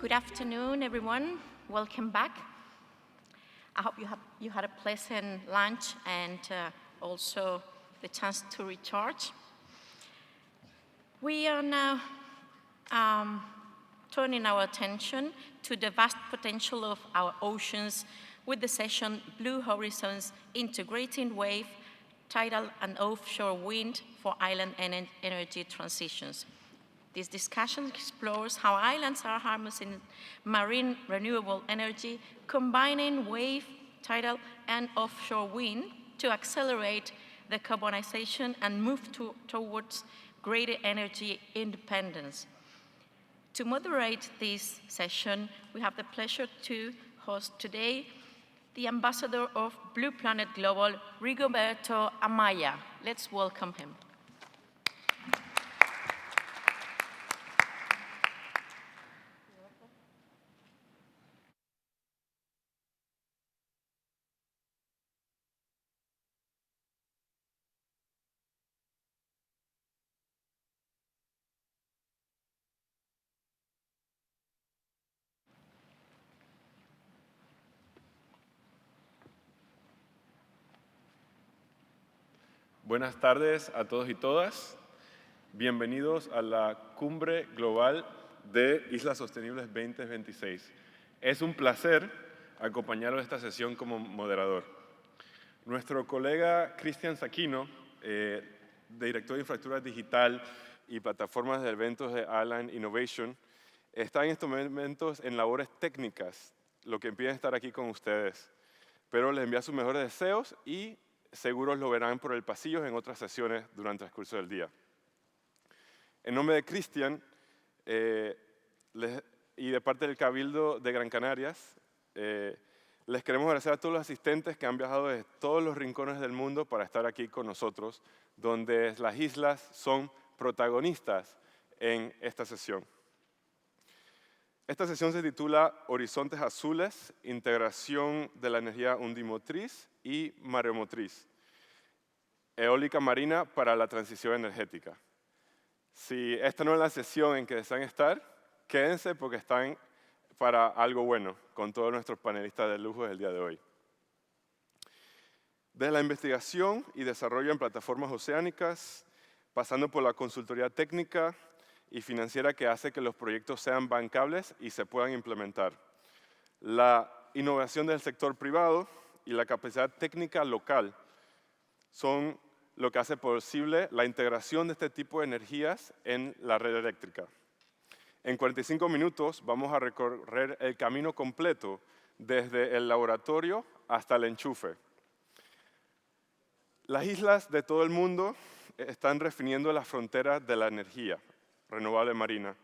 Good afternoon, everyone. Welcome back. I hope you had a pleasant lunch and also the chance to recharge. We are now turning our attention to the vast potential of our oceans with the session Blue Horizons Integrating Wave, Tidal and Offshore Wind for Island Energy Transitions. This discussion explores how islands are harnessing marine renewable energy, combining wave, tidal, and offshore wind to accelerate decarbonisation and move towards greater energy independence. To moderate this session, we have the pleasure to host today the ambassador of Blue Planet Global, Rigoberto Amaya. Let's welcome him. Buenas tardes a todos y todas. Bienvenidos a la Cumbre Global de Islas Sostenibles 2026. Es un placer acompañarlos a esta sesión como moderador. Nuestro colega Cristian Saquino, director de Infraestructura Digital y Plataformas de Eventos de Island Innovation, está en estos momentos en labores técnicas, lo que impide estar aquí con ustedes. Pero les envía sus mejores deseos y seguros lo verán por el pasillo en otras sesiones durante el transcurso del día. En nombre de Cristian y de parte del Cabildo de Gran Canarias, les queremos agradecer a todos los asistentes que han viajado de todos los rincones del mundo para estar aquí con nosotros, donde las islas son protagonistas en esta sesión. Esta sesión se titula Horizontes Azules, integración de la energía undimotriz y mareomotriz, eólica marina para la transición energética. Si esta no es la sesión en que desean estar, quédense porque están para algo bueno con todos nuestros panelistas de lujo del día de hoy. Desde la investigación y desarrollo en plataformas oceánicas, pasando por la consultoría técnica y financiera que hace que los proyectos sean bancables y se puedan implementar. La innovación del sector privado y la capacidad técnica local son lo que hace posible la integración de este tipo de energías en la red eléctrica. En 45 minutos vamos a recorrer el camino completo desde el laboratorio hasta el enchufe. Las islas de todo el mundo están redefiniendo las fronteras de la energía renovable marina,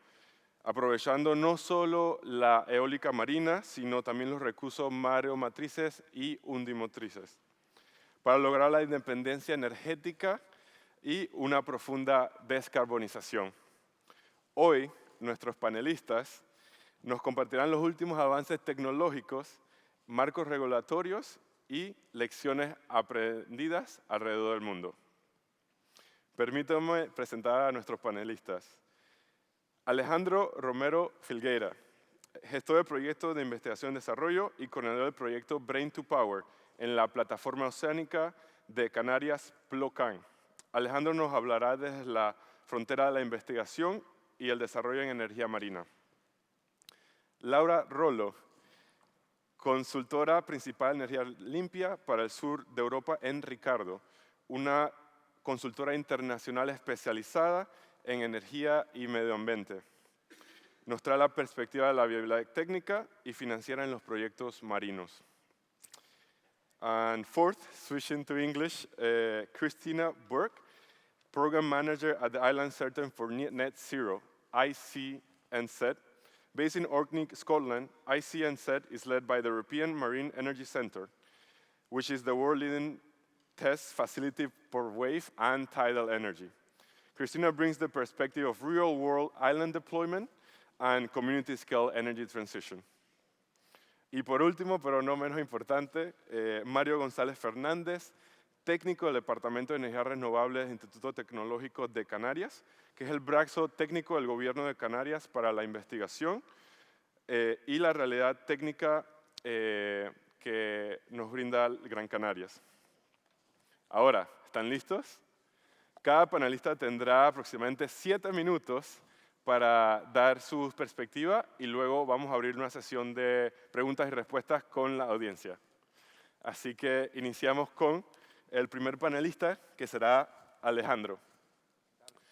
aprovechando no solo la eólica marina, sino también los recursos mareomotrices y undimotrices, para lograr la independencia energética y una profunda descarbonización. Hoy, nuestros panelistas nos compartirán los últimos avances tecnológicos, marcos regulatorios y lecciones aprendidas alrededor del mundo. Permítanme presentar a nuestros panelistas. Alejandro Romero Filgueira, gestor de proyectos de investigación y desarrollo y coordinador del proyecto Brain to Power en la plataforma oceánica de Canarias PLOCAN. Alejandro nos hablará desde la frontera de la investigación y el desarrollo en energía marina. Laura Rollo, consultora principal de energía limpia para el sur de Europa en Ricardo, una consultora internacional especializada en energía y medio ambiente. Nos trae la perspectiva de la viabilidad técnica y financiera en los proyectos marinos. And fourth, switching to English, Christina Burke, Program Manager at the Island Center for Net Zero, ICNZ. Based in Orkney, Scotland, ICNZ is led by the European Marine Energy Center, which is the world-leading test facility for wave and tidal energy. Christina brings the perspective of real-world island deployment and community-scale energy transition. Y por último, pero no menos importante, Mario González Fernández, técnico del Departamento de Energías Renovables del Instituto Tecnológico de Canarias, que es el brazo técnico del Gobierno de Canarias para la investigación y la realidad técnica que nos brinda Gran Canarias. Ahora, ¿están listos? Cada panelista tendrá aproximadamente 7 minutos para dar su perspectiva y luego vamos a abrir una sesión de preguntas y respuestas con la audiencia. Así que iniciamos con el primer panelista, que será Alejandro.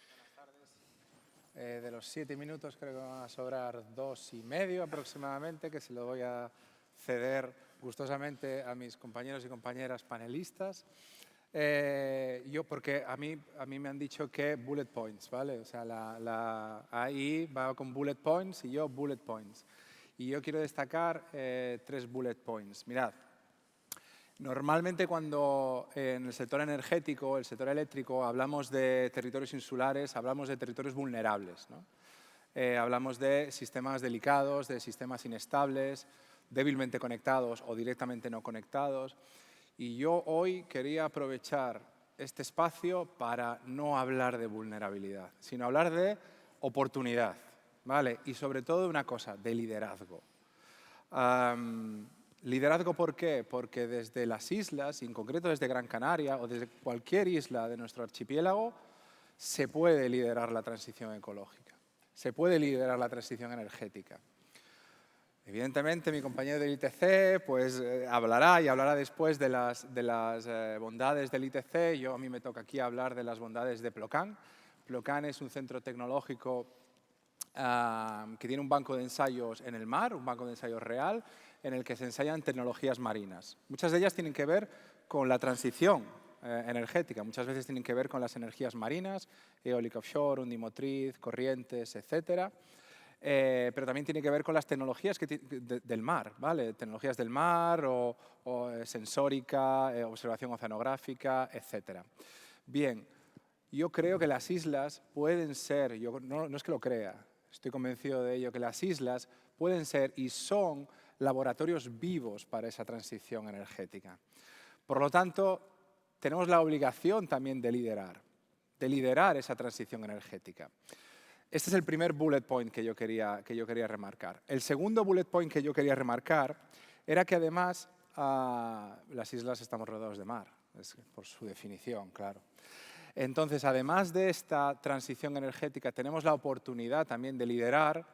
Buenas tardes. De los 7 minutos creo que van a sobrar 2,5 aproximadamente, que se lo voy a ceder gustosamente a mis compañeros y compañeras panelistas. Porque a mí me han dicho que bullet points, ¿vale? O sea, la AI va con bullet points y yo bullet points. Y yo quiero destacar 3 bullet points. Mirad, normalmente cuando en el sector energético, el sector eléctrico, hablamos de territorios insulares, hablamos de territorios vulnerables, ¿no? Hablamos de sistemas delicados, de sistemas inestables, débilmente conectados o directamente no conectados. Y yo hoy quería aprovechar este espacio para no hablar de vulnerabilidad, sino hablar de oportunidad, ¿vale? Y sobre todo de una cosa, de liderazgo. ¿Liderazgo por qué? Porque desde las islas, y en concreto desde Gran Canaria o desde cualquier isla de nuestro archipiélago, se puede liderar la transición ecológica, se puede liderar la transición energética. Evidentemente, mi compañero del ITC pues, hablará después de las bondades del ITC. A mí me toca aquí hablar de las bondades de Plocan. Plocan es un centro tecnológico que tiene un banco de ensayos en el mar, un banco de ensayos real, en el que se ensayan tecnologías marinas. Muchas de ellas tienen que ver con la transición energética, muchas veces tienen que ver con las energías marinas, eólica offshore, undimotriz, corrientes, etcétera. Pero también tiene que ver con las tecnologías del mar, ¿vale? Tecnologías del mar o sensórica, observación oceanográfica, etc. Bien, yo creo que las islas pueden ser, no es que lo crea, estoy convencido de ello, que las islas pueden ser y son laboratorios vivos para esa transición energética. Por lo tanto, tenemos la obligación también de liderar esa transición energética. Este es el primer bullet point que yo quería remarcar. El segundo bullet point que yo quería remarcar era que además las islas estamos rodeados de mar, por su definición, claro. Entonces, además de esta transición energética, tenemos la oportunidad también de liderar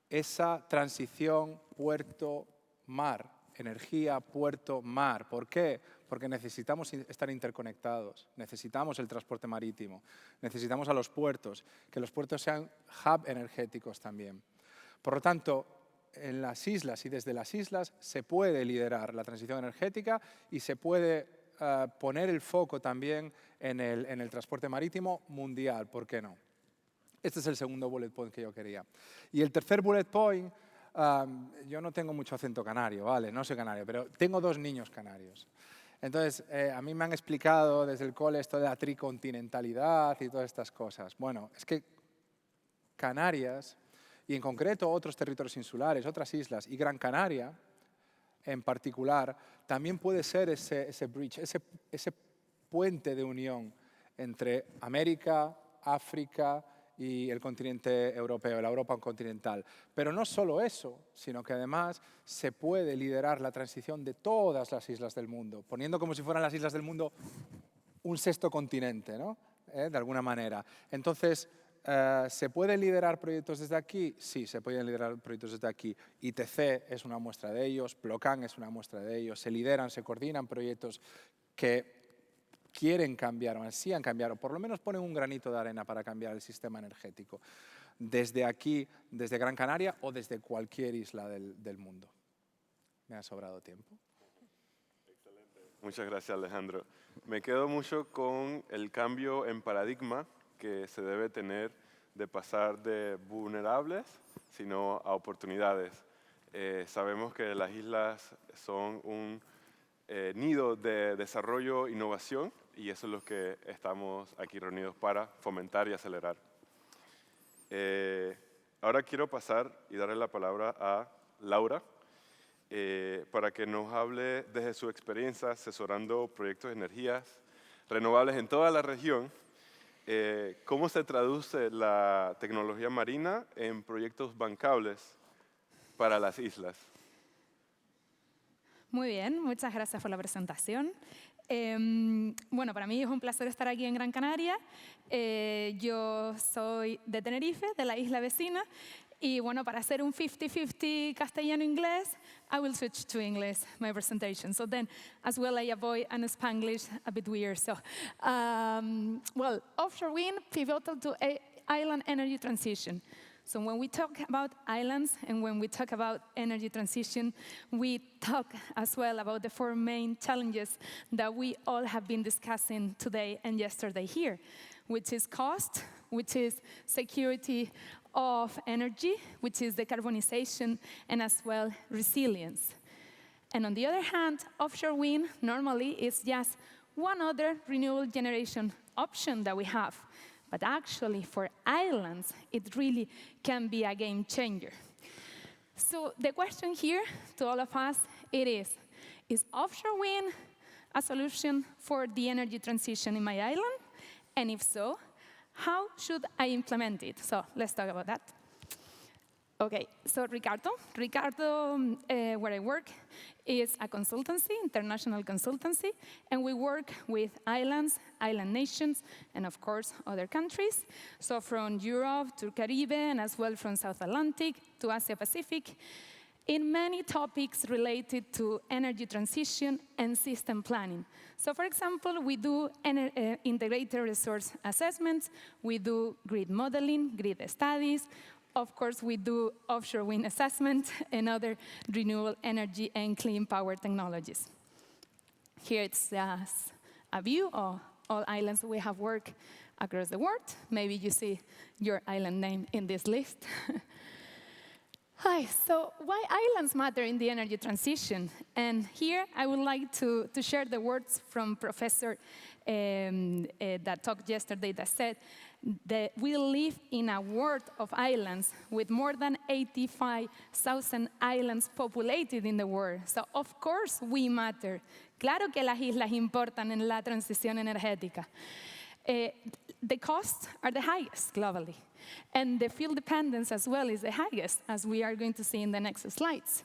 esa transición puerto-mar, energía puerto-mar. ¿Por qué? Porque necesitamos estar interconectados, necesitamos el transporte marítimo, necesitamos a los puertos, que los puertos sean hub energéticos también. Por lo tanto, en las islas y desde las islas se puede liderar la transición energética y se puede poner el foco también en el transporte marítimo mundial, ¿por qué no? Este es el segundo bullet point que yo quería. Y el tercer bullet point, yo no tengo mucho acento canario, ¿vale? No soy canario, pero tengo 2 niños canarios. Entonces, a mí me han explicado desde el cole esto de la tricontinentalidad y todas estas cosas. Bueno, es que Canarias, y en concreto otros territorios insulares, otras islas, y Gran Canaria en particular, también puede ser ese bridge, ese puente de unión entre América, África y el continente europeo, la Europa continental. Pero no solo eso, sino que además se puede liderar la transición de todas las islas del mundo, poniendo como si fueran las islas del mundo un 6º continente, ¿no? De alguna manera. Entonces, ¿se pueden liderar proyectos desde aquí? Sí, se pueden liderar proyectos desde aquí. ITC es una muestra de ellos, Plocan es una muestra de ellos. Se lideran, se coordinan proyectos que quieren cambiar o ansían cambiar, o por lo menos ponen un granito de arena para cambiar el sistema energético. Desde aquí, desde Gran Canaria o desde cualquier isla del mundo. ¿Me ha sobrado tiempo? Excelente. Muchas gracias, Alejandro. Me quedo mucho con el cambio en paradigma que se debe tener de pasar de vulnerables, sino a oportunidades. Sabemos que las islas son un nido de desarrollo e innovación y eso es lo que estamos aquí reunidos para fomentar y acelerar. Ahora quiero pasar y darle la palabra a Laura para que nos hable desde su experiencia asesorando proyectos de energías renovables en toda la región. ¿Cómo se traduce la tecnología marina en proyectos bancables para las islas. Muy bien, muchas gracias por la presentación. Bueno, para mí es un placer estar aquí en Gran Canaria. Yo soy de Tenerife, de la isla vecina. Y bueno, para hacer un 50-50 castellano-inglés, I will switch to English, my presentation. So then, as well, I avoid an Spanglish a bit weird. So, well, offshore wind, pivotal to island energy transition. So when we talk about islands and when we talk about energy transition, we talk as well about the 4 main challenges that we all have been discussing today and yesterday here, which is cost, which is security of energy, which is decarbonisation, and as well resilience. And on the other hand, offshore wind normally is just one other renewable generation option that we have. But actually, for islands, it really can be a game changer. So the question here to all of us, it is offshore wind a solution for the energy transition in my island? And if so, how should I implement it? So let's talk about that. Okay, so Ricardo, where I work, is a consultancy, international consultancy, and we work with islands, island nations, and of course, other countries. So from Europe to Caribbean, as well from South Atlantic to Asia Pacific, in many topics related to energy transition and system planning. So for example, we do integrated resource assessments, we do grid modeling, grid studies. Of course, we do offshore wind assessment and other renewable energy and clean power technologies. Here it's just a view of all islands we have worked across the world. Maybe you see your island name in this list. Hi, so why islands matter in the energy transition? And here I would like to share the words from Professor that talked yesterday that said that we live in a world of islands with more than 85,000 islands populated in the world. So of course we matter. Claro que las islas importan en la transición energética. The costs are the highest globally. And the fuel dependence as well is the highest, as we are going to see in the next slides.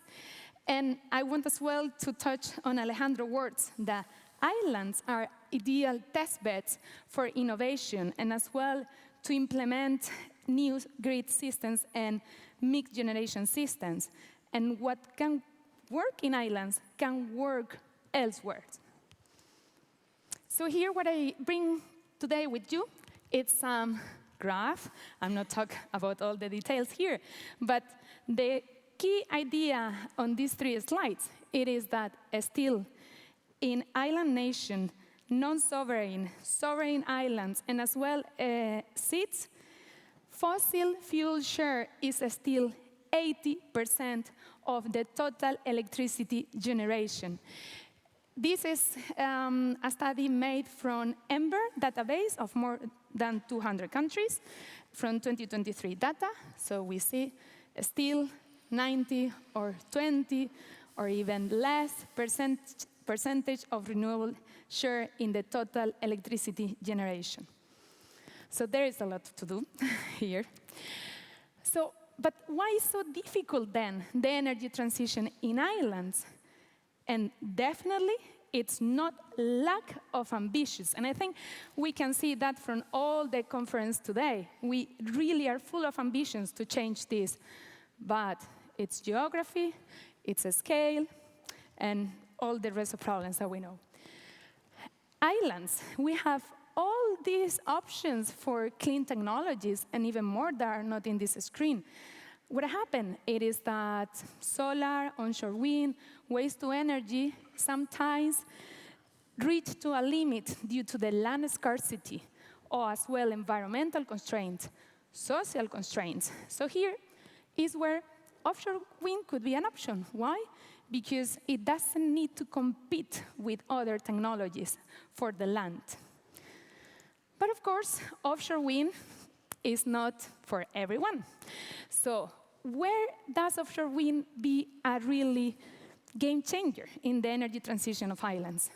And I want as well to touch on Alejandro's words that islands are ideal test beds for innovation and as well to implement new grid systems and mixed generation systems. And what can work in islands can work elsewhere. So here what I bring today with you, it's some graph. I'm not talking about all the details here, but the key idea on these 3 slides, it is that still in island nation, non-sovereign, sovereign islands, and as well seats, fossil fuel share is still 80% of the total electricity generation. This is a study made from Ember database of more than 200 countries from 2023 data. So we see still 90 or 20 or even less percentage of renewable share in the total electricity generation. So there is a lot to do here. So, but why so difficult then, the energy transition in islands? And definitely, it's not lack of ambitions. And I think we can see that from all the conference today. We really are full of ambitions to change this. But it's geography, it's a scale, and all the rest of problems that we know. Islands, we have all these options for clean technologies, and even more that are not in this screen. What happened? It is that solar, onshore wind, waste to energy sometimes reach to a limit due to the land scarcity, or as well environmental constraints, social constraints. So here is where offshore wind could be an option. Why? Because it doesn't need to compete with other technologies for the land. But of course, offshore wind is not for everyone. So where does offshore wind be a really game changer in the energy transition of islands?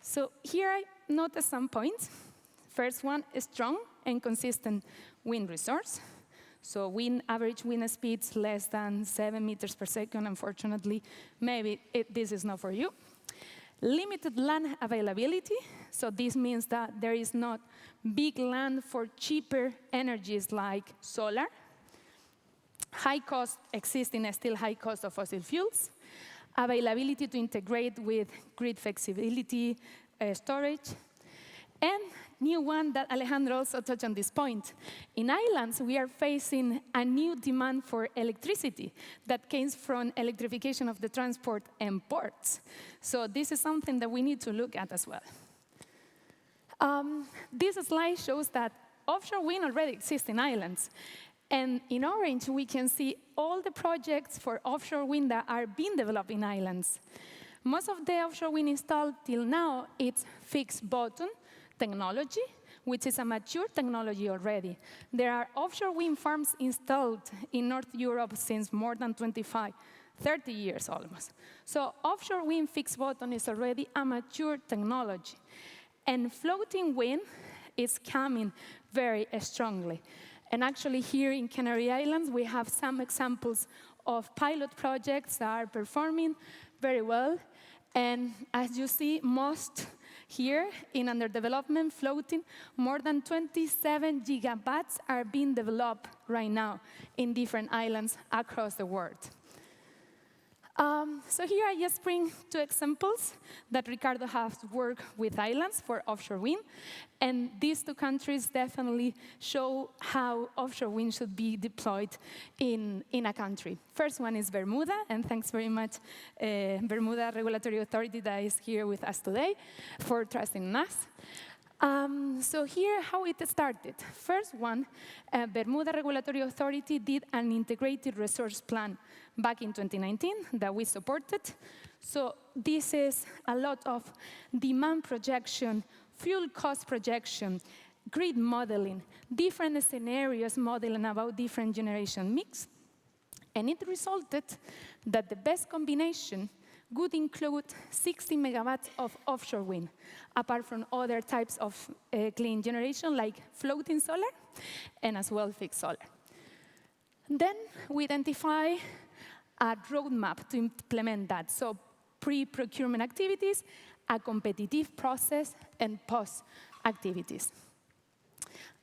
So here I noticed some points. First one, a strong and consistent wind resource. So average wind speeds less than 7 meters per second, unfortunately. Maybe this is not for you. Limited land availability. So this means that there is not big land for cheaper energies like solar. High cost, existing still high cost of fossil fuels. Availability to integrate with grid flexibility, storage. And new one that Alejandro also touched on this point. In islands, we are facing a new demand for electricity that comes from electrification of the transport and ports. So this is something that we need to look at as well. This slide shows that offshore wind already exists in islands. And in orange, we can see all the projects for offshore wind that are being developed in islands. Most of the offshore wind installed till now, it's fixed bottom technology, which is a mature technology already. There are offshore wind farms installed in North Europe since more than 25, 30 years almost. So offshore wind fixed bottom is already a mature technology. And floating wind is coming very strongly. And actually here in Canary Islands, we have some examples of pilot projects that are performing very well. And as you see, most here in under development, floating, more than 27 gigawatts are being developed right now in different islands across the world. So here I just bring two examples that Ricardo has worked with islands for offshore wind. And these two countries definitely show how offshore wind should be deployed in a country. First one is Bermuda, and thanks very much, Bermuda Regulatory Authority that is here with us today for trusting in us. So here, how it started. First one, Bermuda Regulatory Authority did an integrated resource plan back in 2019 that we supported. So this is a lot of demand projection, fuel cost projection, grid modeling, different scenarios modeling about different generation mix. And it resulted that the best combination would include 60 megawatts of offshore wind, apart from other types of clean generation like floating solar and as well fixed solar. Then we identify a roadmap to implement that. So pre-procurement activities, a competitive process, and post-activities.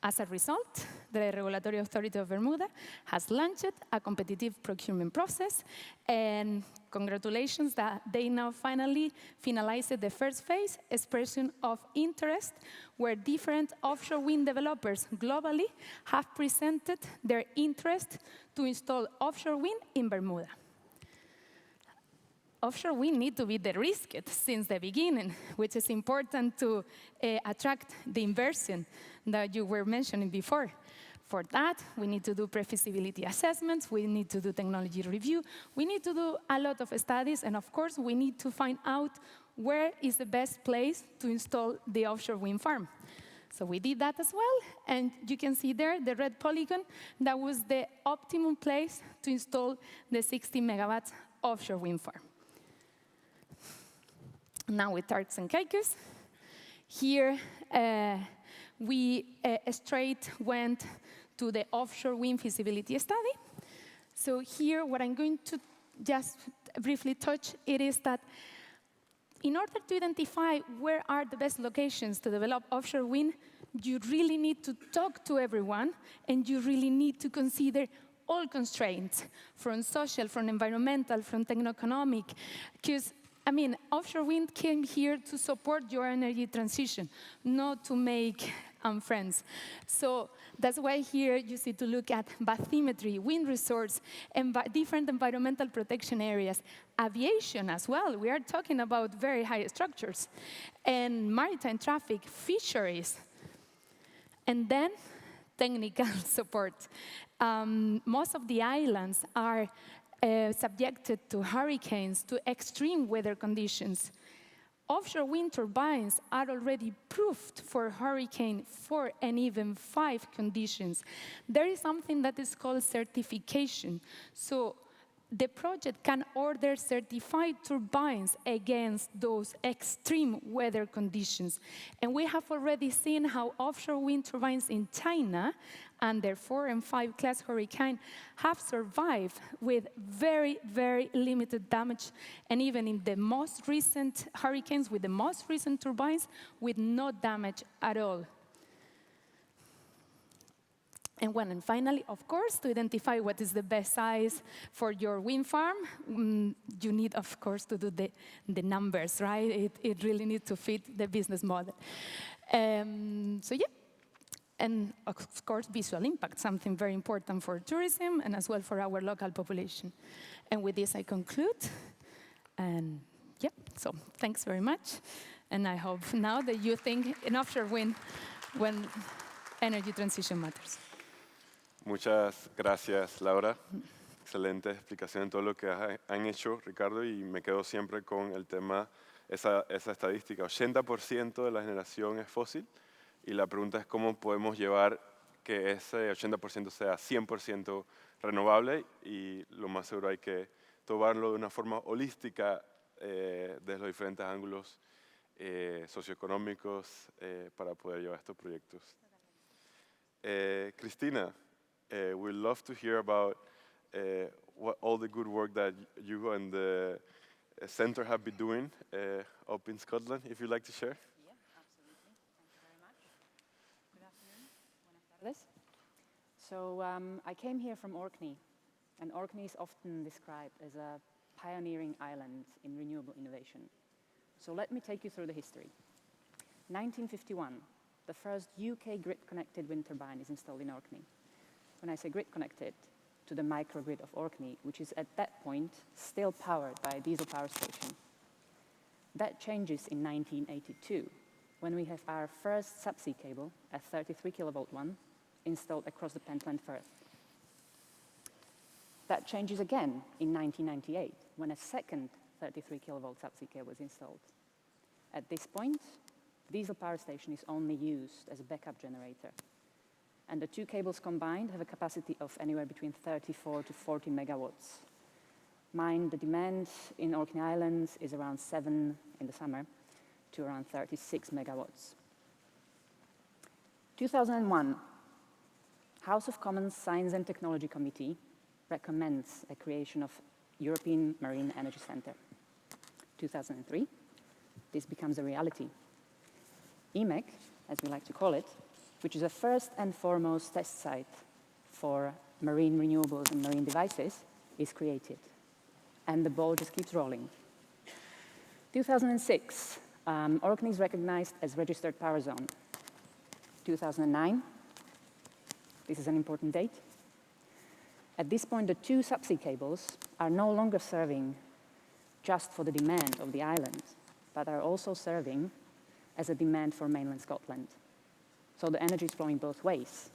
As a result, the Regulatory Authority of Bermuda has launched a competitive procurement process, and congratulations that they now finally finalized the first phase, expression of interest, where different offshore wind developers globally have presented their interest to install offshore wind in Bermuda. Offshore wind need to be de-risked since the beginning, which is important to attract the inversion that you were mentioning before. For that, we need to do pre-feasibility assessments, we need to do technology review, we need to do a lot of studies, and of course, we need to find out where is the best place to install the offshore wind farm. So we did that as well, and you can see there the red polygon, that was the optimum place to install the 60 megawatts offshore wind farm. Now with Turks and Caicos, here we straight went to the offshore wind feasibility study. So here what I'm going to just briefly touch, it is that in order to identify where are the best locations to develop offshore wind, you really need to talk to everyone, and you really need to consider all constraints, from social, from environmental, from techno-economic, because I mean, offshore wind came here to support your energy transition, not to make friends. So that's why here you see to look at bathymetry, wind resource, and different environmental protection areas. Aviation as well, we are talking about very high structures. And maritime traffic, fisheries. And then technical support. Most of the islands are subjected to hurricanes, to extreme weather conditions. Offshore wind turbines are already proved for hurricane 4 and even 5 conditions. There is something that is called certification. So the project can order certified turbines against those extreme weather conditions. And we have already seen how offshore wind turbines in China under 4 and 5 class hurricane have survived with very, very limited damage, and even in the most recent hurricanes with the most recent turbines with no damage at all. And finally, of course, to identify what is the best size for your wind farm, you need, of course, to do the numbers, right? It really needs to fit the business model. So yeah, and of course, visual impact, something very important for tourism and as well for our local population. And with this, I conclude. And yeah, so thanks very much. And I hope now that you think in offshore wind when energy transition matters. Muchas gracias, Laura. Excelente explicación de todo lo que han hecho, Ricardo, y me quedo siempre con el tema, esa estadística. 80% de la generación es fósil, y la pregunta es cómo podemos llevar que ese 80% sea 100% renovable, y lo más seguro hay que tomarlo de una forma holística desde los diferentes ángulos socioeconómicos para poder llevar estos proyectos. Cristina, we'd love to hear about all the good work that you and the center have been doing up in Scotland, if you'd like to share. Yeah, absolutely. Thank you very much. Good afternoon. Buenas tardes. So I came here from Orkney, and Orkney is often described as a pioneering island in renewable innovation. So let me take you through the history. 1951, the first UK grid-connected wind turbine is installed in Orkney. When I say grid-connected, to the microgrid of Orkney, which is at that point still powered by a diesel power station. That changes in 1982, when we have our first subsea cable, a 33 kilovolt one, installed across the Pentland Firth. That changes again in 1998, when a second 33 kilovolt subsea cable is installed. At this point, the diesel power station is only used as a backup generator. And the two cables combined have a capacity of anywhere between 34 to 40 megawatts. Mind the demand in Orkney Islands is around 7 in the summer to around 36 megawatts. 2001, House of Commons Science and Technology Committee recommends a creation of European Marine Energy Centre. 2003, this becomes a reality. EMEC, as we like to call it, which is a first and foremost test site for marine renewables and marine devices, is created. And the ball just keeps rolling. 2006, Orkney is recognized as registered power zone. 2009, this is an important date. At this point, the two subsea cables are no longer serving just for the demand of the island, but are also serving as a demand for mainland Scotland. So the energy is flowing both ways.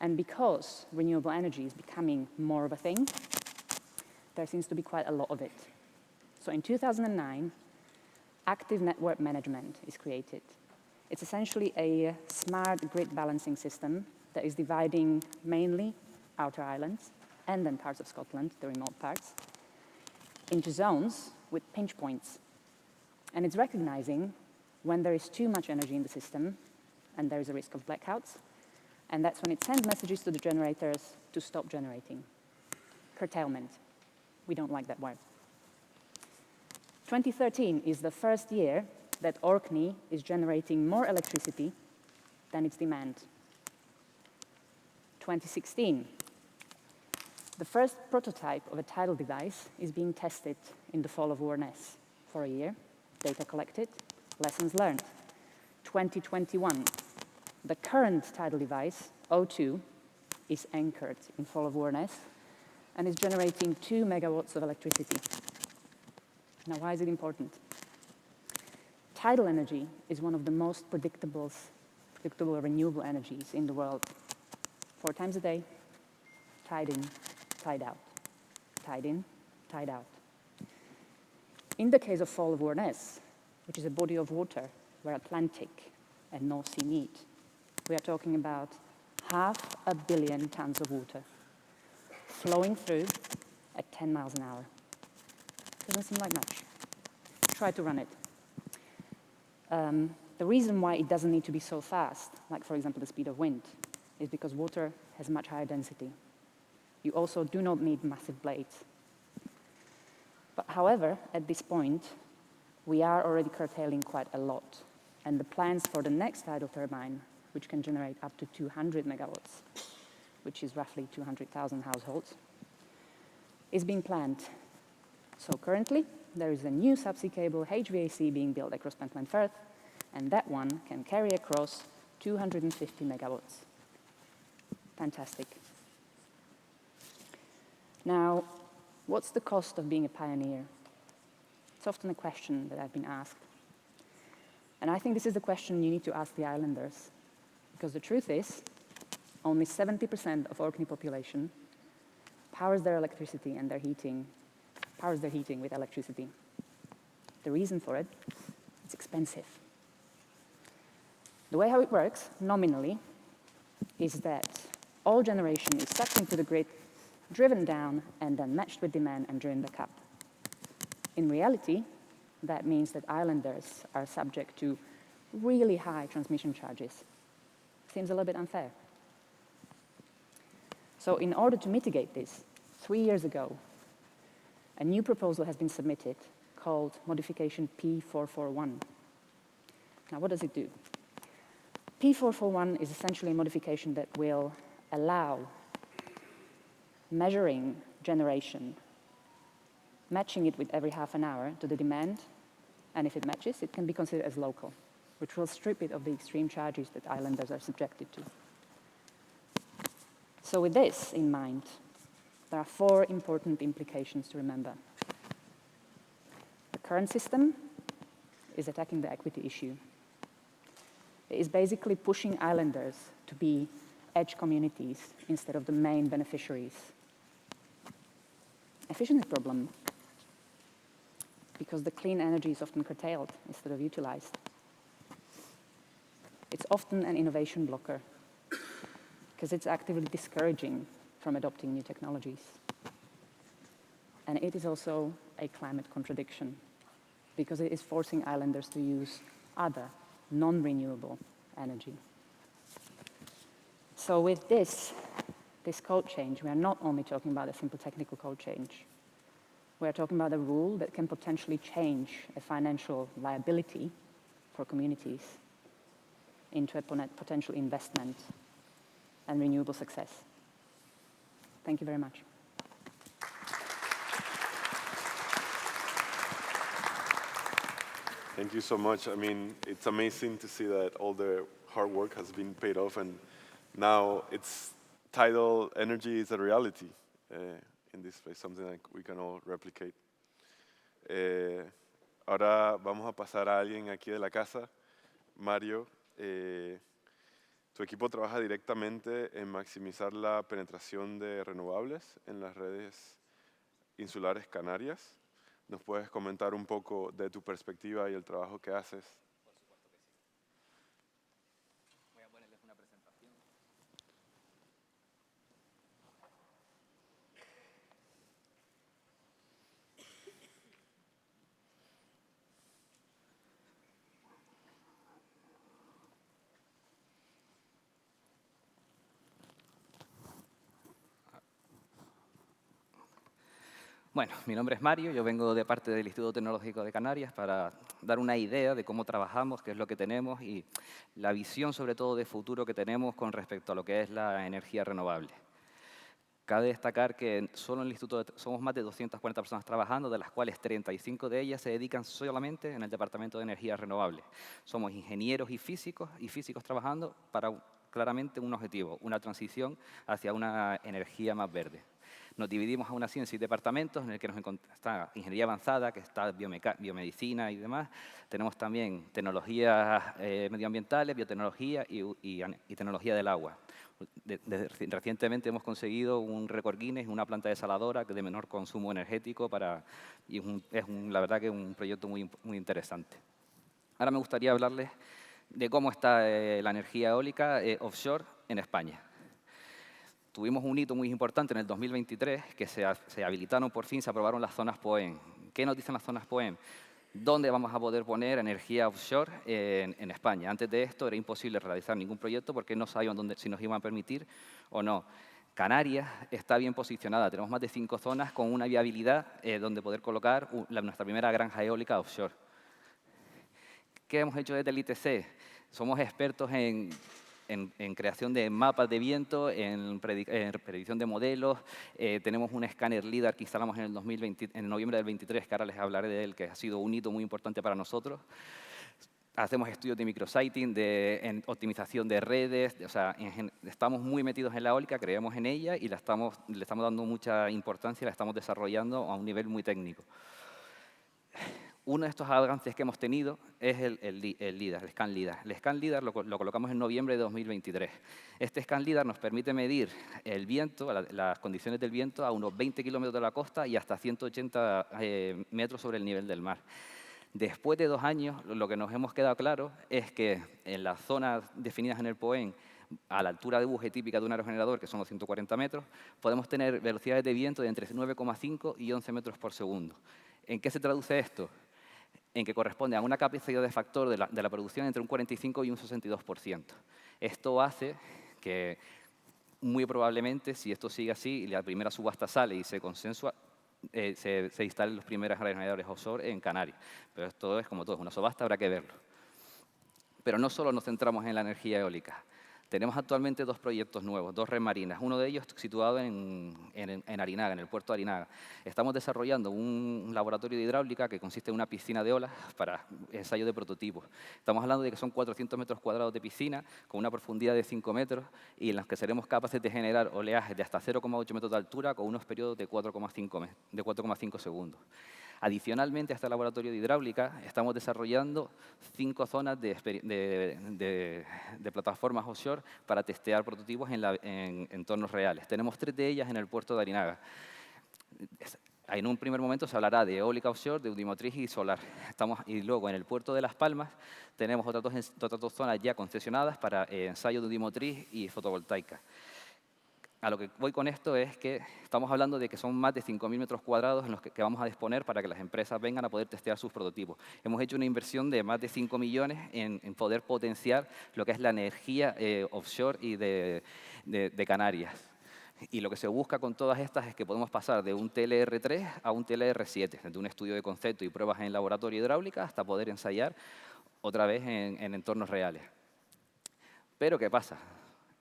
And because renewable energy is becoming more of a thing, there seems to be quite a lot of it. So in 2009, active network management is created. It's essentially a smart grid balancing system that is dividing mainly outer islands and then parts of Scotland, the remote parts, into zones with pinch points. And it's recognizing when there is too much energy in the system and there is a risk of blackouts, and that's when it sends messages to the generators to stop generating. Curtailment. We don't like that word. 2013 is the first year that Orkney is generating more electricity than its demand. 2016, the first prototype of a tidal device is being tested in the Fall of Warness for a year. Data collected, lessons learned. 2021, the current tidal device, O2, is anchored in Fall of Warness and is generating 2 megawatts of electricity. Now, why is it important? Tidal energy is one of the most predictable renewable energies in the world. 4 times a day, tide in, tide out, tide in, tide out. In the case of Fall of Warness, which is a body of water where Atlantic and North Sea meet, we are talking about 500 million tons of water flowing through 10 miles an hour. Doesn't seem like much. Try to run it. The reason why it doesn't need to be so fast, like for example the speed of wind, is because water has much higher density. You also do not need massive blades. But however, at this point, we are already curtailing quite a lot. And the plans for the next tidal turbine, which can generate up to 200 megawatts, which is roughly 200,000 households, is being planned. So currently, there is a new subsea cable, HVAC, being built across Pentland Firth, and that one can carry across 250 megawatts. Fantastic. Now, what's the cost of being a pioneer? It's often a question that I've been asked. And I think this is the question you need to ask the islanders. Because the truth is, only 70% of Orkney population powers their electricity and their heating, powers their heating with electricity. The reason for it, it's expensive. The way how it works, nominally, is that all generation is sucked into the grid, driven down, and then matched with demand and driven back up. In reality, that means that islanders are subject to really high transmission charges. Seems a little bit unfair. So in order to mitigate this, 3 years ago, a new proposal has been submitted called Modification P441. Now, what does it do? P441 is essentially a modification that will allow measuring generation, matching it with every half an hour to the demand, and if it matches, it can be considered as local, which will strip it of the extreme charges that islanders are subjected to. So with this in mind, there are 4 important implications to remember. The current system is attacking the equity issue. It is basically pushing islanders to be edge communities instead of the main beneficiaries. Efficiency problem, because the clean energy is often curtailed instead of utilized. It's often an innovation blocker, because it's actively discouraging from adopting new technologies. And it is also a climate contradiction, because it is forcing islanders to use other non-renewable energy. So with this code change, we are not only talking about a simple technical code change. We are talking about a rule that can potentially change a financial liability for communities into a potential investment and renewable success. Thank you very much. Thank you so much. I mean, it's amazing to see that all the hard work has been paid off, and now it's tidal energy is a reality in this space, something like we can all replicate. Ahora vamos a pasar a alguien aquí de la casa, Mario. Tu equipo trabaja directamente en maximizar la penetración de renovables en las redes insulares canarias. ¿Nos puedes comentar un poco de tu perspectiva y el trabajo que haces? Por supuesto que sí. Voy a ponerles una presentación. Bueno, mi nombre es Mario, yo vengo de parte del Instituto Tecnológico de Canarias para dar una idea de cómo trabajamos, qué es lo que tenemos y la visión sobre todo de futuro que tenemos con respecto a lo que es la energía renovable. Cabe destacar que solo en el Instituto somos más de 240 personas trabajando, de las cuales 35 de ellas se dedican solamente en el Departamento de Energía Renovable. Somos ingenieros y físicos trabajando para claramente un objetivo, una transición hacia una energía más verde. Nos dividimos aún así en 6 departamentos, en el que está ingeniería avanzada, que está biomedicina y demás. Tenemos también tecnologías medioambientales, biotecnología y tecnología del agua. Recientemente hemos conseguido un récord Guinness, una planta desaladora de menor consumo energético y la verdad que es un proyecto muy interesante. Ahora me gustaría hablarles de cómo está la energía eólica offshore en España. tuvimos un hito muy importante en el 2023, que se habilitaron por fin, se aprobaron las zonas POEM. ¿Qué nos dicen las zonas POEM? ¿Dónde vamos a poder poner energía offshore en España? Antes de esto era imposible realizar ningún proyecto porque no sabíamos si nos iban a permitir o no. Canarias está bien posicionada, tenemos más de 5 zonas con una viabilidad donde poder colocar nuestra primera granja eólica offshore. ¿Qué hemos hecho desde el ITC? Somos expertos en creación de mapas de viento, en predicción de modelos. Tenemos un escáner LIDAR que instalamos en noviembre del 23, que ahora les hablaré de él, que ha sido un hito muy importante para nosotros. Hacemos estudios de micrositing, en optimización de redes, o sea, estamos muy metidos en la eólica, creemos en ella y le estamos dando mucha importancia, la estamos desarrollando a un nivel muy técnico. Uno de estos avances que hemos tenido es el LIDAR, el Scan LIDAR. El Scan LIDAR lo colocamos en noviembre de 2023. Este Scan LIDAR nos permite medir el viento, las condiciones del viento a unos 20 kilómetros de la costa y hasta 180 metros sobre el nivel del mar. Después de 2 años, lo que nos hemos quedado claro es que en las zonas definidas en el POEM, a la altura de buje típica de un aerogenerador, que son los 140 metros, podemos tener velocidades de viento de entre 9,5 y 11 metros por segundo. ¿En qué se traduce esto? En que corresponde a una capacidad de factor de la producción entre un 45 y un 62%. Esto hace que, muy probablemente, si esto sigue así y la primera subasta sale y se consensúa, se instalen los primeros aerogeneradores offshore en Canarias. Pero esto es como todo, es una subasta, habrá que verlo. Pero no solo nos centramos en la energía eólica. Tenemos actualmente 2 proyectos nuevos, 2 redes marinas, uno de ellos situado en Arinaga, en el puerto de Arinaga. Estamos desarrollando un laboratorio de hidráulica que consiste en una piscina de olas para ensayo de prototipos. Estamos hablando de que son 400 metros cuadrados de piscina con una profundidad de 5 metros y en las que seremos capaces de generar oleajes de hasta 0,8 metros de altura con unos periodos de 4,5 segundos. Adicionalmente a este laboratorio de hidráulica, estamos desarrollando 5 zonas de plataformas offshore para testear prototipos en entornos reales. Tenemos 3 de ellas en el puerto de Arinaga. En un primer momento se hablará de eólica offshore, de udimotriz y solar. Y luego en el puerto de Las Palmas tenemos otras 2 zonas ya concesionadas para ensayo de udimotriz y fotovoltaica. A lo que voy con esto es que estamos hablando de que son más de 5.000 metros cuadrados en los que vamos a disponer para que las empresas vengan a poder testear sus prototipos. Hemos hecho una inversión de más de 5 millones en poder potenciar lo que es la energía offshore y de Canarias. Y lo que se busca con todas estas es que podemos pasar de un TLR3 a un TLR7, desde un estudio de concepto y pruebas en laboratorio hidráulica hasta poder ensayar otra vez en entornos reales. Pero ¿qué pasa?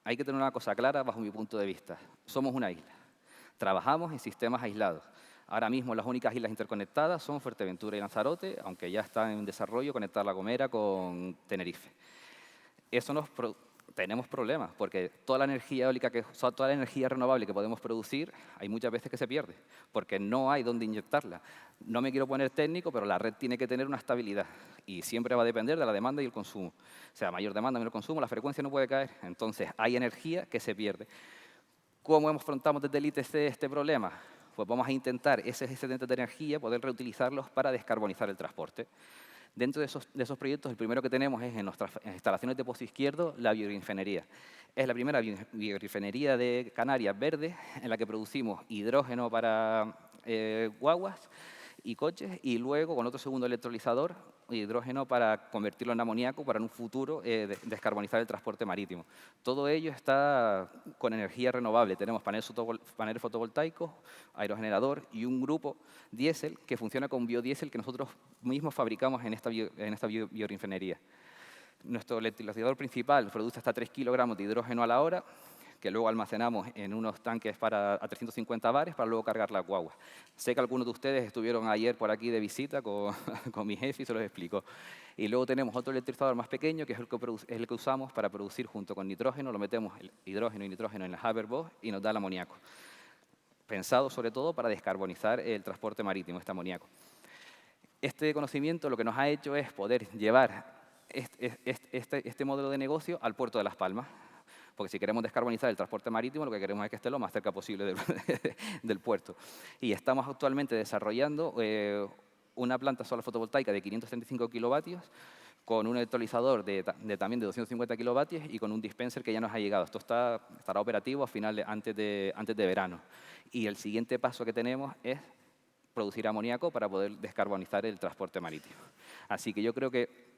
Hay que tener una cosa clara bajo mi punto de vista. Somos una isla. Trabajamos en sistemas aislados. Ahora mismo las únicas islas interconectadas son Fuerteventura y Lanzarote, aunque ya está en desarrollo conectar La Gomera con Tenerife. Tenemos problemas, porque toda la energía eólica, toda la energía renovable que podemos producir, hay muchas veces que se pierde, porque no hay dónde inyectarla. No me quiero poner técnico, pero la red tiene que tener una estabilidad y siempre va a depender de la demanda y el consumo. O sea, mayor demanda, menor consumo, la frecuencia no puede caer. Entonces, hay energía que se pierde. ¿Cómo afrontamos desde el ITC este problema? Pues vamos a intentar esos excedentes de energía, poder reutilizarlos para descarbonizar el transporte. Dentro de esos proyectos, el primero que tenemos es en nuestras instalaciones de pozo izquierdo, la bioreingeniería. Es la primera bioreingeniería de Canarias verde, en la que producimos hidrógeno para guaguas y coches, y luego con otro segundo electrolizador, hidrógeno para convertirlo en amoníaco para en un futuro descarbonizar el transporte marítimo. Todo ello está con energía renovable. Tenemos paneles fotovoltaicos, aerogenerador y un grupo diésel que funciona con biodiesel que nosotros mismos fabricamos en esta bioreingeniería. Nuestro electrolizador principal produce hasta 3 kilogramos de hidrógeno a la hora, que luego almacenamos en unos tanques a 350 bares para luego cargar la guagua. Sé que algunos de ustedes estuvieron ayer por aquí de visita con mi jefe y se los explico. Y luego tenemos otro electrolizador más pequeño, que es el que usamos para producir junto con nitrógeno. Lo metemos el hidrógeno y nitrógeno en el hoverboard y nos da el amoníaco. Pensado sobre todo para descarbonizar el transporte marítimo, este amoníaco. Este conocimiento lo que nos ha hecho es poder llevar este modelo de negocio al puerto de Las Palmas. Porque si queremos descarbonizar el transporte marítimo, lo que queremos es que esté lo más cerca posible del puerto. Y estamos actualmente desarrollando una planta solar fotovoltaica de 535 kilovatios con un electrolizador también de 250 kilovatios y con un dispenser que ya nos ha llegado. Esto estará operativo antes de verano. Y el siguiente paso que tenemos es producir amoníaco para poder descarbonizar el transporte marítimo. Así que yo creo que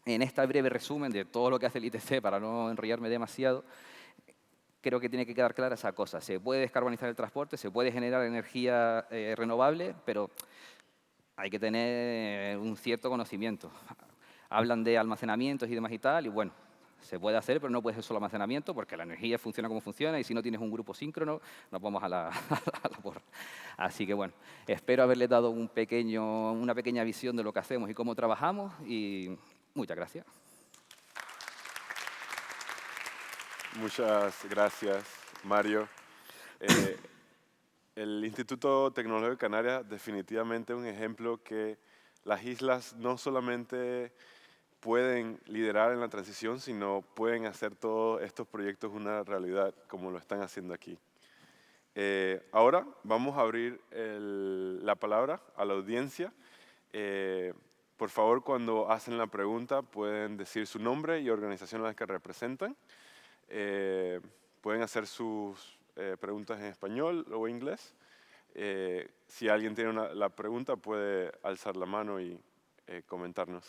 en este breve resumen de todo lo que hace el ITC, para no enrollarme demasiado, creo que tiene que quedar clara esa cosa. Se puede descarbonizar el transporte, se puede generar energía renovable, pero hay que tener un cierto conocimiento. Hablan de almacenamientos y demás y tal, y bueno, se puede hacer, pero no puede ser solo almacenamiento, porque la energía funciona como funciona, y si no tienes un grupo síncrono, nos vamos a la porra. Así que bueno, espero haberles dado una pequeña visión de lo que hacemos y cómo trabajamos, y muchas gracias. Muchas gracias, Mario. El Instituto Tecnológico de Canarias definitivamente es un ejemplo que las islas no solamente pueden liderar en la transición, sino pueden hacer todos estos proyectos una realidad, como lo están haciendo aquí. Ahora vamos a abrir la palabra a la audiencia. Por favor, cuando hacen la pregunta, pueden decir su nombre y organización a la que representan. Pueden hacer sus preguntas en español o inglés. Si alguien tiene la pregunta, puede alzar la mano y comentarnos.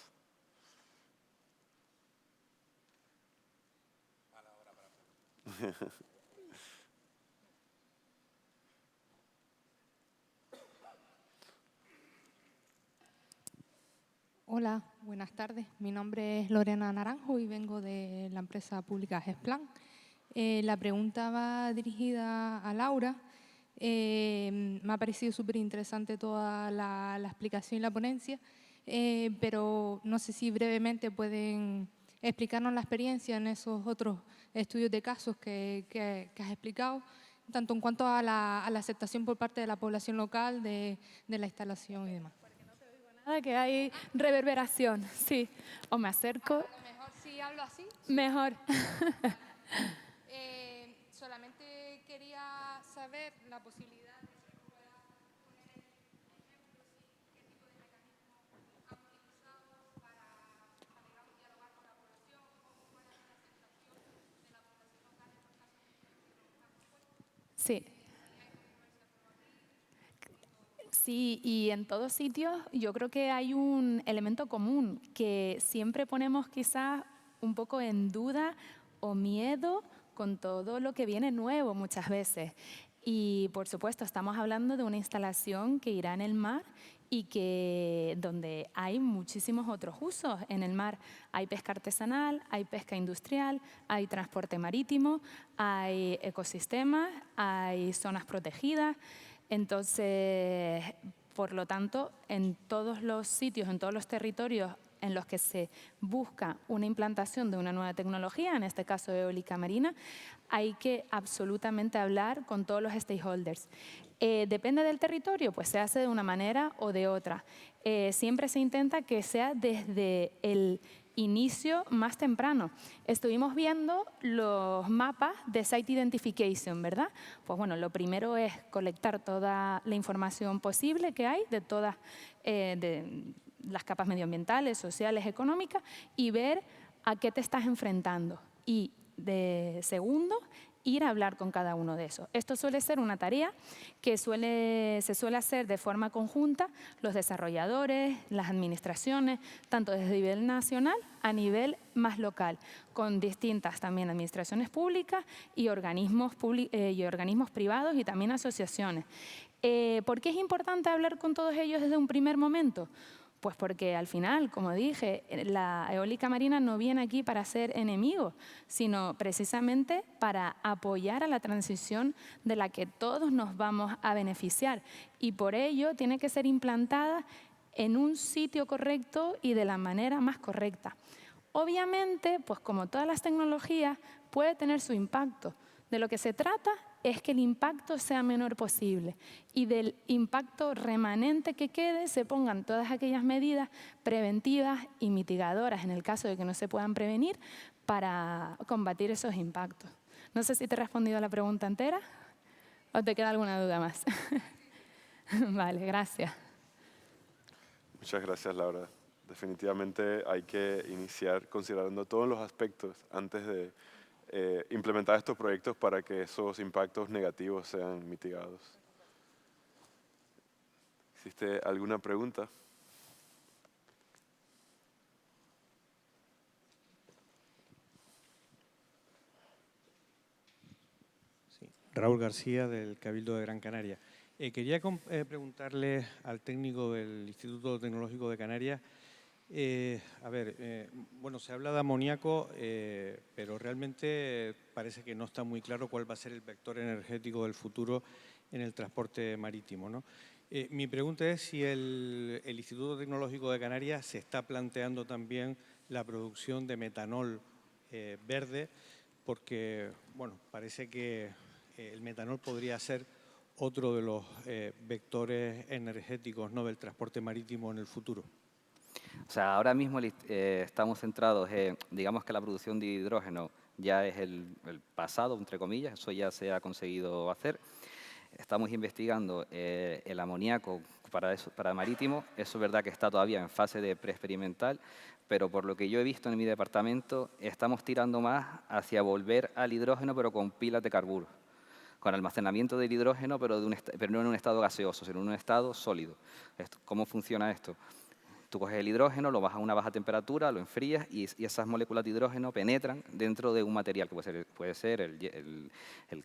Hola, buenas tardes. Mi nombre es Lorena Naranjo y vengo de la empresa pública GESPLAN. La pregunta va dirigida a Laura. Me ha parecido súper interesante toda la explicación y la ponencia, pero no sé si brevemente pueden explicarnos la experiencia en esos otros estudios de casos que has explicado, tanto en cuanto a la aceptación por parte de la población local de la instalación y demás. Que hay reverberación, sí. O me acerco. A lo mejor si hablo así. Mejor. Solamente quería saber la posibilidad de que pueda poner ejemplos y qué tipo de mecanismos han utilizado para digamos, dialogar con la población, cómo fue la aceptación de la población local en los casos que Sí. Sí, y en todos sitios yo creo que hay un elemento común que siempre ponemos quizás un poco en duda o miedo con todo lo que viene nuevo muchas veces. Y por supuesto estamos hablando de una instalación que irá en el mar y donde hay muchísimos otros usos en el mar. Hay pesca artesanal, hay pesca industrial, hay transporte marítimo, hay ecosistemas, hay zonas protegidas. Entonces, por lo tanto, en todos los sitios, en todos los territorios en los que se busca una implantación de una nueva tecnología, en este caso eólica marina, hay que absolutamente hablar con todos los stakeholders. Depende del territorio, pues se hace de una manera o de otra. Siempre se intenta que sea desde el inicio más temprano. Estuvimos viendo los mapas de Site Identification, ¿verdad? Pues bueno, lo primero es colectar toda la información posible que hay de todas las capas medioambientales, sociales, económicas y ver a qué te estás enfrentando. Y de segundo, ir a hablar con cada uno de esos. Esto suele ser una tarea que se suele hacer de forma conjunta los desarrolladores, las administraciones, tanto desde nivel nacional a nivel más local, con distintas también administraciones públicas y organismos privados y también asociaciones. ¿Por qué es importante hablar con todos ellos desde un primer momento? Pues porque al final, como dije, la eólica marina no viene aquí para ser enemigo, sino precisamente para apoyar a la transición de la que todos nos vamos a beneficiar. Y por ello tiene que ser implantada en un sitio correcto y de la manera más correcta. Obviamente, pues como todas las tecnologías, puede tener su impacto. De lo que se trata es que el impacto sea menor posible y del impacto remanente que quede se pongan todas aquellas medidas preventivas y mitigadoras en el caso de que no se puedan prevenir para combatir esos impactos. No sé si te he respondido a la pregunta entera o te queda alguna duda más. Vale, gracias. Muchas gracias, Laura. definitivamente hay que iniciar considerando todos los aspectos antes de implementar estos proyectos para que esos impactos negativos sean mitigados. ¿Existe alguna pregunta? Sí. Raúl García, del Cabildo de Gran Canaria. Quería preguntarle al técnico del Instituto Tecnológico de Canarias. Bueno, se habla de amoníaco, pero realmente parece que no está muy claro cuál va a ser el vector energético del futuro en el transporte marítimo, ¿no? Mi pregunta es si el Instituto Tecnológico de Canarias se está planteando también la producción de metanol verde, porque, bueno, parece que el metanol podría ser otro de los vectores energéticos, ¿no?, del transporte marítimo en el futuro. O sea, ahora mismo estamos centrados en, digamos que la producción de hidrógeno ya es el pasado, entre comillas, eso ya se ha conseguido hacer. Estamos investigando el amoníaco para marítimo, eso es verdad que está todavía en fase de preexperimental, pero por lo que yo he visto en mi departamento, estamos tirando más hacia volver al hidrógeno, pero con pilas de carburo, con almacenamiento del hidrógeno, pero no en un estado gaseoso, sino en un estado sólido. ¿Cómo funciona esto? Tú coges el hidrógeno, lo bajas a una baja temperatura, lo enfrías y esas moléculas de hidrógeno penetran dentro de un material que puede ser el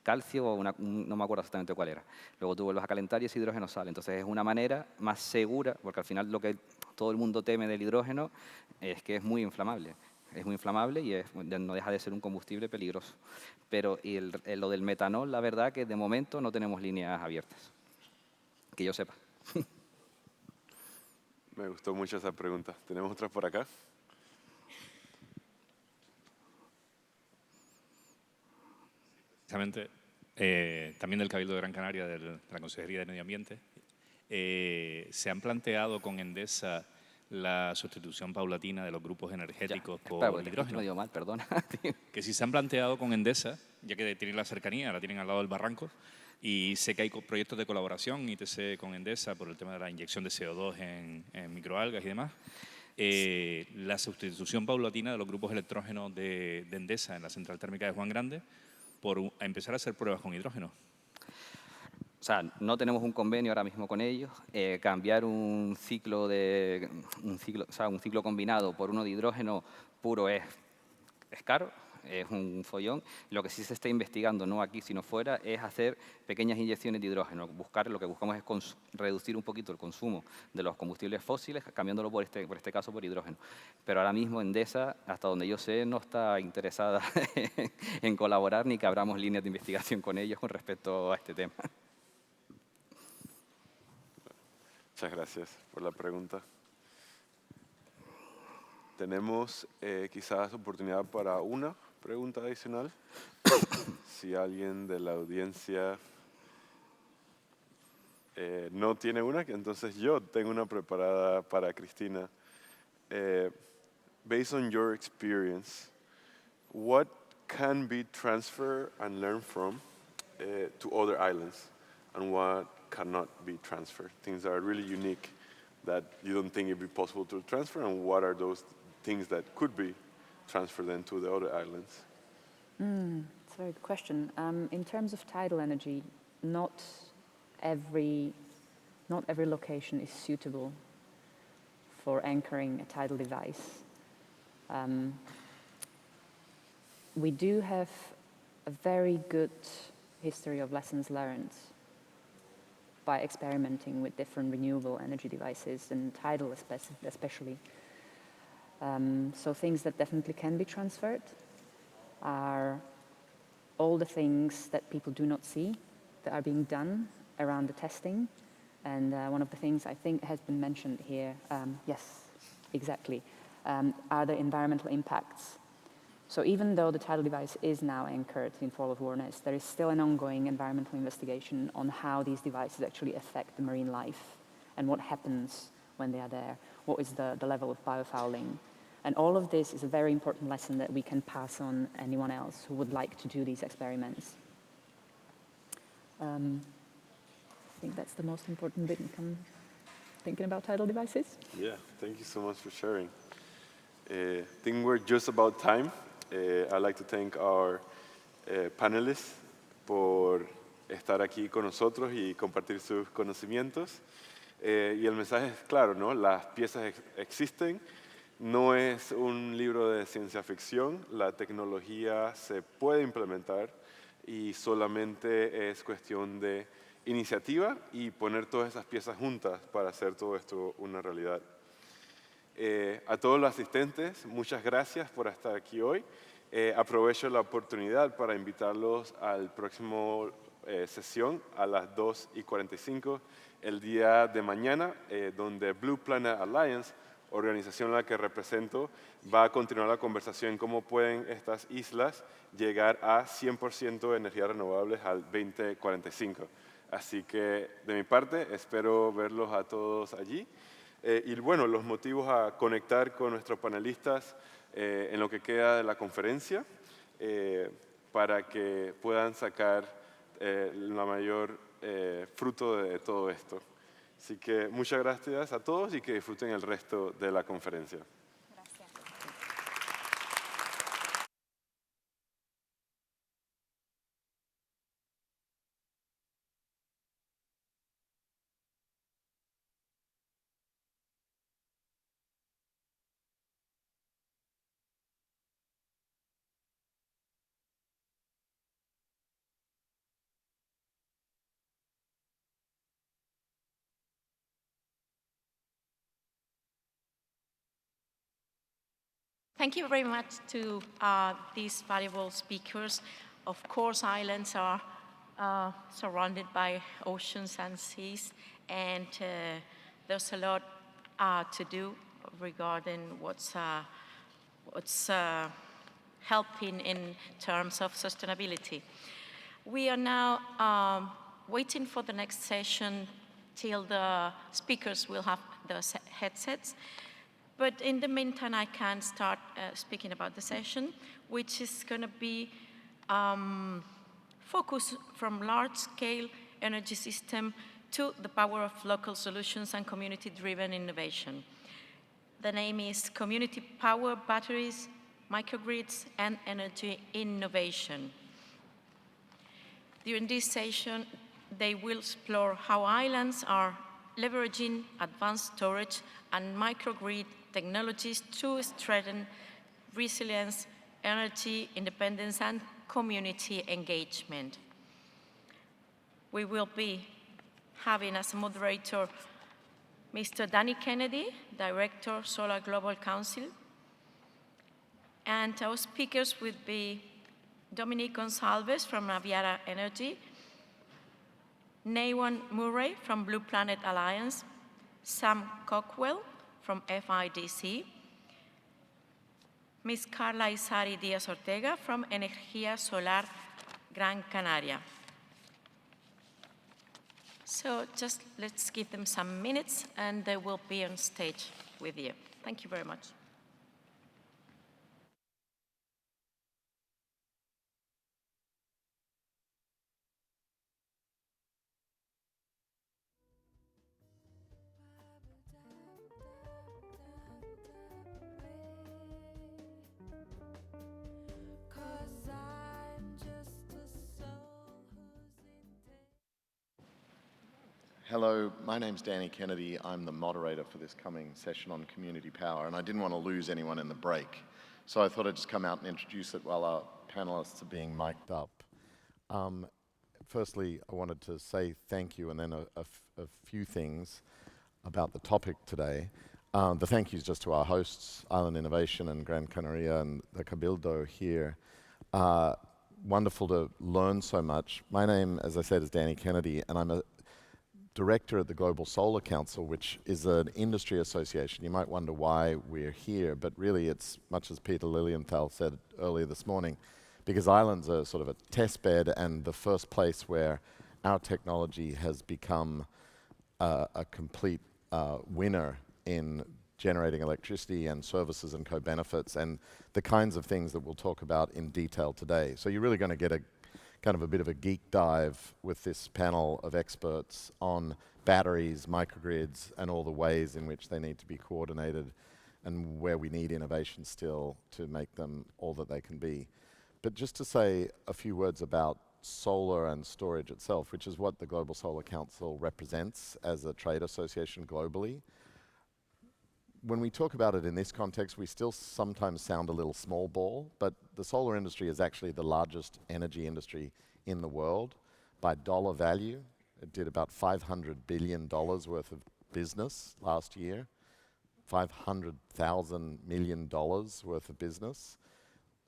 calcio o no me acuerdo exactamente cuál era. Luego tú vuelves a calentar y ese hidrógeno sale. Entonces es una manera más segura, porque al final lo que todo el mundo teme del hidrógeno es que es muy inflamable. Es muy inflamable y no deja de ser un combustible peligroso. Pero lo del metanol, la verdad que de momento no tenemos líneas abiertas, que yo sepa. Me gustó mucho esa pregunta. ¿Tenemos otras por acá? Precisamente, también del Cabildo de Gran Canaria, de la Consejería de Medio Ambiente, se han planteado con Endesa la sustitución paulatina de los grupos energéticos por hidrógeno. Me dio mal, perdona. Que si se han planteado con Endesa, ya que tienen la cercanía, la tienen al lado del barranco, y sé que hay proyectos de colaboración, ITC con Endesa, por el tema de la inyección de CO2 en microalgas y demás. La sustitución paulatina de los grupos electrógenos de Endesa en la central térmica de Juan Grande por empezar a hacer pruebas con hidrógeno. O sea, no tenemos un convenio ahora mismo con ellos. Cambiar un ciclo combinado por uno de hidrógeno puro es caro, es un follón. Lo que sí se está investigando, no aquí sino fuera, es hacer pequeñas inyecciones de hidrógeno. Lo que buscamos es reducir un poquito el consumo de los combustibles fósiles, cambiándolo por este caso por hidrógeno. Pero ahora mismo Endesa, hasta donde yo sé, no está interesada en colaborar ni que abramos líneas de investigación con ellos con respecto a este tema. Muchas gracias por la pregunta. Tenemos quizás oportunidad para una pregunta adicional. Si alguien de la audiencia no tiene una, entonces yo tengo una preparada para Cristina. Based on your experience, what can be transferred and learned from to other islands, and what cannot be transferred? Things that are really unique that you don't think it'd be possible to transfer, and what are those things that could be transferred then to the other islands? It's a very good question. In terms of tidal energy, not every location is suitable for anchoring a tidal device. We do have a very good history of lessons learned by experimenting with different renewable energy devices, and tidal especially. So things that definitely can be transferred are all the things that people do not see that are being done around the testing. And one of the things I think has been mentioned here, yes, exactly, are the environmental impacts. So even though the tidal device is now anchored in Fall of Warness, there is still an ongoing environmental investigation on how these devices actually affect the marine life and what happens when they are there, what is the level of biofouling. And all of this is a very important lesson that we can pass on anyone else who would like to do these experiments. I think that's the most important bit. thinking about tidal devices. Yeah, thank you so much for sharing. I think we're just about time. I'd like to thank our panelists por estar aquí con nosotros y compartir sus conocimientos. Y el mensaje es claro, ¿no? Las piezas existen. No es un libro de ciencia ficción. La tecnología se puede implementar y solamente es cuestión de iniciativa y poner todas esas piezas juntas para hacer todo esto una realidad. A todos los asistentes, muchas gracias por estar aquí hoy. Aprovecho la oportunidad para invitarlos al próximo sesión a las 2:45 el día de mañana, donde Blue Planet Alliance, organización a la que represento, va a continuar la conversación en cómo pueden estas islas llegar a 100% de energías renovables al 2045. Así que, de mi parte, espero verlos a todos allí. Y bueno, los motivos a conectar con nuestros panelistas en lo que queda de la conferencia para que puedan sacar la mayor fruto de todo esto. Así que muchas gracias a todos y que disfruten el resto de la conferencia. Thank you very much to these valuable speakers. Of course, islands are surrounded by oceans and seas, and there's a lot to do regarding what's helping in terms of sustainability. We are now waiting for the next session till the speakers will have the headsets. But in the meantime, I can start speaking about the session, which is going to be focused from large-scale energy system to the power of local solutions and community-driven innovation. The name is Community Power, Batteries, Microgrids, and Energy Innovation. During this session, they will explore how islands are leveraging advanced storage and microgrid technologies to strengthen resilience, energy independence, and community engagement. We will be having as a moderator Mr. Danny Kennedy, Director, Solar Global Council. And our speakers will be Dominique Gonsalves from Naviera Energy, Nawan Murray from Blue Planet Alliance, Sam Cockwell from FIDC, Ms. Carla Isari Díaz Ortega from Energía Solar Gran Canaria. So just let's give them some minutes and they will be on stage with you. Thank you very much. Hello, my name's Danny Kennedy. I'm the moderator for this coming session on community power, and I didn't want to lose anyone in the break. So I thought I'd just come out and introduce it while our panelists are being mic'd up. Firstly, I wanted to say thank you and then a few things about the topic today. The thank yous just to our hosts, Island Innovation and Gran Canaria and the Cabildo here. Wonderful to learn so much. My name, as I said, is Danny Kennedy, and I'm a director at the Global Solar Council, which is an industry association. You might wonder why we're here, but really it's much as Peter Lilienthal said earlier this morning, because islands are sort of a test bed and the first place where our technology has become a complete winner in generating electricity and services and co-benefits and the kinds of things that we'll talk about in detail today. So you're really going to get a kind of a bit of a geek dive with this panel of experts on batteries, microgrids, and all the ways in which they need to be coordinated and where we need innovation still to make them all that they can be. But just to say a few words about solar and storage itself, which is what the Global Solar Council represents as a trade association globally. When we talk about it in this context, we still sometimes sound a little small ball, but the solar industry is actually the largest energy industry in the world by dollar value. It did about $500 billion worth of business last year, $500,000 million worth of business.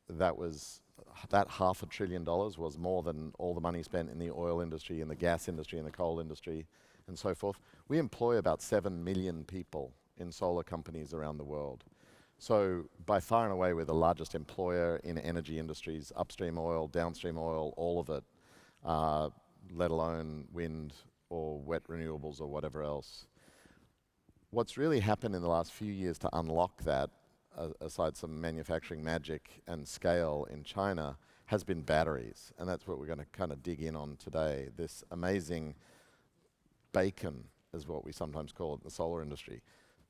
That $500 billion was more than all the money spent in the oil industry, in the gas industry, in the coal industry, and so forth. We employ about 7 million people in solar companies around the world. So by far and away, we're the largest employer in energy industries, upstream oil, downstream oil, all of it, let alone wind or wet renewables or whatever else. What's really happened in the last few years to unlock that, aside some manufacturing magic and scale in China, has been batteries. And that's what we're going to kind of dig in on today. This amazing bacon is what we sometimes call it in the solar industry.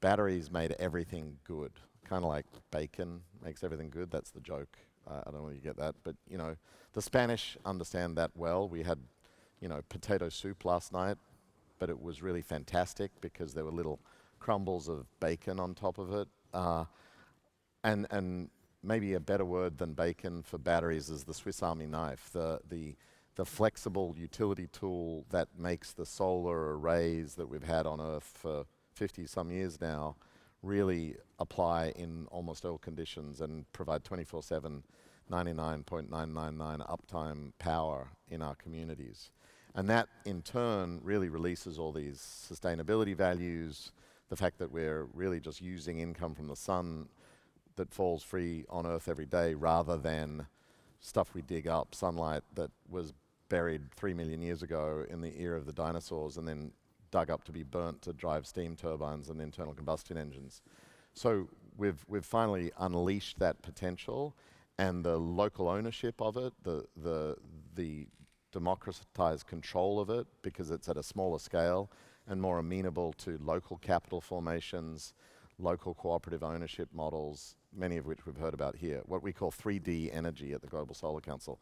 Batteries made everything good, kind of like bacon makes everything good. That's the joke. I don't know if you get that, but you know, the Spanish understand that well. We had, you know, potato soup last night, but it was really fantastic because there were little crumbles of bacon on top of it. And maybe a better word than bacon for batteries is the Swiss Army knife, the flexible utility tool that makes the solar arrays that we've had on Earth for 50-some years now really apply in almost all conditions and provide 24/7, 99.999 uptime power in our communities. And that, in turn, really releases all these sustainability values, the fact that we're really just using income from the sun that falls free on Earth every day rather than stuff we dig up, sunlight that was buried 3 million years ago in the era of the dinosaurs and then dug up to be burnt to drive steam turbines and internal combustion engines. So we've finally unleashed that potential, and the local ownership of it, the democratized control of it, because it's at a smaller scale and more amenable to local capital formations, local cooperative ownership models, many of which we've heard about here. What we call 3D energy at the Global Solar Council,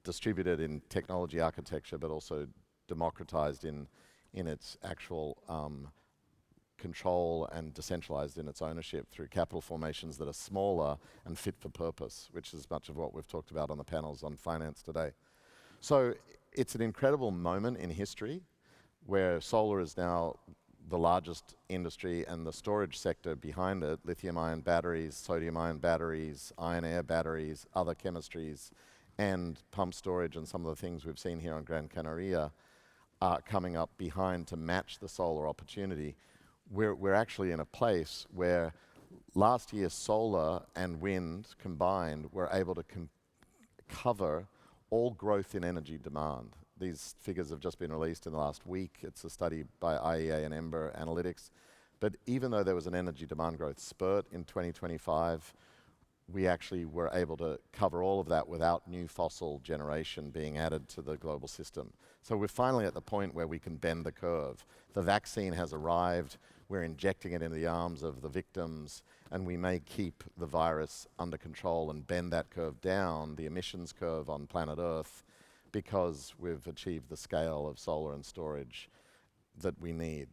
distributed in technology architecture, but also democratized in its actual control and decentralized in its ownership through capital formations that are smaller and fit for purpose, which is much of what we've talked about on the panels on finance today. So it's an incredible moment in history where solar is now the largest industry and the storage sector behind it, lithium-ion batteries, sodium-ion batteries, iron-air batteries, other chemistries, and pump storage and some of the things we've seen here on Gran Canaria are coming up behind to match the solar opportunity. We're actually in a place where last year solar and wind combined were able to cover all growth in energy demand. These figures have just been released in the last week. It's a study by IEA and Ember Analytics. But even though there was an energy demand growth spurt in 2025, we actually were able to cover all of that without new fossil generation being added to the global system. So we're finally at the point where we can bend the curve. The vaccine has arrived, we're injecting it into the arms of the victims, and we may keep the virus under control and bend that curve down, the emissions curve on planet Earth, because we've achieved the scale of solar and storage that we need.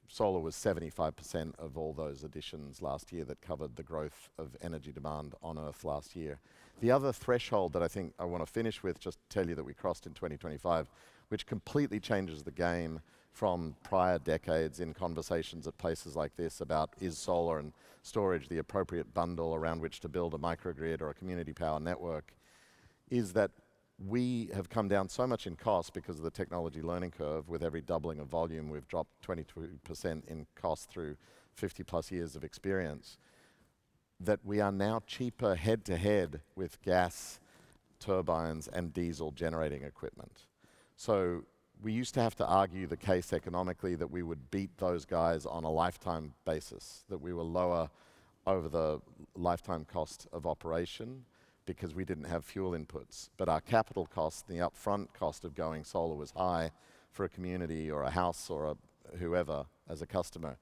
Solar was 75% of all those additions last year that covered the growth of energy demand on Earth last year. The other threshold that I think I want to finish with, just to tell you that we crossed in 2025, which completely changes the game from prior decades in conversations at places like this about is solar and storage the appropriate bundle around which to build a microgrid or a community power network, is that we have come down so much in cost because of the technology learning curve. With every doubling of volume, we've dropped 22% in cost through 50 plus years of experience, that we are now cheaper head to head with gas turbines and diesel generating equipment. So we used to have to argue the case economically that we would beat those guys on a lifetime basis, that we were lower over the lifetime cost of operation because we didn't have fuel inputs. But our capital cost, the upfront cost of going solar was high for a community or a house or whoever as a customer.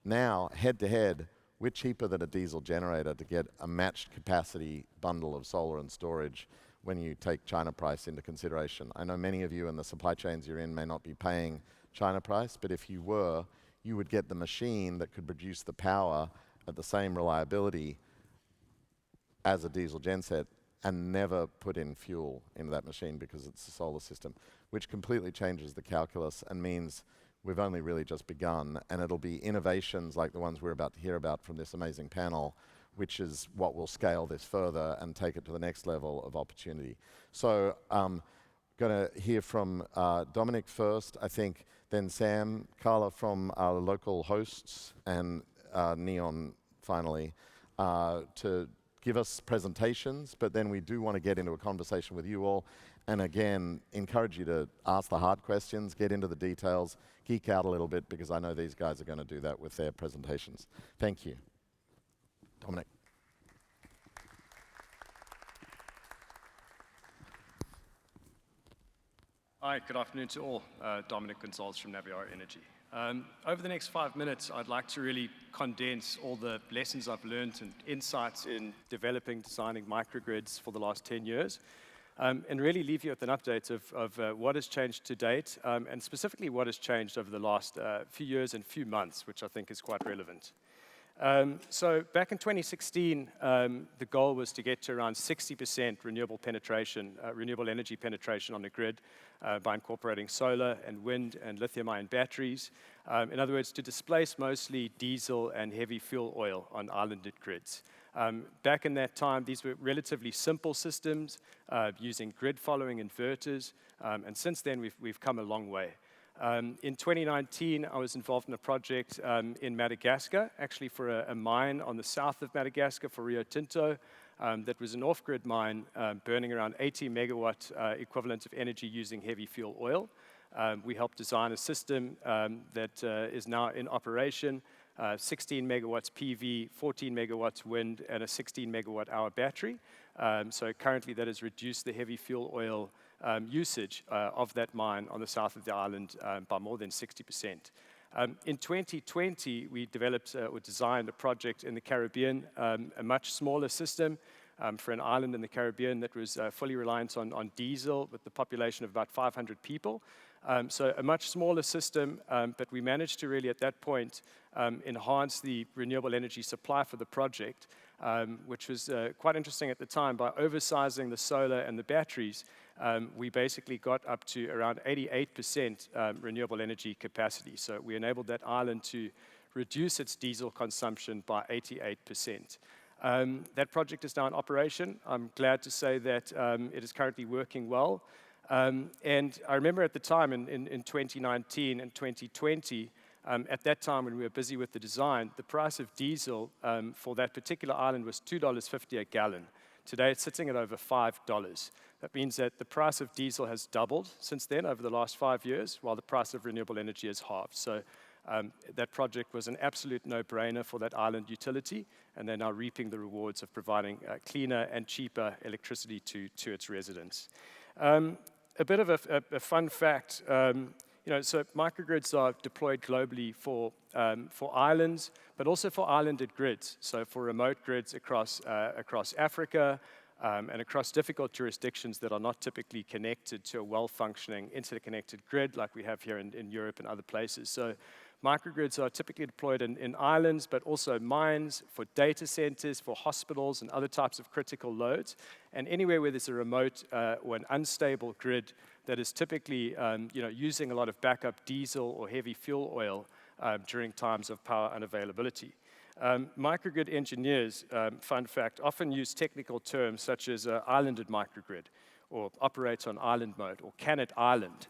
Now, head-to-head, we're cheaper than a diesel generator to get a matched capacity bundle of solar and storage when you take China price into consideration. I know many of you in the supply chains you're in may not be paying China price, but if you were, you would get the machine that could produce the power at the same reliability as a diesel genset and never put in fuel into that machine because it's a solar system, which completely changes the calculus and means we've only really just begun, and it'll be innovations like the ones we're about to hear about from this amazing panel, which is what will scale this further and take it to the next level of opportunity. So going to hear from Dominic first, I think, then Sam, Carla from our local hosts, and Neon finally, to give us presentations, but then we do want to get into a conversation with you all. And again, encourage you to ask the hard questions, get into the details, geek out a little bit, because I know these guys are going to do that with their presentations. Thank you. Dominic. Hi, good afternoon to all. Dominic Gonzalez from Naviar Energy. Over the next 5 minutes, I'd like to really condense all the lessons I've learned and insights in developing, designing microgrids for the last 10 years, and really leave you with an update of what has changed to date, and specifically what has changed over the last few years and few months, which I think is quite relevant. So back in 2016, the goal was to get to around 60% renewable penetration, renewable energy penetration on the grid by incorporating solar and wind and lithium-ion batteries. In other words, to displace mostly diesel and heavy fuel oil on islanded grids. Back in that time, these were relatively simple systems using grid-following inverters, and since then we've come a long way. In 2019, I was involved in a project in Madagascar, actually for a mine on the south of Madagascar for Rio Tinto. That was an off-grid mine burning around 80 megawatt equivalent of energy using heavy fuel oil. We helped design a system that is now in operation, 16 megawatts PV, 14 megawatts wind, and a 16 megawatt hour battery. So currently that has reduced the heavy fuel oil usage of that mine on the south of the island by more than 60%. In 2020, we developed or designed a project in the Caribbean, a much smaller system for an island in the Caribbean that was fully reliant on diesel with the population of about 500 people. So a much smaller system, but we managed to really at that point enhance the renewable energy supply for the project, which was quite interesting at the time. By oversizing the solar and the batteries, we basically got up to around 88% renewable energy capacity. So we enabled that island to reduce its diesel consumption by 88%. That project is now in operation. I'm glad to say that it is currently working well. And I remember at the time in 2019 and 2020, at that time when we were busy with the design, the price of diesel for that particular island was $2.50 a gallon. Today it's sitting at over $5. That means that the price of diesel has doubled since then over the last 5 years, while the price of renewable energy has halved. So that project was an absolute no-brainer for that island utility, and they're now reaping the rewards of providing cleaner and cheaper electricity to its residents. A bit of a fun fact, so microgrids are deployed globally for islands, but also for islanded grids, so for remote grids across Africa, and across difficult jurisdictions that are not typically connected to a well-functioning interconnected grid like we have here in Europe and other places. So microgrids are typically deployed in islands, but also mines, for data centers, for hospitals, and other types of critical loads. And anywhere where there's a remote or an unstable grid that is typically using a lot of backup diesel or heavy fuel oil during times of power unavailability. Microgrid engineers, fun fact, often use technical terms such as islanded microgrid, or operates on island mode, or can it island,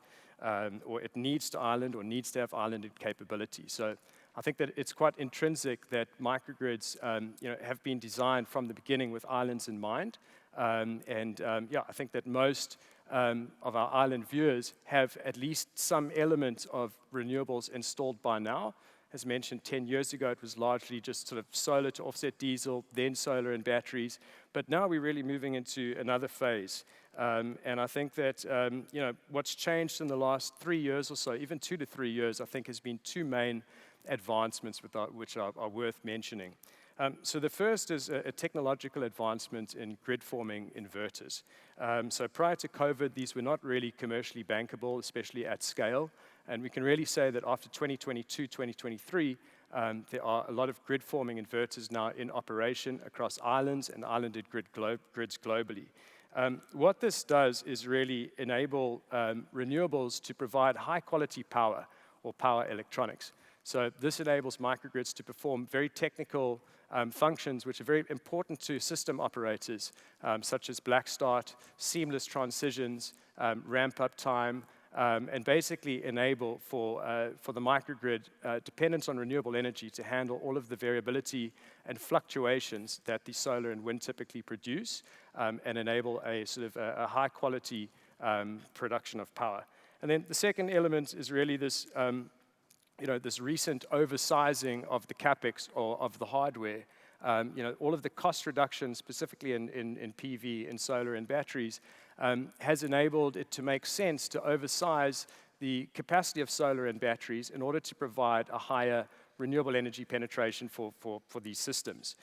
or it needs to island or needs to have islanded capability. So I think that it's quite intrinsic that microgrids have been designed from the beginning with islands in mind. I think that most of our island viewers have at least some element of renewables installed by now. As mentioned, 10 years ago, it was largely just sort of solar to offset diesel, then solar and batteries. But now we're really moving into another phase And I think that what's changed in the last 3 years or so, even 2 to 3 years, I think has been two main advancements which are worth mentioning. So the first is a technological advancement in grid-forming inverters. So prior to COVID, these were not really commercially bankable, especially at scale. And we can really say that after 2022, 2023, there are a lot of grid-forming inverters now in operation across islands and islanded grids globally. What this does is really enable renewables to provide high-quality power or power electronics. So this enables microgrids to perform very technical functions which are very important to system operators, such as black start, seamless transitions, ramp-up time, and basically enable for the microgrid dependent on renewable energy to handle all of the variability and fluctuations that the solar and wind typically produce, and enable a sort of a high-quality production of power. And then the second element is really this this recent oversizing of the capex or of the hardware. All of the cost reductions, specifically in PV, in solar and batteries, has enabled it to make sense to oversize the capacity of solar and batteries in order to provide a higher renewable energy penetration for these systems.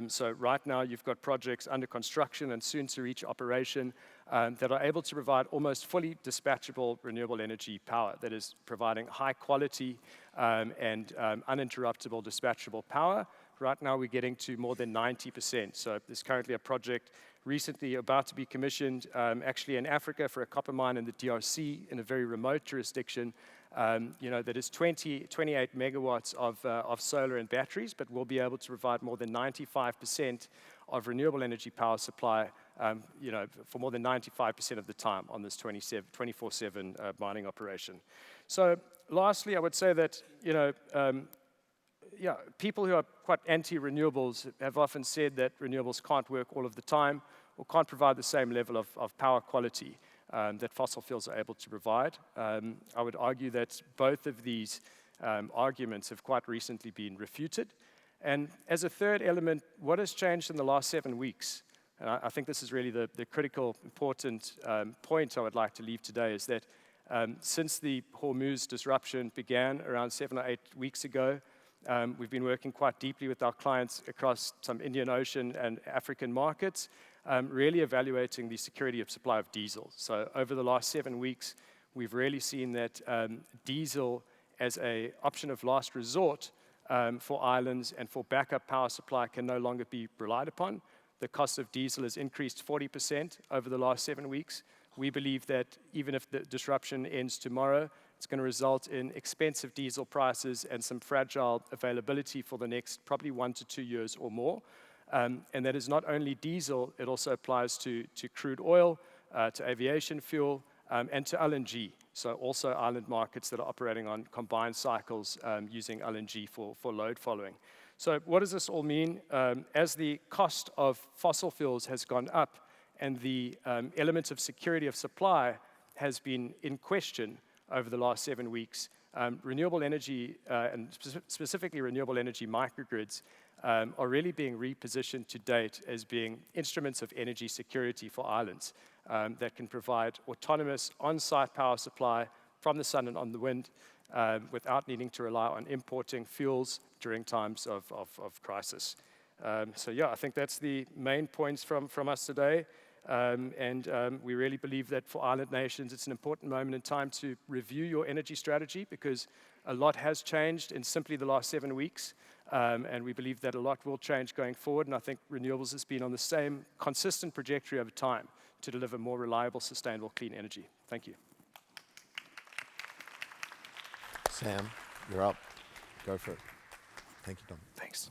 So right now you've got projects under construction and soon to reach operation that are able to provide almost fully dispatchable renewable energy power that is providing high quality and uninterruptible dispatchable power. Right now we're getting to more than 90%. So there's currently a project recently about to be commissioned actually in Africa for a copper mine in the DRC in a very remote jurisdiction. That is 28 megawatts of solar and batteries, but we'll be able to provide more than 95% of renewable energy power supply, for more than 95% of the time on this 24/7 mining operation. So lastly, I would say that, people who are quite anti-renewables have often said that renewables can't work all of the time or can't provide the same level of power quality that fossil fuels are able to provide. I would argue that both of these arguments have quite recently been refuted. And as a third element, what has changed in the last 7 weeks? And I think this is really the critical, important point I would like to leave today, is that since the Hormuz disruption began around 7 or 8 weeks ago, we've been working quite deeply with our clients across some Indian Ocean and African markets, really evaluating the security of supply of diesel. So over the last 7 weeks, we've really seen that diesel as an option of last resort for islands and for backup power supply can no longer be relied upon. The cost of diesel has increased 40% over the last 7 weeks. We believe that even if the disruption ends tomorrow, it's going to result in expensive diesel prices and some fragile availability for the next probably 1 to 2 years or more. And that is not only diesel, it also applies to crude oil, to aviation fuel, and to LNG. So also island markets that are operating on combined cycles using LNG for load following. So what does this all mean? As the cost of fossil fuels has gone up and the element of security of supply has been in question over the last 7 weeks, renewable energy, and specifically renewable energy microgrids, are really being repositioned to date as being instruments of energy security for islands that can provide autonomous on-site power supply from the sun and on the wind without needing to rely on importing fuels during times of crisis. I think that's the main points from us today. We really believe that for island nations, it's an important moment in time to review your energy strategy because a lot has changed in simply the last 7 weeks. And we believe that a lot will change going forward. And I think renewables has been on the same consistent trajectory over time to deliver more reliable, sustainable, clean energy. Thank you. Sam, you're up. Go for it. Thank you, Dom. Thanks.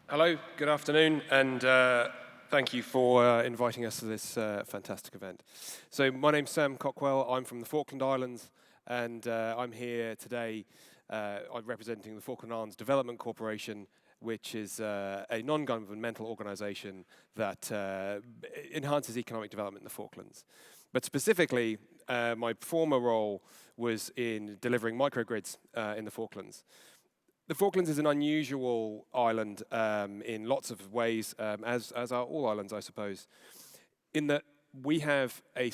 Hello, good afternoon, and thank you for inviting us to this fantastic event. So my name's Sam Cockwell. I'm from the Falkland Islands, and I'm here today I'm representing the Falkland Islands Development Corporation, which is a non-governmental organization that enhances economic development in the Falklands. But specifically, my former role was in delivering microgrids in the Falklands. The Falklands is an unusual island in lots of ways, as are all islands, I suppose, in that we have a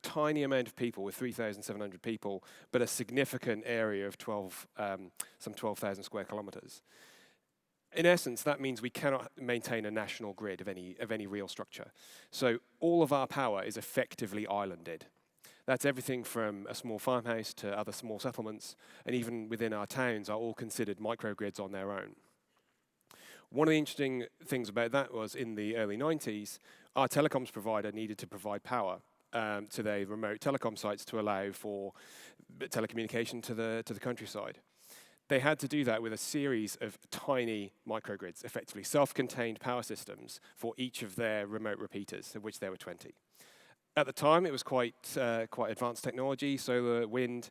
tiny amount of people, with 3,700 people, but a significant area of some 12,000 square kilometers. In essence, that means we cannot maintain a national grid of any real structure. So all of our power is effectively islanded. That's everything from a small farmhouse to other small settlements, and even within our towns are all considered microgrids on their own. One of the interesting things about that was in the early 90s, our telecoms provider needed to provide power to their remote telecom sites to allow for telecommunication to the countryside. They had to do that with a series of tiny microgrids, effectively self-contained power systems for each of their remote repeaters, of which there were 20. At the time, it was quite advanced technology, solar, wind,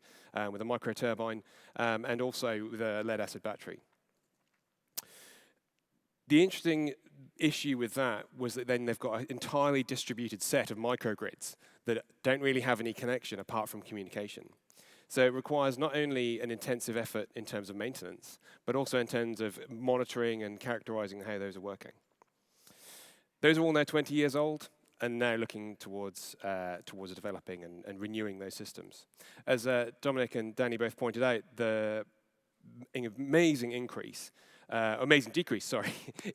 with a micro turbine, and also with a lead-acid battery. The interesting issue with that was that then they've got an entirely distributed set of microgrids that don't really have any connection apart from communication. So it requires not only an intensive effort in terms of maintenance, but also in terms of monitoring and characterizing how those are working. Those are all now 20 years old, and now looking towards developing and renewing those systems. As Dominic and Danny both pointed out, the amazing decrease,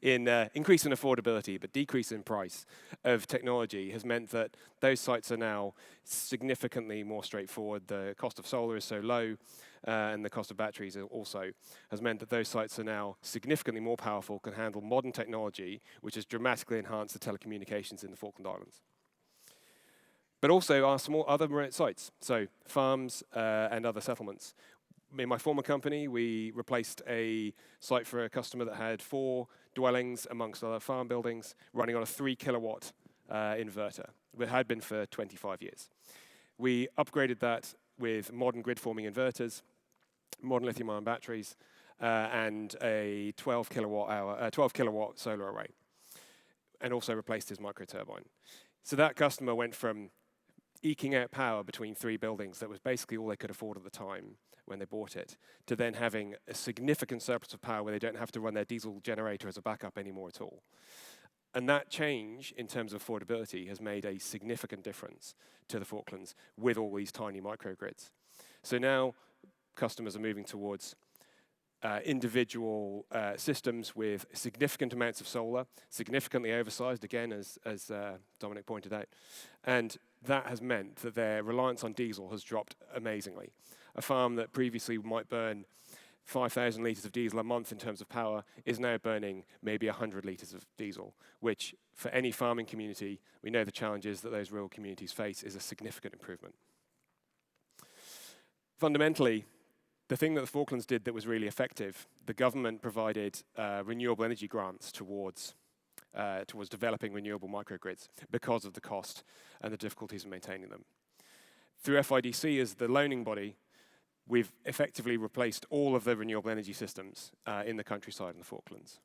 in increase in affordability, but decrease in price of technology has meant that those sites are now significantly more straightforward. The cost of solar is so low, and the cost of batteries also has meant that those sites are now significantly more powerful, can handle modern technology, which has dramatically enhanced the telecommunications in the Falkland Islands. But also our small other remote sites, so farms and other settlements. In my former company, we replaced a site for a customer that had 4 dwellings amongst other farm buildings running on a 3 kilowatt inverter. It had been for 25 years. We upgraded that with modern grid forming inverters, modern lithium-ion batteries, and a 12 kilowatt solar array, and also replaced his micro turbine. So that customer went from eking out power between 3 buildings that was basically all they could afford at the time when they bought it, to then having a significant surplus of power where they don't have to run their diesel generator as a backup anymore at all. And that change in terms of affordability has made a significant difference to the Falklands with all these tiny microgrids. So now customers are moving towards individual systems with significant amounts of solar, significantly oversized, again, as Dominic pointed out. And that has meant that their reliance on diesel has dropped amazingly. A farm that previously might burn 5,000 litres of diesel a month in terms of power is now burning maybe 100 litres of diesel, which for any farming community, we know the challenges that those rural communities face is a significant improvement. Fundamentally, the thing that the Falklands did that was really effective, the government provided renewable energy grants towards developing renewable microgrids because of the cost and the difficulties in maintaining them. Through FIDC as the loaning body, we've effectively replaced all of the renewable energy systems in the countryside in the Falklands,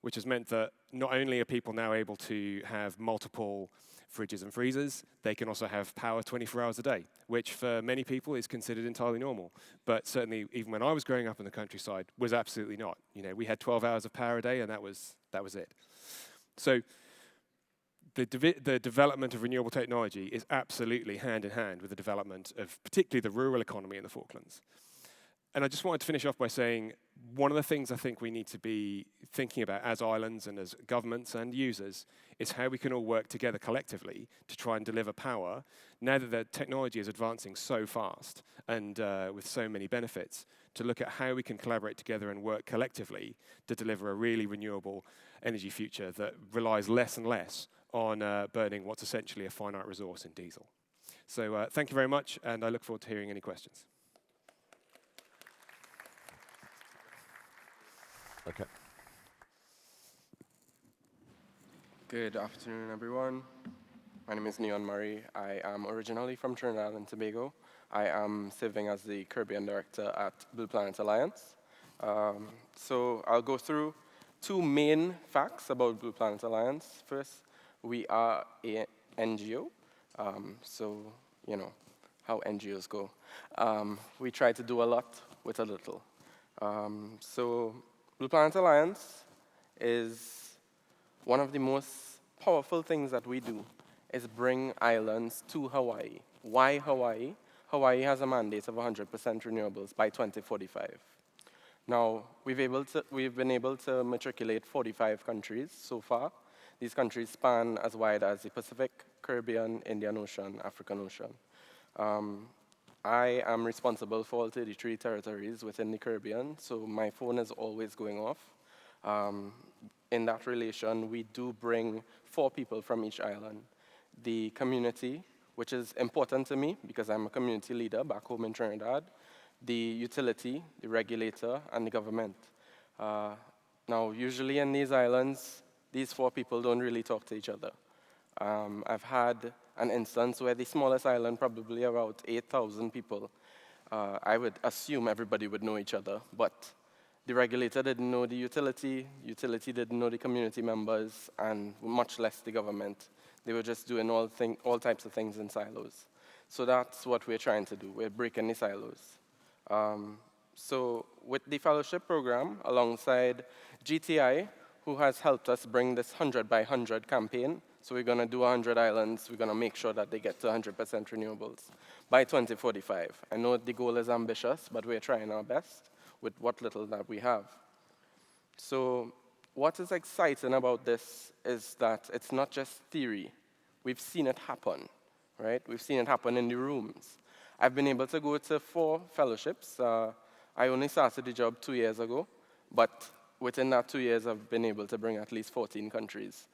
which has meant that not only are people now able to have multiple fridges and freezers, they can also have power 24 hours a day, which for many people is considered entirely normal. But certainly, even when I was growing up in the countryside, was absolutely not. You know, we had 12 hours of power a day, and that was it. So the development of renewable technology is absolutely hand in hand with the development of particularly the rural economy in the Falklands. And I just wanted to finish off by saying one of the things I think we need to be thinking about as islands and as governments and users is how we can all work together collectively to try and deliver power now that the technology is advancing so fast and with so many benefits, to look at how we can collaborate together and work collectively to deliver a really renewable energy future that relies less and less on burning what's essentially a finite resource in diesel. So thank you very much, and I look forward to hearing any questions. Okay. Good afternoon, everyone. My name is Neon Murray. I am originally from Trinidad and Tobago. I am serving as the Caribbean Director at Blue Planet Alliance. So I'll go through 2 main facts about Blue Planet Alliance. First, we are an NGO. So, you know, how NGOs go. We try to do a lot with a little. So Blue Planet Alliance is one of the most powerful things that we do is bring islands to Hawaii. Why Hawaii? Hawaii has a mandate of 100% renewables by 2045. Now, we've been able to matriculate 45 countries so far. These countries span as wide as the Pacific, Caribbean, Indian Ocean, African Ocean. I am responsible for all 33 territories within the Caribbean, so my phone is always going off. In that relation, we do bring 4 people from each island. The community, which is important to me because I'm a community leader back home in Trinidad, the utility, the regulator, and the government. Now, usually in these islands, these 4 people don't really talk to each other. I've had an instance where the smallest island, probably about 8,000 people, I would assume everybody would know each other, but the regulator didn't know the utility didn't know the community members, and much less the government. They were just doing all types of things in silos. So that's what we're trying to do. We're breaking the silos. So with the fellowship program, alongside GTI, who has helped us bring this 100 by 100 campaign, so we're going to do 100 islands. We're going to make sure that they get to 100% renewables by 2045. I know the goal is ambitious, but we're trying our best with what little that we have. So what is exciting about this is that it's not just theory. We've seen it happen, right? We've seen it happen in the rooms. I've been able to go to 4 fellowships. I only started the job 2 years ago, but within that 2 years, I've been able to bring at least 14 countries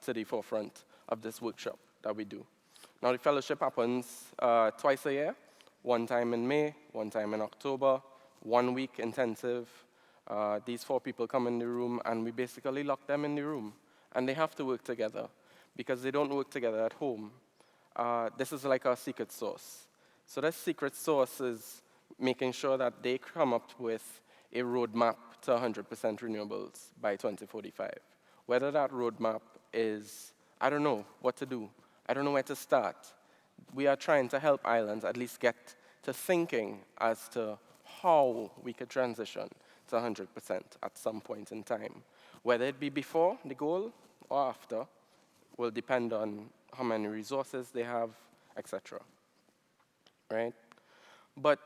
to the forefront of this workshop that we do. Now, the fellowship happens twice a year, one time in May, one time in October, 1 week intensive. These 4 people come in the room, and we basically lock them in the room. And they have to work together, because they don't work together at home. This is like our secret sauce. So that secret sauce is making sure that they come up with a roadmap to 100% renewables by 2045. Whether that roadmap is, I don't know what to do. I don't know where to start. We are trying to help islands at least get to thinking as to how we could transition to 100% at some point in time. Whether it be before the goal or after will depend on how many resources they have, etc. Right? But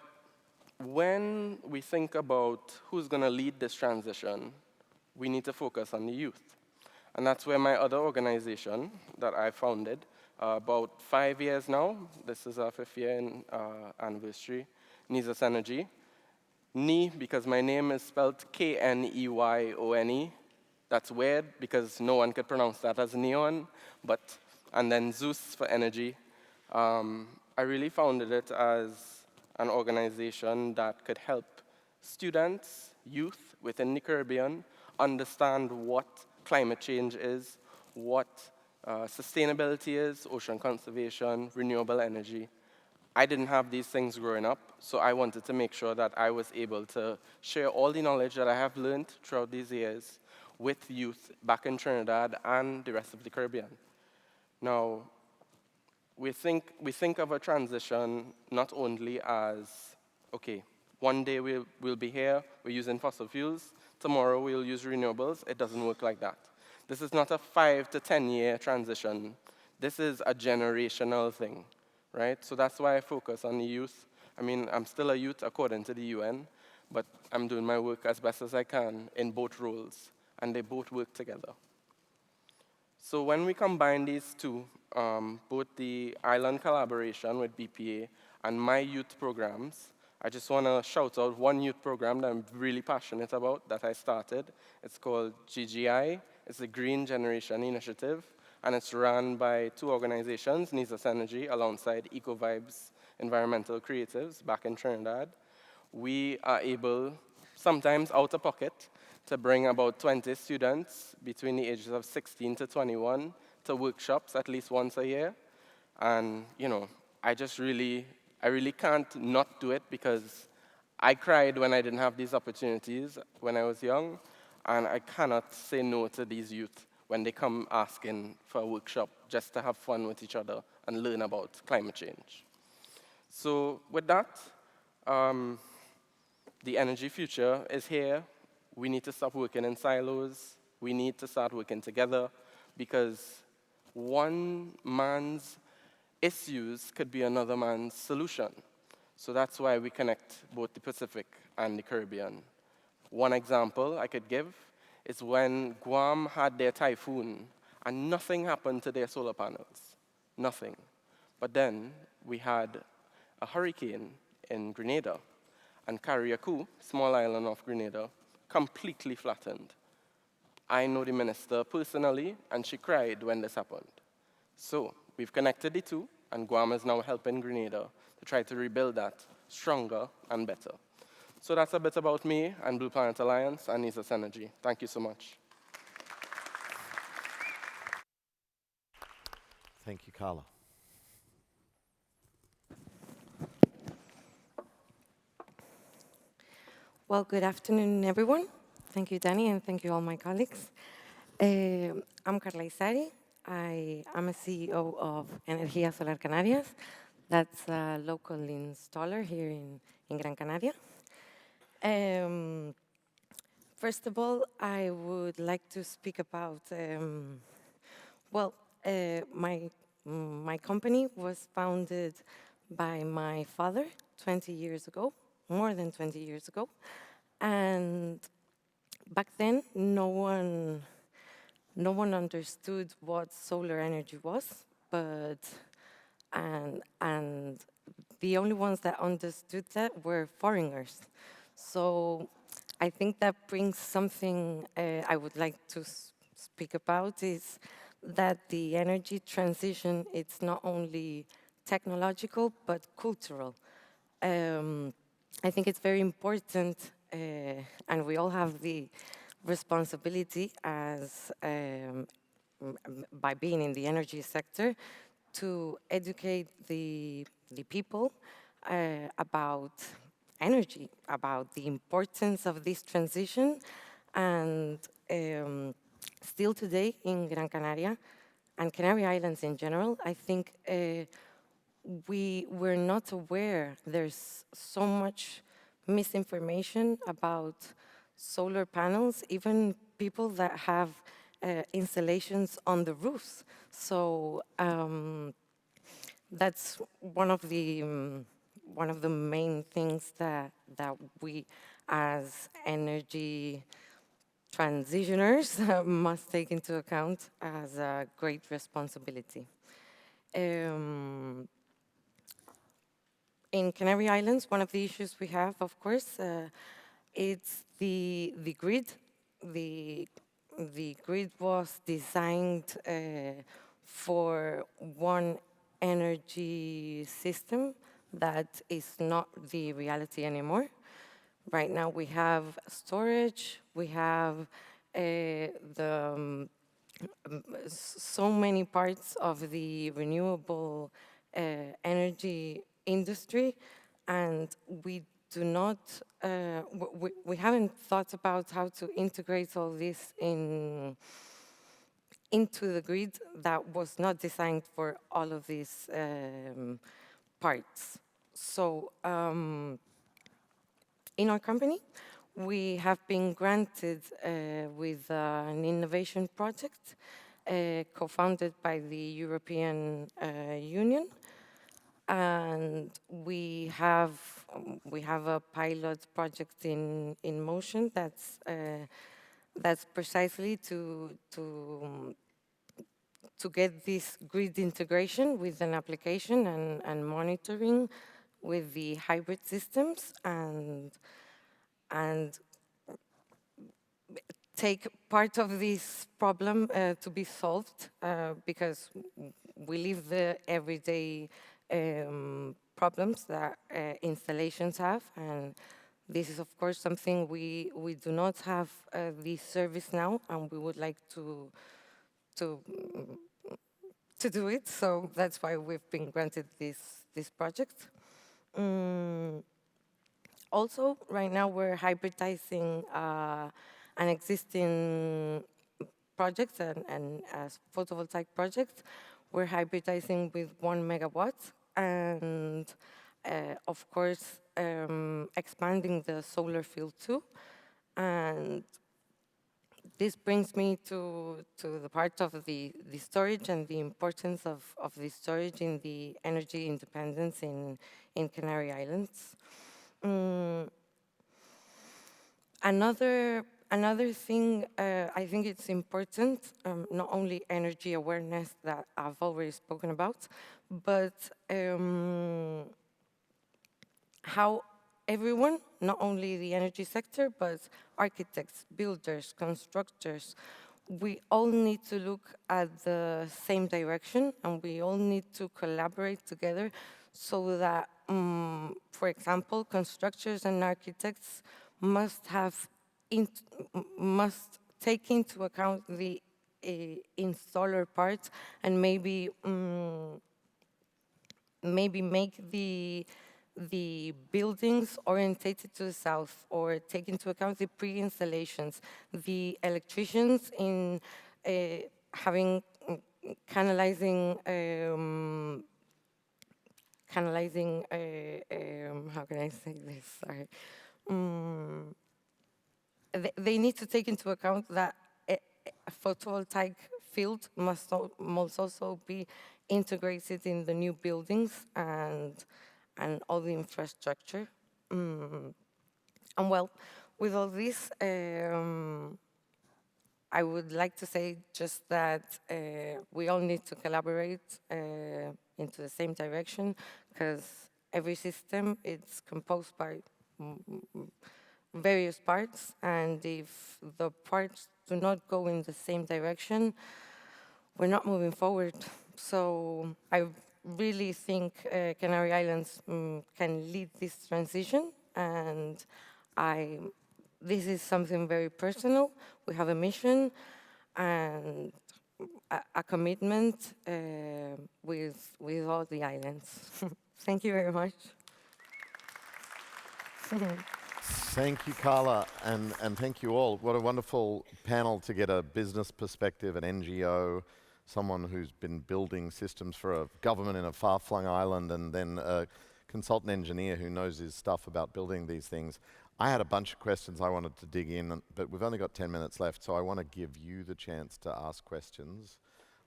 when we think about who's going to lead this transition, we need to focus on the youth. And that's where my other organization that I founded about 5 years now, this is our 5th year in anniversary, GSIS Energy. Ni, because my name is spelled K-N-E-Y-O-N-E. That's weird, because no one could pronounce that as neon, and then Zeus for energy. I really founded it as an organization that could help students, youth within the Caribbean, understand what climate change is, what sustainability is, ocean conservation, renewable energy. I didn't have these things growing up, so I wanted to make sure that I was able to share all the knowledge that I have learned throughout these years with youth back in Trinidad and the rest of the Caribbean. Now, we think of a transition not only as, okay, one day we'll be here, we're using fossil fuels, tomorrow we'll use renewables. It doesn't work like that. This is not a 5 to 10 year transition. This is a generational thing, right? So that's why I focus on the youth. I mean, I'm still a youth according to the UN, but I'm doing my work as best as I can in both roles, and they both work together. So when we combine these two, both the island collaboration with BPA and my youth programs, I just want to shout out one youth program that I'm really passionate about that I started. It's called GGI. It's the Green Generation Initiative, and it's run by 2 organizations, GSIS Energy alongside EcoVibes Environmental Creatives back in Trinidad. We are able, sometimes out of pocket, to bring about 20 students between the ages of 16 to 21 to workshops at least once a year. And, you know, I really can't not do it, because I cried when I didn't have these opportunities when I was young, and I cannot say no to these youth when they come asking for a workshop just to have fun with each other and learn about climate change. So with that, The energy future is here. We need to stop working in silos. We need to start working together because one man's issues could be another man's solution. So that's why we connect both the Pacific and the Caribbean. One example I could give is when Guam had their typhoon and nothing happened to their solar panels, nothing. But then we had a hurricane in Grenada, and Carriacou, small island of Grenada, completely flattened. I know the minister personally, and she cried when this happened. So we've connected the two, and Guam is now helping Grenada to try to rebuild that stronger and better. So that's a bit about me and Blue Planet Alliance and Nisus Energy. Thank you so much. Thank you, Carla. Well, good afternoon, everyone. Thank you, Danny, and thank you, all my colleagues. I'm Carla Isari. I am a CEO of Energía Solar Canarias. That's a local installer here in Gran Canaria. First of all, I would like to speak about, my company was founded by my father 20 years ago, more than 20 years ago. And back then, no one understood what solar energy was, and the only ones that understood that were foreigners. So I think that brings something I would like to speak about is that the energy transition, it's not only technological, but cultural. I think it's very important, and we all have the responsibility as by being in the energy sector to educate the people about energy, about the importance of this transition. And still today in Gran Canaria and Canary Islands in general, I think we're not aware. There's so much misinformation about solar panels, even people that have installations on the roofs. So that's one of the main things that we as energy transitioners must take into account as a great responsibility. In Canary Islands, one of the issues we have, of course, it's the grid. The grid was designed for one energy system that is not the reality anymore. Right now we have storage, we have so many parts of the renewable energy industry, and we do not, we haven't thought about how to integrate all this into the grid that was not designed for all of these parts. So in our company, we have been granted with an innovation project co-founded by the European Union. And we have a pilot project in motion that's precisely to get this grid integration with an application and monitoring with the hybrid systems and take part of this problem to be solved because we live the everyday problems that installations have, and this is of course something we do not have this service now, and we would like to do it. So that's why we've been granted this project. Also, right now we're hybridizing an existing project and as photovoltaic project. We're hybridizing with 1 megawatt, and of course, expanding the solar field too. And this brings me to the part of the storage and the importance of the storage in the energy independence in Canary Islands. Another thing, I think it's important, not only energy awareness that I've already spoken about, but how everyone, not only the energy sector, but architects, builders, constructors, we all need to look at the same direction, and we all need to collaborate together so that, for example, constructors and architects must take into account the installer part, and maybe make the buildings orientated to the south, or take into account the pre-installations, the electricians in canalizing, how can I say this, sorry. They need to take into account that a photovoltaic field must also be integrated in the new buildings and all the infrastructure. And well, with all this, I would like to say just that we all need to collaborate into the same direction, because every system is composed by various parts, and if the parts do not go in the same direction, we're not moving forward. So I really think Canary Islands can lead this transition, and this is something very personal. We have a mission and a commitment with all the islands. Thank you very much. Thank you, Carla, and thank you all. What a wonderful panel to get a business perspective, an NGO, someone who's been building systems for a government in a far-flung island, and then a consultant engineer who knows his stuff about building these things. I had a bunch of questions I wanted to dig in, but we've only got 10 minutes left, so I want to give you the chance to ask questions.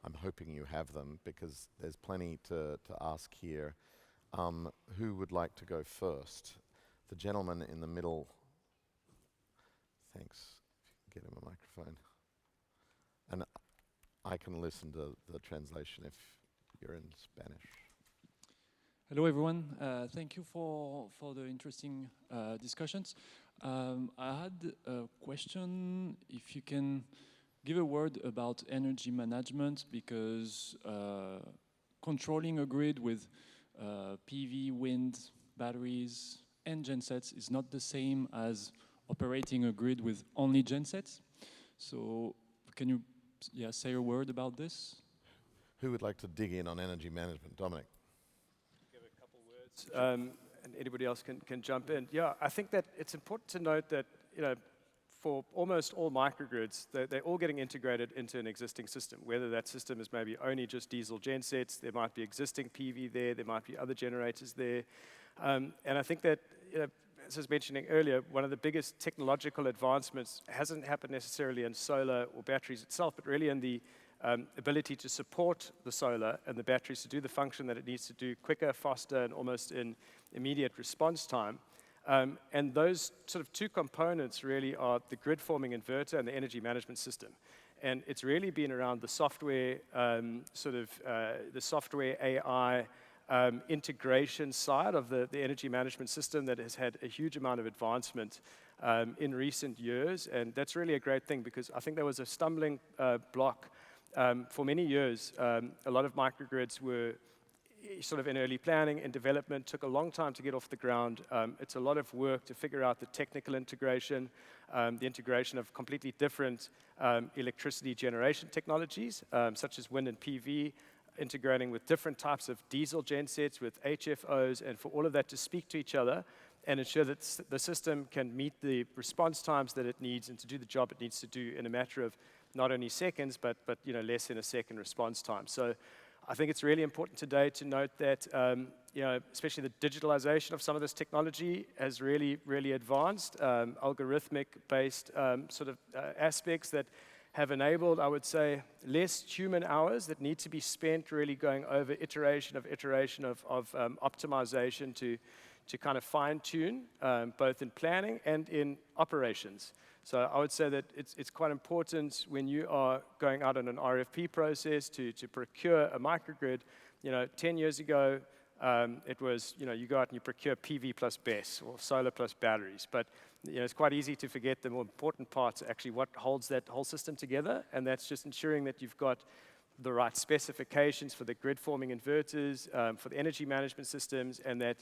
I'm hoping you have them, because there's plenty to ask here. Who would like to go first? The gentleman in the middle. Thanks. Get him a microphone. And I can listen to the translation if you're in Spanish. Hello, everyone. Thank you for the interesting discussions. I had a question, if you can give a word about energy management, because controlling a grid with PV, wind, batteries, and gensets is not the same as operating a grid with only gensets. So can you say a word about this? Who would like to dig in on energy management? Dominic. Give a couple words, and anybody else can jump in. Yeah, I think that it's important to note that, for almost all microgrids, they're all getting integrated into an existing system, whether that system is maybe only just diesel gensets, there might be existing PV there might be other generators there. And I think that, as I was mentioning earlier, one of the biggest technological advancements hasn't happened necessarily in solar or batteries itself, but really in the ability to support the solar and the batteries to do the function that it needs to do quicker, faster, and almost in immediate response time. And those sort of two components really are the grid-forming inverter and the energy management system. And it's really been around the software, the software AI integration side of the energy management system that has had a huge amount of advancement in recent years. And that's really a great thing, because I think there was a stumbling block for many years. A lot of microgrids were sort of in early planning and development, took a long time to get off the ground. It's a lot of work to figure out the technical integration, the integration of completely different electricity generation technologies, such as wind and PV, integrating with different types of diesel gensets, with HFOs, and for all of that to speak to each other and ensure that the system can meet the response times that it needs and to do the job it needs to do in a matter of not only seconds, but less than a second response time. So I think it's really important today to note that, especially the digitalization of some of this technology has really, really advanced, algorithmic-based aspects that have enabled, I would say, less human hours that need to be spent really going over iteration of optimization to kind of fine-tune, both in planning and in operations. So I would say that it's quite important when you are going out on an RFP process to procure a microgrid. 10 years ago, it was, you go out and you procure PV plus BESS or solar plus batteries. But it's quite easy to forget the more important parts, actually what holds that whole system together, and that's just ensuring that you've got the right specifications for the grid forming inverters, for the energy management systems, and that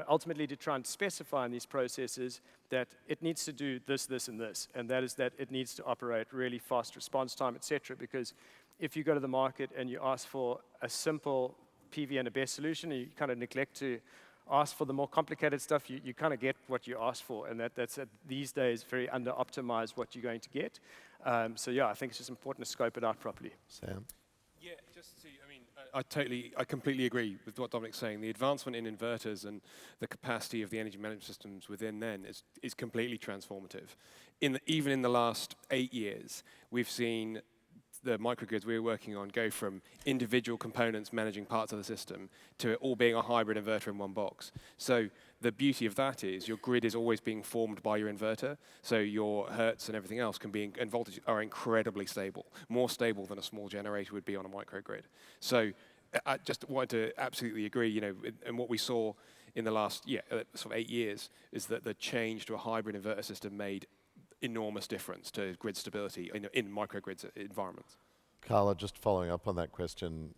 ultimately to try and specify in these processes that it needs to do this, this, and this, and that is that it needs to operate really fast response time, etc. Because if you go to the market and you ask for a simple PV and a BESS solution, and you kind of neglect to ask for the more complicated stuff, you kind of get what you ask for, and that's these days very under-optimized what you're going to get. So yeah, I think it's just important to scope it out properly. Sam? Yeah, just to see, I completely agree with what Dominic's saying. The advancement in inverters and the capacity of the energy management systems within them is completely transformative. Even in the last 8 years, we've seen the microgrids we're working on go from individual components managing parts of the system to it all being a hybrid inverter in one box. So the beauty of that is your grid is always being formed by your inverter, so your hertz and everything else and voltage are incredibly stable, more stable than a small generator would be on a microgrid. So I just wanted to absolutely agree, and what we saw in the last 8 years is that the change to a hybrid inverter system made enormous difference to grid stability in microgrids environments. Carla, just following up on that question,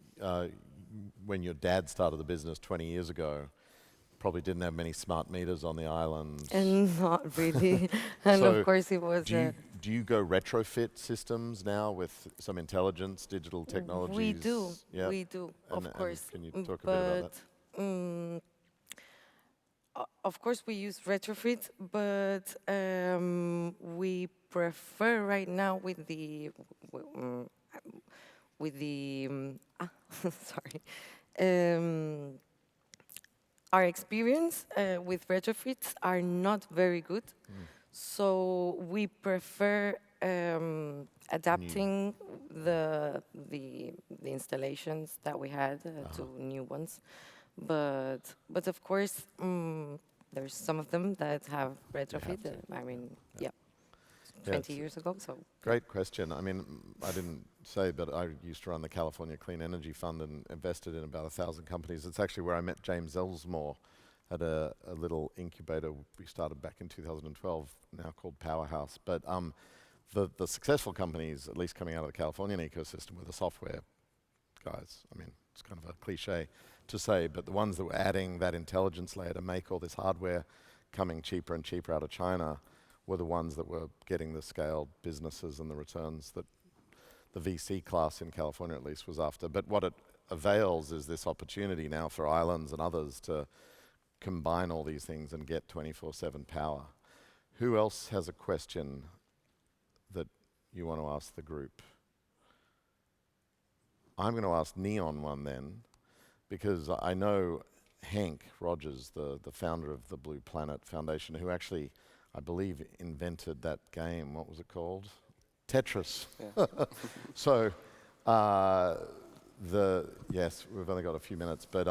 when your dad started the business 20 years ago, probably didn't have many smart meters on the island. And not really. And so of course it was... Do you go retrofit systems now with some intelligence, digital technologies? We do, yeah. we do, of course. Can you talk a bit about that? Of course we use retrofit, but we prefer right now with the sorry. Our experience with retrofits are not very good, so we prefer adapting the installations that we had to new ones. But of course, there's some of them that have retrofit. 20 years ago. So great question. I mean, I didn't say, but I used to run the California Clean Energy Fund and invested in about 1,000 companies. It's actually where I met James Ellsmore at a little incubator we started back in 2012, now called Powerhouse. But the successful companies, at least coming out of the Californian ecosystem, were the software guys. I mean, it's kind of a cliche to say, but the ones that were adding that intelligence layer to make all this hardware coming cheaper and cheaper out of China were the ones that were getting the scaled businesses and the returns that the VC class in California at least was after. But what it avails is this opportunity now for islands and others to combine all these things and get 24/7 power. Who else has a question that you want to ask the group? I'm going to ask Neon one then, because I know Hank Rogers, the founder of the Blue Planet Foundation, who actually, I believe, invented that game. What was it called? Tetris. Yeah. So, yes, we've only got a few minutes, but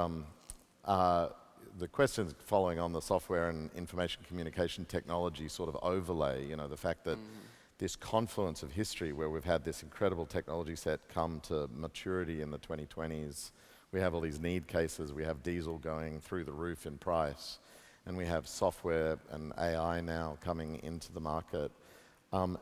the question's following on the software and information communication technology sort of overlay, the fact that this confluence of history where we've had this incredible technology set come to maturity in the 2020s, we have all these need cases, we have diesel going through the roof in price, and we have software and AI now coming into the market.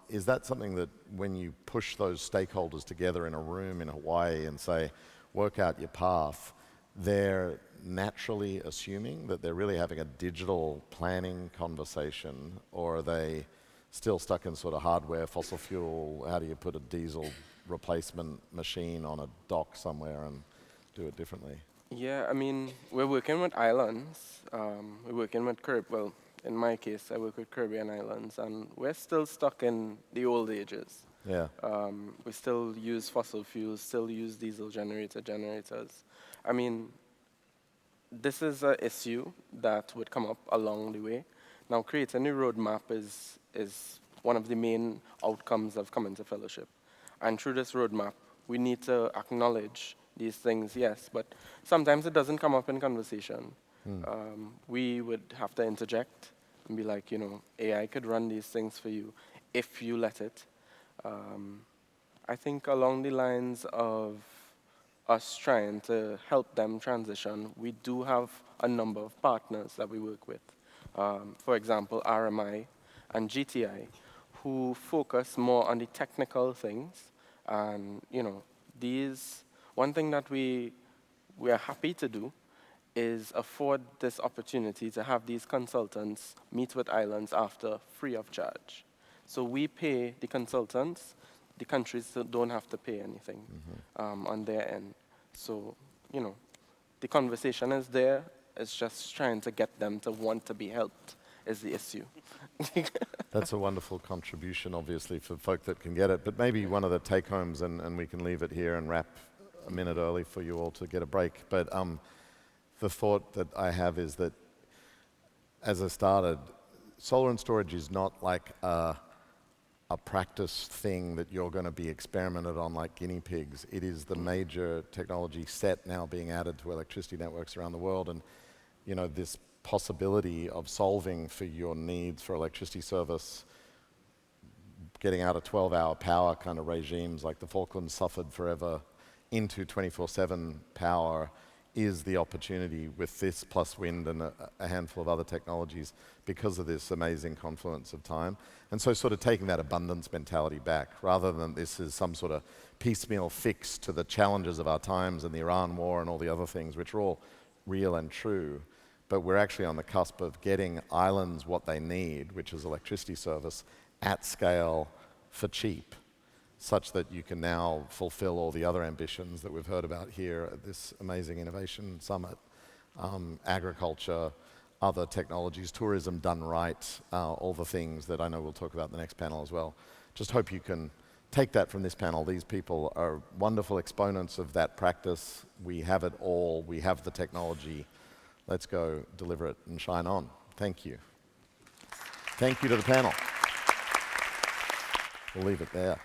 Is that something that when you push those stakeholders together in a room in Hawaii and say, work out your path, they're naturally assuming that they're really having a digital planning conversation, or are they still stuck in sort of hardware, fossil fuel, how do you put a diesel replacement machine on a dock somewhere and do it differently? Yeah, I mean, we're working with islands. We're working with in my case, I work with Caribbean islands, and we're still stuck in the old ages. Yeah. We still use fossil fuels, still use diesel generators. I mean, this is an issue that would come up along the way. Now, creating a roadmap is one of the main outcomes of coming to fellowship. And through this roadmap, we need to acknowledge these things, yes, but sometimes it doesn't come up in conversation. We would have to interject and be like, you know, AI could run these things for you if you let it. I think along the lines of us trying to help them transition, we do have a number of partners that we work with. For example, RMI and GTI, who focus more on the technical things. And, you know, one thing that we are happy to do is afford this opportunity to have these consultants meet with islands after free of charge. So we pay the consultants, the countries don't have to pay anything on their end. So, you know, the conversation is there. It's just trying to get them to want to be helped is the issue. That's a wonderful contribution, obviously, for folk that can get it. But maybe one of the take-homes, and we can leave it here and wrap a minute early for you all to get a break. But the thought that I have is that, as I started, solar and storage is not like a practice thing that you're going to be experimented on like guinea pigs. It is the major technology set now being added to electricity networks around the world. And, you know, this possibility of solving for your needs for electricity service, getting out of 12-hour power kind of regimes like the Falklands suffered forever into 24/7 power is the opportunity with this plus wind and a handful of other technologies because of this amazing confluence of time. And so sort of taking that abundance mentality back, rather than this is some sort of piecemeal fix to the challenges of our times and the Iran war and all the other things, which are all real and true. But we're actually on the cusp of getting islands what they need, which is electricity service, at scale for cheap, such that you can now fulfill all the other ambitions that we've heard about here at this amazing innovation summit. Agriculture, other technologies, tourism done right, all the things that I know we'll talk about in the next panel as well. Just hope you can take that from this panel. These people are wonderful exponents of that practice. We have it all. We have the technology. Let's go deliver it and shine on. Thank you. Thank you to the panel. We'll leave it there.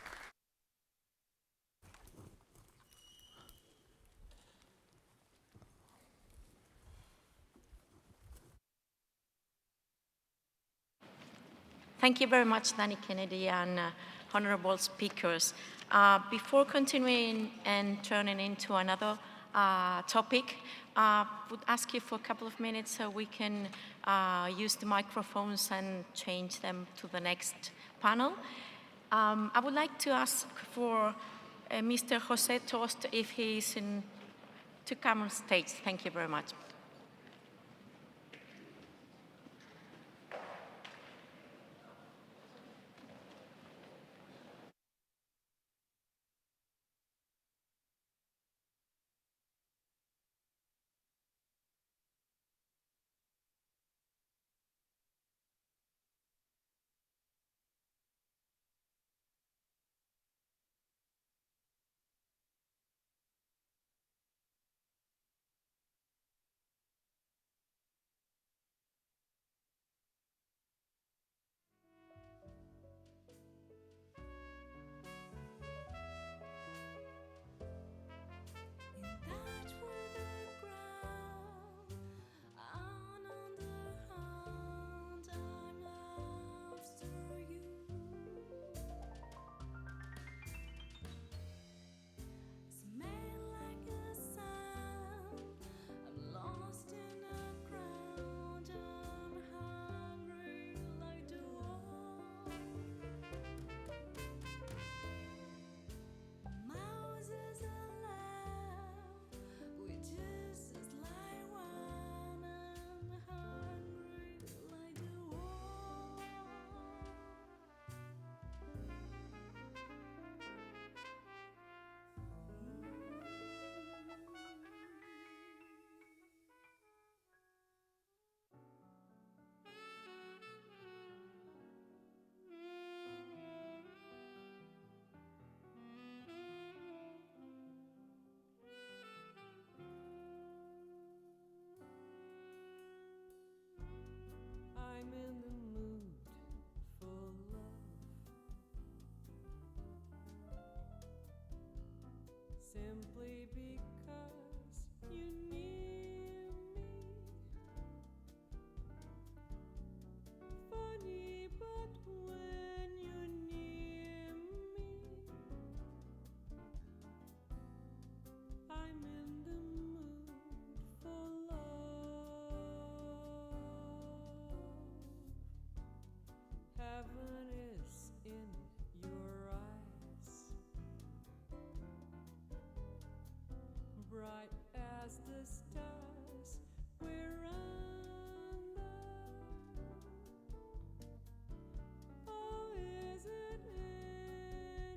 Thank you very much, Danny Kennedy and honorable speakers. Before continuing and turning into another topic, I would ask you for a couple of minutes so we can use the microphones and change them to the next panel. I would like to ask for Mr. Jose Tost if he is to come on stage. Thank you very much. stars we're under. Oh, is it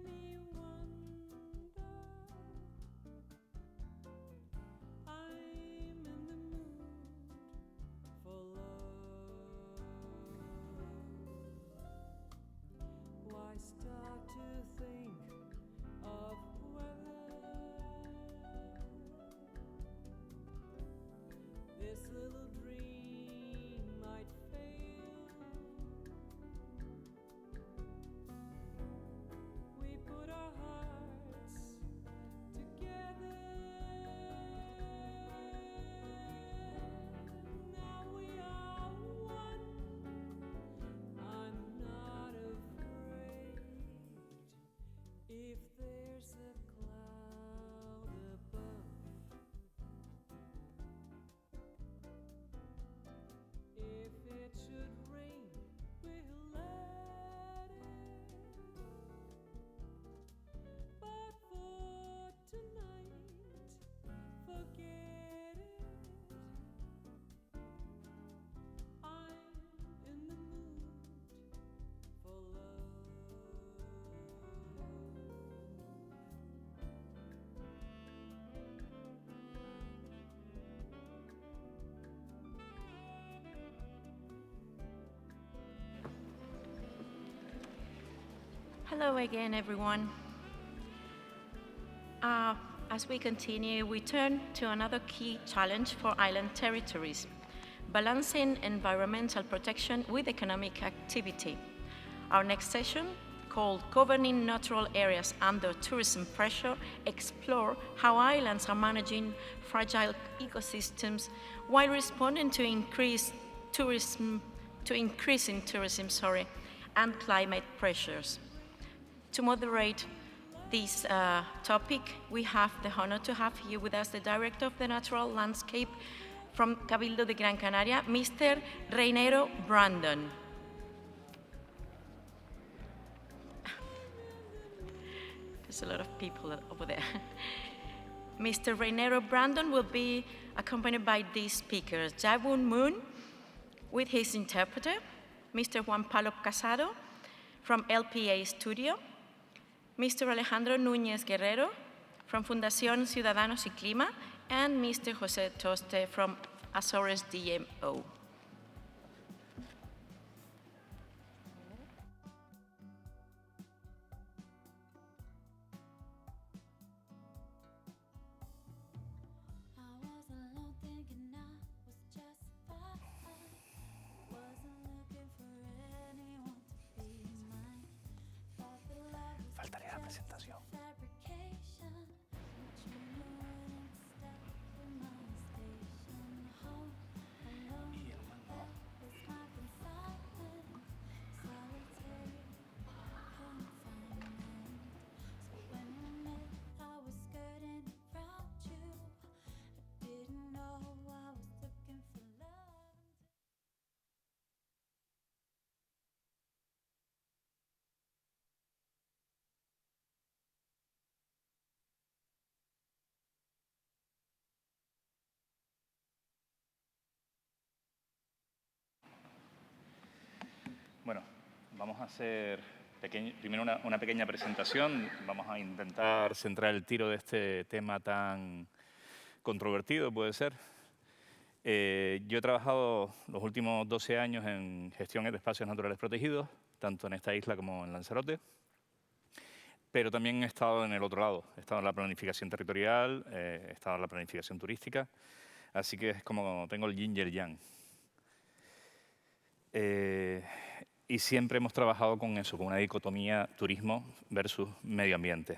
any wonder I'm in the mood for love? Why start to think of whether this little dream might fail? We put our hearts together. Now we are one. I'm not afraid if there's a cloud above. If it should rain, we'll let it. But for tonight, forget it. I'm in the mood for love. Hello again, everyone. As we continue, we turn to another key challenge for island territories, balancing environmental protection with economic activity. Our next session, called Governing Natural Areas Under Tourism Pressure, explore how islands are managing fragile ecosystems while responding to increasing tourism, and climate pressures. To moderate this topic, we have the honor to have here with us the Director of the Natural Landscape from Cabildo de Gran Canaria, Mr. Reinero Brandon. There's a lot of people over there. Mr. Reinero Brandon will be accompanied by these speakers: Jabun Moon with his interpreter, Mr. Juan Pablo Casado from LPA Studio, Mr. Alejandro Núñez Guerrero from Fundación Ciudadanos y Clima, and Mr. José Toste from Azores DMO. Faltaría la presentación. Bueno, vamos a hacer primero una pequeña presentación. Vamos a intentar centrar el tiro de este tema tan controvertido, puede ser. Yo he trabajado los últimos 12 años en gestión de espacios naturales protegidos, tanto en esta isla como en Lanzarote. Pero también he estado en el otro lado. He estado en la planificación territorial, he estado en la planificación turística. Así que es como tengo el yin y el yang. Y siempre hemos trabajado con eso, con una dicotomía turismo versus medio ambiente.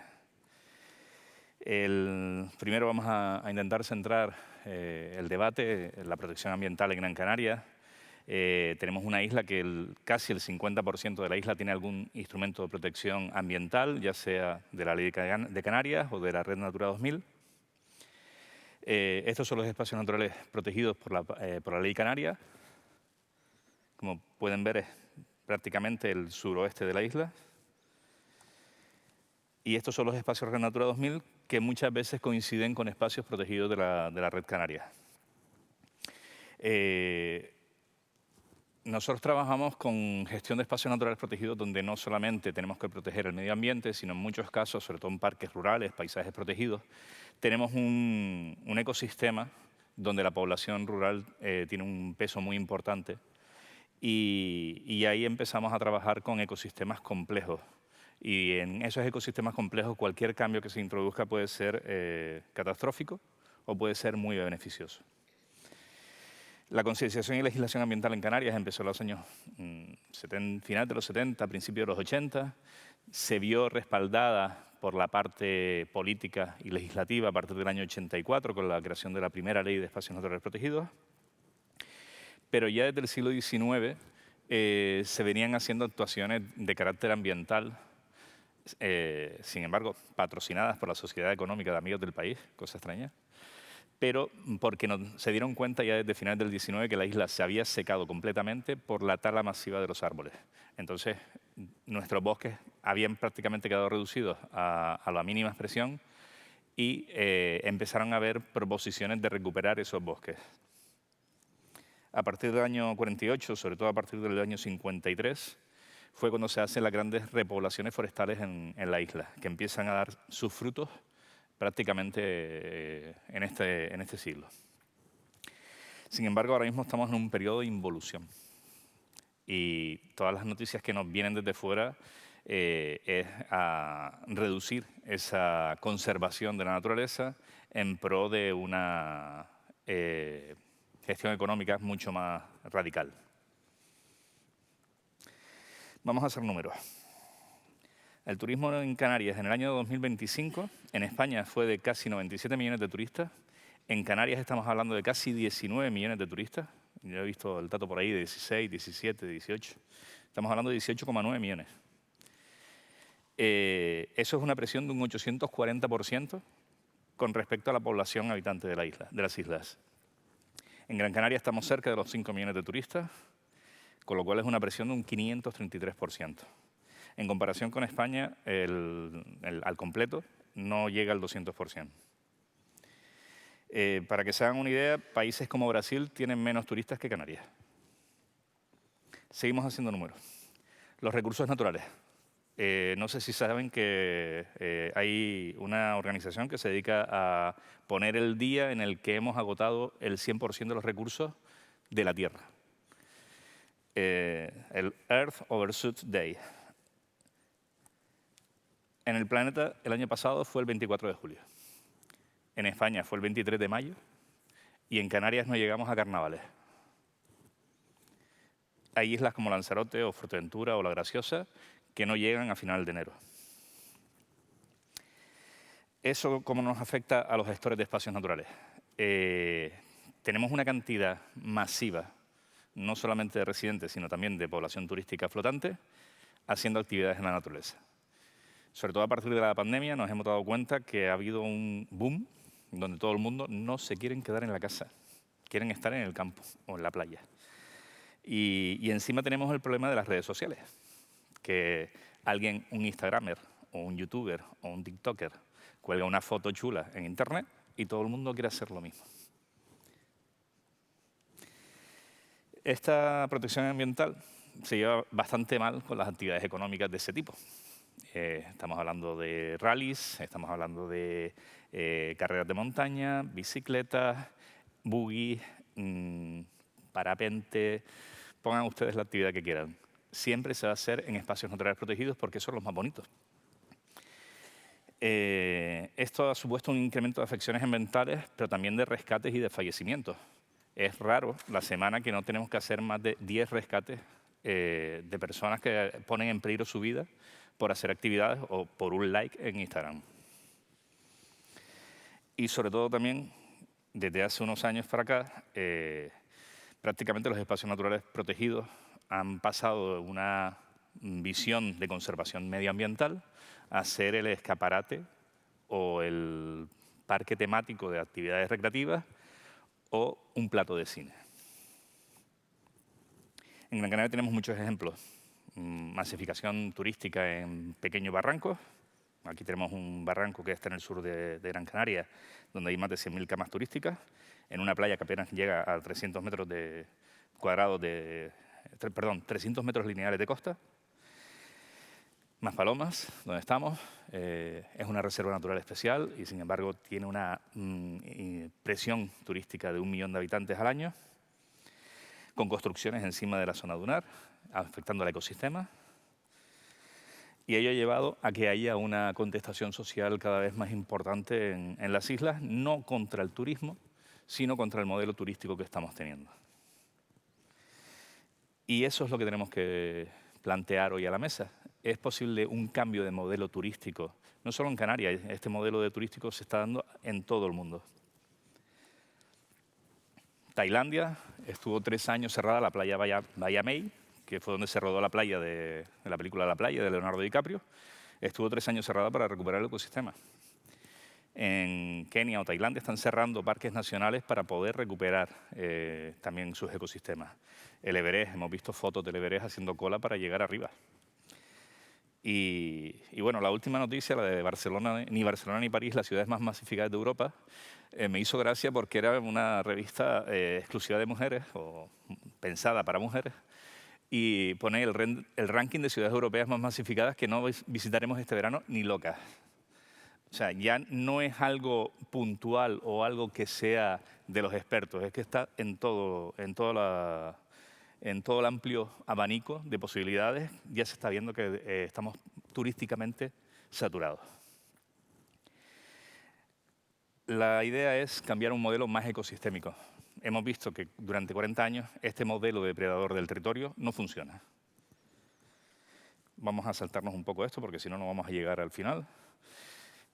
Primero vamos a intentar centrar el debate en la protección ambiental en Gran Canaria. Tenemos una isla que casi el 50% de la isla tiene algún instrumento de protección ambiental, ya sea de la Ley de Canarias o de la Red Natura 2000. Estos son los espacios naturales protegidos por la Ley Canaria. Como pueden ver, es prácticamente el suroeste de la isla. Y estos son los espacios Red Natura 2000 que muchas veces coinciden con espacios protegidos de la red canaria. Nosotros trabajamos con gestión de espacios naturales protegidos donde no solamente tenemos que proteger el medio ambiente, sino en muchos casos, sobre todo en parques rurales, paisajes protegidos, tenemos un ecosistema donde la población rural tiene un peso muy importante y ahí empezamos a trabajar con ecosistemas complejos. Y en esos ecosistemas complejos cualquier cambio que se introduzca puede ser catastrófico o puede ser muy beneficioso. La concienciación y legislación ambiental en Canarias empezó en los años finales de los 70, principios de los 80. Se vio respaldada por la parte política y legislativa a partir del año 84 con la creación de la primera ley de espacios naturales protegidos. Pero ya desde el siglo XIX se venían haciendo actuaciones de carácter ambiental, sin embargo, patrocinadas por la Sociedad Económica de Amigos del País, cosa extraña, pero porque se dieron cuenta ya desde finales del 19 que la isla se había secado completamente por la tala masiva de los árboles. Entonces, nuestros bosques habían prácticamente quedado reducidos a la mínima expresión y empezaron a haber proposiciones de recuperar esos bosques. A partir del año 48, sobre todo a partir del año 53, fue cuando se hacen las grandes repoblaciones forestales en la isla, que empiezan a dar sus frutos prácticamente en este siglo. Sin embargo, ahora mismo estamos en un periodo de involución y todas las noticias que nos vienen desde fuera es a reducir esa conservación de la naturaleza en pro de una gestión económica mucho más radical. Vamos a hacer números. El turismo en Canarias en el año 2025, en España fue de casi 97 millones de turistas. En Canarias estamos hablando de casi 19 millones de turistas. Yo he visto el dato por ahí de 16, 17, 18. Estamos hablando de 18,9 millones. Eso es una presión de un 840% con respecto a la población habitante de las islas. En Gran Canaria estamos cerca de los 5 millones de turistas, con lo cual es una presión de un 533%. En comparación con España, al completo no llega al 200%. Para que se hagan una idea, países como Brasil tienen menos turistas que Canarias. Seguimos haciendo números. Los recursos naturales. No sé si saben que hay una organización que se dedica a poner el día en el que hemos agotado el 100% de los recursos de la Tierra. El Earth Overshoot Day. En el planeta, el año pasado fue el 24 de julio. En España fue el 23 de mayo y en Canarias no llegamos a carnavales. Hay islas como Lanzarote o Fuerteventura o La Graciosa que no llegan a final de enero. ¿Eso cómo nos afecta a los gestores de espacios naturales? Tenemos una cantidad masiva, no solamente de residentes, sino también de población turística flotante, haciendo actividades en la naturaleza. Sobre todo a partir de la pandemia nos hemos dado cuenta que ha habido un boom donde todo el mundo no se quieren quedar en la casa, quieren estar en el campo o en la playa. Y encima tenemos el problema de las redes sociales, que alguien, un instagramer o un youtuber o un tiktoker, cuelga una foto chula en internet y todo el mundo quiere hacer lo mismo. Esta protección ambiental se lleva bastante mal con las actividades económicas de ese tipo. Estamos hablando de rallies, estamos hablando de carreras de montaña, bicicletas, buggy, parapente. Pongan ustedes la actividad que quieran. Siempre se va a hacer en espacios naturales protegidos porque son los más bonitos. Esto ha supuesto un incremento de afecciones ambientales, pero también de rescates y de fallecimientos. Es raro la semana que no tenemos que hacer más de 10 rescates de personas que ponen en peligro su vida por hacer actividades o por un like en Instagram. Y sobre todo también, desde hace unos años para acá, prácticamente los espacios naturales protegidos han pasado de una visión de conservación medioambiental a ser el escaparate o el parque temático de actividades recreativas o un plato de cine. En Gran Canaria tenemos muchos ejemplos. Masificación turística en pequeños barrancos, Aquí tenemos un barranco que está en el sur de Gran Canaria, donde hay más de 100.000 camas turísticas, en una playa que apenas llega a 300 metros cuadrados perdón, 300 metros lineales de costa. Más Palomas, donde estamos, es una reserva natural especial y, sin embargo, tiene una presión turística de 1 millón de habitantes al año, con construcciones encima de la zona dunar, afectando al ecosistema. Y ello ha llevado a que haya una contestación social cada vez más importante en las islas, no contra el turismo, sino contra el modelo turístico que estamos teniendo. Y eso es lo que tenemos que plantear hoy a la mesa. ¿Es posible un cambio de modelo turístico? No solo en Canarias, este modelo de turístico se está dando en todo el mundo. Tailandia estuvo 3 años cerrada la playa Bahia May, que fue donde se rodó la playa de la película La playa de Leonardo DiCaprio. Estuvo 3 años cerrada para recuperar el ecosistema. En Kenia o Tailandia están cerrando parques nacionales para poder recuperar también sus ecosistemas. El Everest, hemos visto fotos del Everest haciendo cola para llegar arriba. Y bueno, la última noticia, la de Barcelona ni París, las ciudades más masificadas de Europa, me hizo gracia porque era una revista exclusiva de mujeres, o pensada para mujeres, y pone el ranking de ciudades europeas más masificadas que no visitaremos este verano ni locas. O sea, ya no es algo puntual o algo que sea de los expertos, es que está en todo el amplio abanico de posibilidades. Ya se está viendo que estamos turísticamente saturados. La idea es cambiar a un modelo más ecosistémico. Hemos visto que durante 40 años este modelo depredador del territorio no funciona. Vamos a saltarnos un poco esto porque si no, no vamos a llegar al final.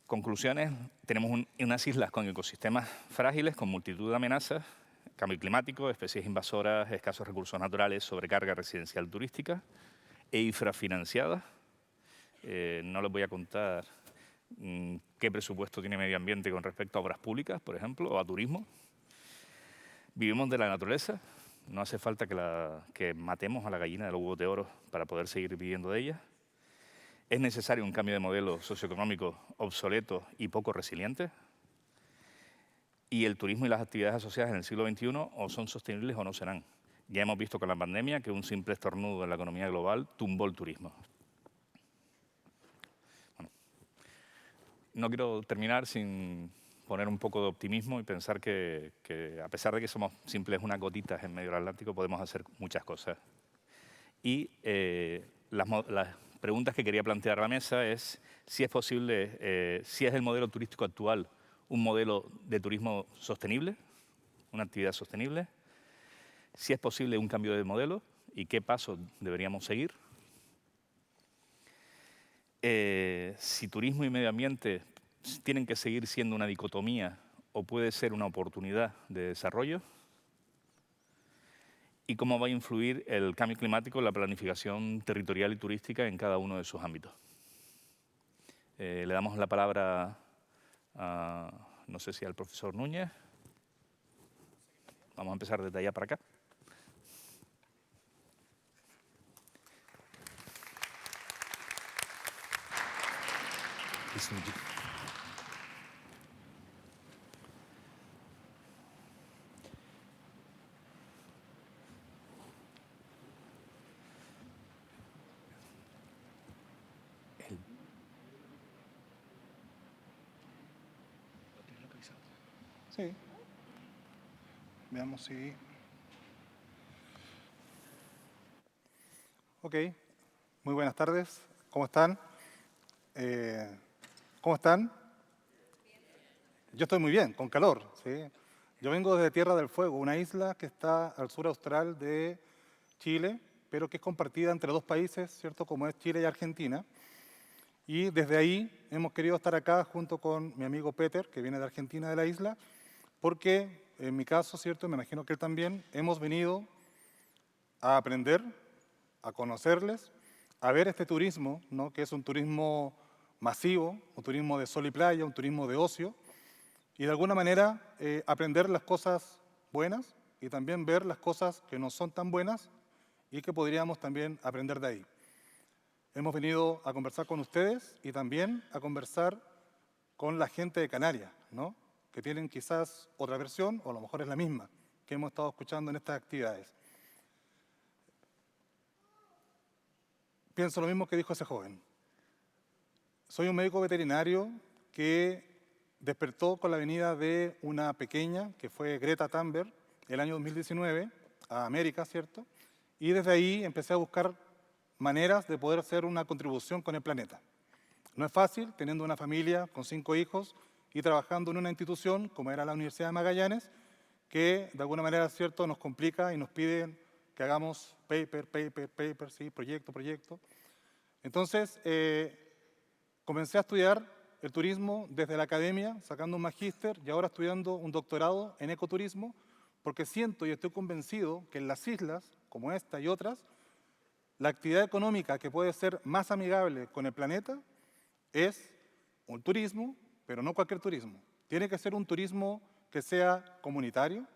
Conclusiones, tenemos unas islas con ecosistemas frágiles, con multitud de amenazas, cambio climático, especies invasoras, escasos recursos naturales, sobrecarga residencial turística e infrafinanciadas. No les voy a contar qué presupuesto tiene medio ambiente con respecto a obras públicas, por ejemplo, o a turismo. Vivimos de la naturaleza, no hace falta que matemos a la gallina de los huevos de oro para poder seguir viviendo de ella. Es necesario un cambio de modelo socioeconómico obsoleto y poco resiliente. Y el turismo y las actividades asociadas en el siglo XXI o son sostenibles o no serán. Ya hemos visto con la pandemia que un simple estornudo en la economía global tumbó el turismo. Bueno, no quiero terminar sin poner un poco de optimismo y pensar que a pesar de que somos simples unas gotitas en medio del Atlántico, podemos hacer muchas cosas. Y las preguntas que quería plantear a la mesa es si es posible, si es el modelo turístico actual un modelo de turismo sostenible, una actividad sostenible, si es posible un cambio de modelo y qué pasos deberíamos seguir, si turismo y medio ambiente tienen que seguir siendo una dicotomía o puede ser una oportunidad de desarrollo, y cómo va a influir el cambio climático en la planificación territorial y turística en cada uno de sus ámbitos. Le damos la palabra a, no sé si al profesor Núñez. Vamos a empezar desde allá para acá. Sí. Veamos si... Ok. Muy buenas tardes. ¿Cómo están? ¿Cómo están? Yo estoy muy bien, con calor. ¿Sí? Yo vengo desde Tierra del Fuego, una isla que está al sur austral de Chile, pero que es compartida entre 2 países, ¿cierto? Como es Chile y Argentina. Y desde ahí hemos querido estar acá junto con mi amigo Peter, que viene de Argentina, de la isla, porque en mi caso, ¿cierto? Me imagino que él también, hemos venido a aprender, a conocerles, a ver este turismo, ¿no? Que es un turismo masivo, un turismo de sol y playa, un turismo de ocio, y de alguna manera aprender las cosas buenas y también ver las cosas que no son tan buenas y que podríamos también aprender de ahí. Hemos venido a conversar con ustedes y también a conversar con la gente de Canarias, ¿no? Que tienen quizás otra versión, o a lo mejor es la misma, que hemos estado escuchando en estas actividades. Pienso lo mismo que dijo ese joven. Soy un médico veterinario que despertó con la venida de una pequeña, que fue Greta Thunberg, el año 2019, a América, ¿cierto? Y desde ahí empecé a buscar maneras de poder hacer una contribución con el planeta. No es fácil, teniendo una familia con 5 hijos y trabajando en una institución como era la Universidad de Magallanes, que de alguna manera, ¿cierto?, nos complica y nos piden que hagamos paper, sí, proyecto. Entonces, comencé a estudiar el turismo desde la academia, sacando un magíster y ahora estudiando un doctorado en ecoturismo, porque siento y estoy convencido que en las islas, como esta y otras, la actividad económica que puede ser más amigable con el planeta es un turismo, pero no cualquier turismo. Tiene que ser un turismo que sea comunitario,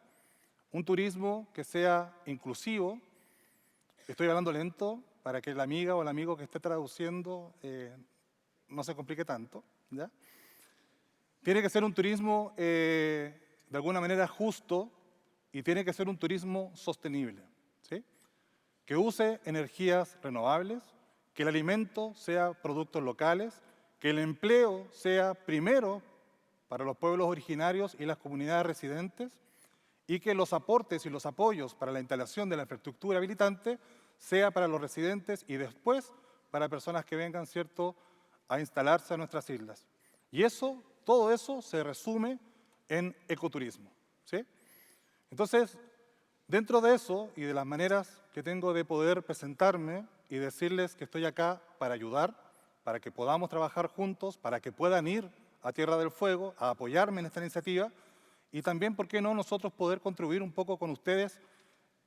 un turismo que sea inclusivo. Estoy hablando lento para que la amiga o el amigo que esté traduciendo no se complique tanto, ¿ya? Tiene que ser un turismo de alguna manera justo y tiene que ser un turismo sostenible, ¿sí? Que use energías renovables, que el alimento sea productos locales, que el empleo sea primero para los pueblos originarios y las comunidades residentes y que los aportes y los apoyos para la instalación de la infraestructura habilitante sea para los residentes y después para personas que vengan, ¿cierto?, a instalarse a nuestras islas. Y eso, todo eso se resume en ecoturismo, ¿sí? Entonces, dentro de eso y de las maneras que tengo de poder presentarme y decirles que estoy acá para ayudar, para que podamos trabajar juntos, para que puedan ir a Tierra del Fuego a apoyarme en esta iniciativa y también, ¿por qué no?, nosotros poder contribuir un poco con ustedes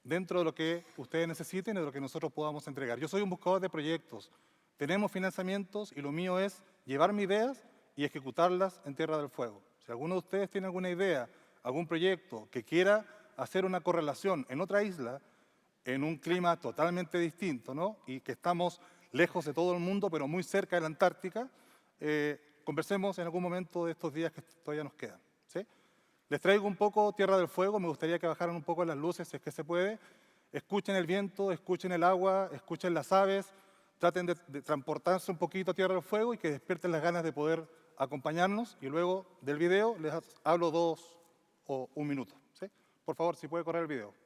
dentro de lo que ustedes necesiten y de lo que nosotros podamos entregar. Yo soy un buscador de proyectos, tenemos financiamientos y lo mío es llevar mis ideas y ejecutarlas en Tierra del Fuego. Si alguno de ustedes tiene alguna idea, algún proyecto que quiera hacer una correlación en otra isla, en un clima totalmente distinto, ¿no?, y que estamos lejos de todo el mundo, pero muy cerca de la Antártica, conversemos en algún momento de estos días que todavía nos quedan, ¿sí? Les traigo un poco Tierra del Fuego, me gustaría que bajaran un poco las luces, si es que se puede. Escuchen el viento, escuchen el agua, escuchen las aves, traten de transportarse un poquito a Tierra del Fuego y que despierten las ganas de poder acompañarnos. Y luego del video les hablo 2 o 1 minuto, ¿sí? Por favor, si puede correr el video.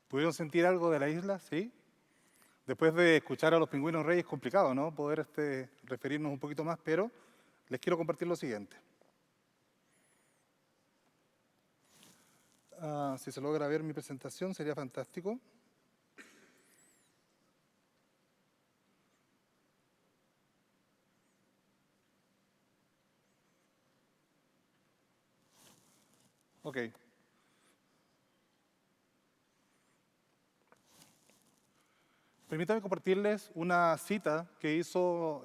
¿Pudieron sentir algo de la isla? ¿Sí? Después de escuchar a los pingüinos reyes es complicado, ¿no?, poder referirnos un poquito más, pero les quiero compartir lo siguiente. Si se logra ver mi presentación sería fantástico. Ok. Permítanme compartirles una cita que hizo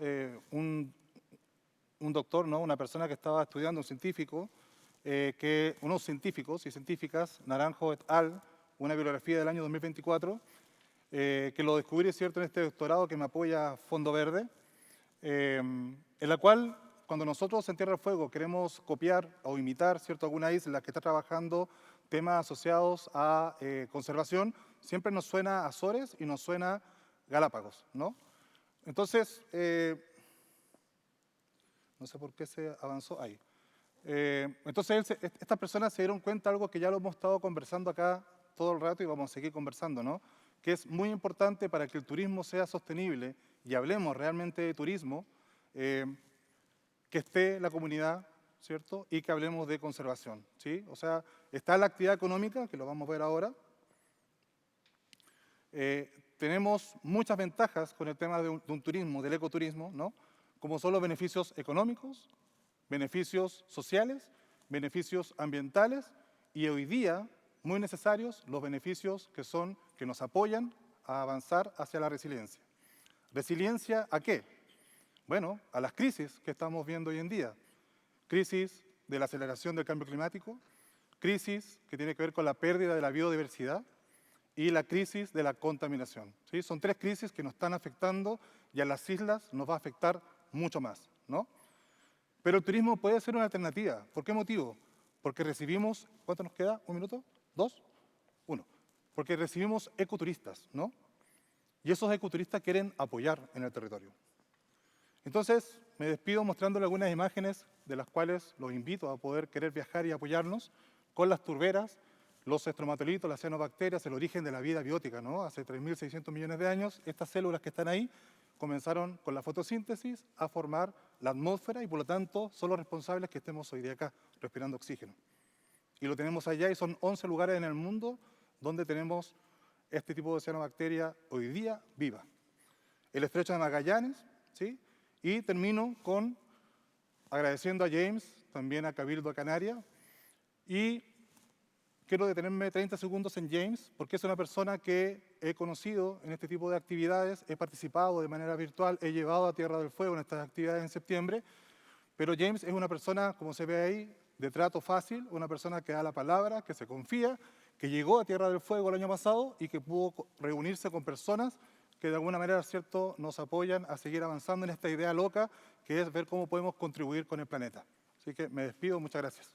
un doctor, ¿no?, una persona que estaba estudiando, un científico, unos científicos y científicas, Naranjo et al., una bibliografía del año 2024, que lo descubrí, ¿cierto?, en este doctorado que me apoya Fondo Verde, en la cual cuando nosotros en Tierra del Fuego queremos copiar o imitar, ¿cierto?, alguna isla que está trabajando temas asociados a conservación, siempre nos suena Azores y nos suena Galápagos, ¿no? Entonces, no sé por qué se avanzó ahí. Entonces, estas personas se dieron cuenta de algo que ya lo hemos estado conversando acá todo el rato y vamos a seguir conversando, ¿no? Que es muy importante para que el turismo sea sostenible y hablemos realmente de turismo, que esté la comunidad, ¿cierto? Y que hablemos de conservación, ¿sí? O sea, está la actividad económica, que lo vamos a ver ahora. Tenemos muchas ventajas con el tema de un turismo, del ecoturismo, ¿no? Como son los beneficios económicos, beneficios sociales, beneficios ambientales y hoy día, muy necesarios, los beneficios que nos apoyan a avanzar hacia la resiliencia. ¿Resiliencia a qué? Bueno, a las crisis que estamos viendo hoy en día. Crisis de la aceleración del cambio climático, crisis que tiene que ver con la pérdida de la biodiversidad y la crisis de la contaminación, ¿sí? Son tres crisis que nos están afectando y a las islas nos va a afectar mucho más, ¿no? Pero el turismo puede ser una alternativa. ¿Por qué motivo? Porque recibimos, ¿cuánto nos queda? ¿Un minuto? ¿Dos? Uno. Porque recibimos ecoturistas, ¿no? Y esos ecoturistas quieren apoyar en el territorio. Entonces, me despido mostrándoles algunas imágenes de las cuales los invito a poder querer viajar y apoyarnos con las turberas, los estromatolitos, las cianobacterias, el origen de la vida biótica, ¿no? Hace 3.600 millones de años, estas células que están ahí comenzaron con la fotosíntesis a formar la atmósfera y por lo tanto son los responsables que estemos hoy día acá respirando oxígeno. Y lo tenemos allá y son 11 lugares en el mundo donde tenemos este tipo de cianobacteria hoy día viva. El estrecho de Magallanes, ¿sí? Y termino con agradeciendo a James, también a Cabildo Canaria, y quiero detenerme 30 segundos en James, porque es una persona que he conocido en este tipo de actividades, he participado de manera virtual, he llevado a Tierra del Fuego en estas actividades en septiembre, pero James es una persona, como se ve ahí, de trato fácil, una persona que da la palabra, que se confía, que llegó a Tierra del Fuego el año pasado y que pudo reunirse con personas que de alguna manera, ¿cierto?, nos apoyan a seguir avanzando en esta idea loca, que es ver cómo podemos contribuir con el planeta. Así que me despido, muchas gracias.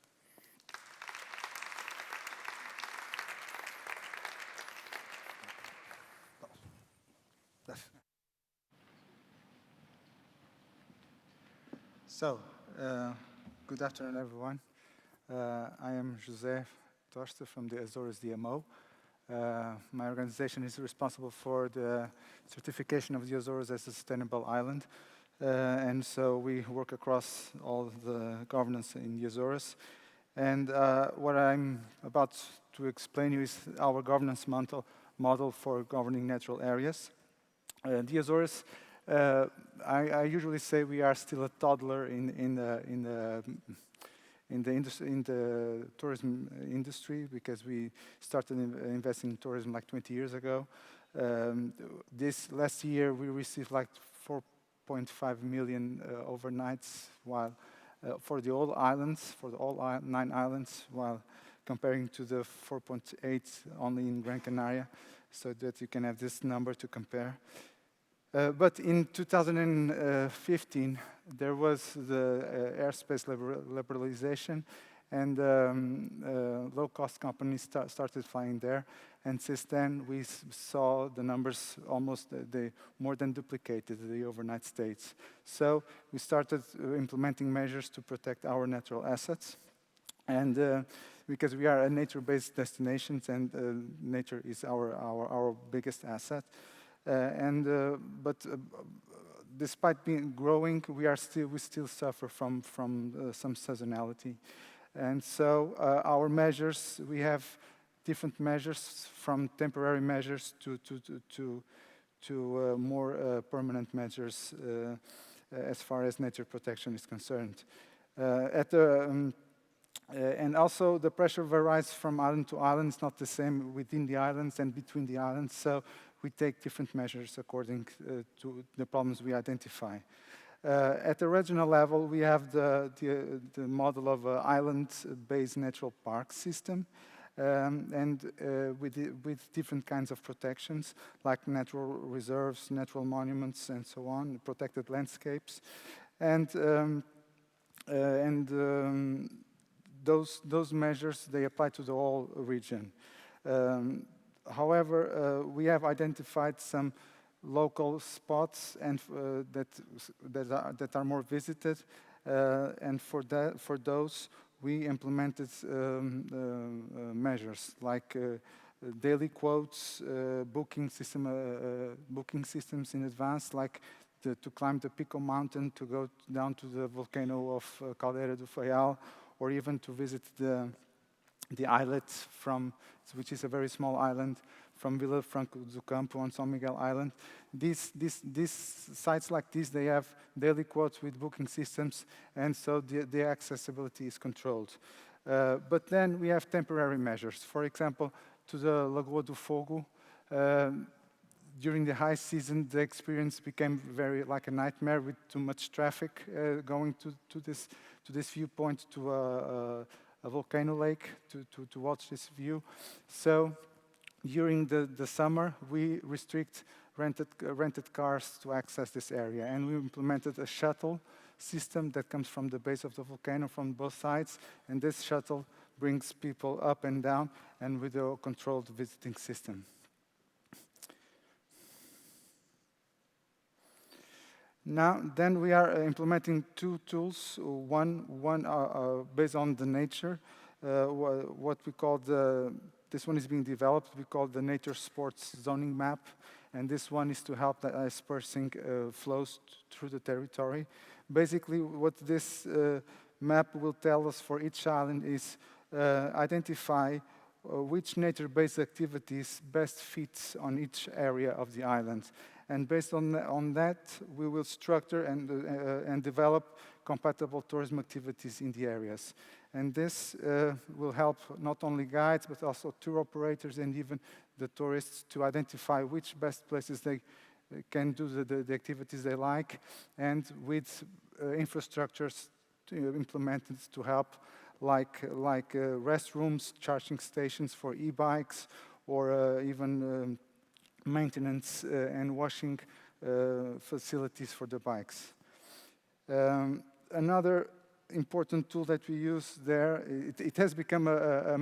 So, good afternoon, everyone. I am José Toste from the Azores DMO. My organization is responsible for the certification of the Azores as a sustainable island. And so we work across all the governance in the Azores. And what I'm about to explain you is our governance model for governing natural areas. The Azores, I usually say we are still a toddler in the tourism industry because we started investing in tourism like 20 years ago. This last year we received like 4.5 million overnights, while for the all islands, for the all 9 islands, while comparing to the 4.8 only in Gran Canaria, so that you can have this number to compare. But in 2015, there was the airspace liberalization, and low-cost companies started flying there. And since then, we saw the numbers almost, they more than duplicated the overnight stays. So we started implementing measures to protect our natural assets. And because we are a nature-based destination, and nature is our biggest asset. But despite growing, we still suffer from some seasonality. And so our measures, we have different measures, from temporary measures to more permanent measures as far as nature protection is concerned. And also the pressure varies from island to island. It's not the same within the islands and between the islands. So we take different measures according to the problems we identify. At the regional level, we have the model of an island-based natural park system, and with different kinds of protections, like natural reserves, natural monuments, and so on, protected landscapes. And those measures, they apply to the whole region. However, we have identified some local spots and that are more visited, and for those we implemented measures like daily quotes, booking systems in advance, like to climb the Pico Mountain, to go down to the volcano of Caldeira do Faial, or even to visit the islet which is a very small island, from Vila Franco do Campo on São Miguel Island. These sites like this, they have daily quotes with booking systems, and so the accessibility is controlled. But then we have temporary measures. For example, to the Lagoa do Fogo, during the high season, the experience became very like a nightmare with too much traffic going to this viewpoint, to a volcano lake to watch this view. So during the summer, we restrict rented cars to access this area, and we implemented a shuttle system that comes from the base of the volcano from both sides, and this shuttle brings people up and down, and with a controlled visiting system. Now, then we are implementing two tools. One based on the nature, what we call this one is being developed. We call the nature sports zoning map, and this one is to help the dispersing flows through the territory. Basically, what this map will tell us for each island is identify which nature-based activities best fits on each area of the island. And based on that, we will structure and develop compatible tourism activities in the areas. And this will help not only guides, but also tour operators and even the tourists to identify which best places they can do the activities they like, and with infrastructures implemented to help, like restrooms, charging stations for e-bikes, or even maintenance and washing facilities for the bikes. Another important tool that we use there, it has become a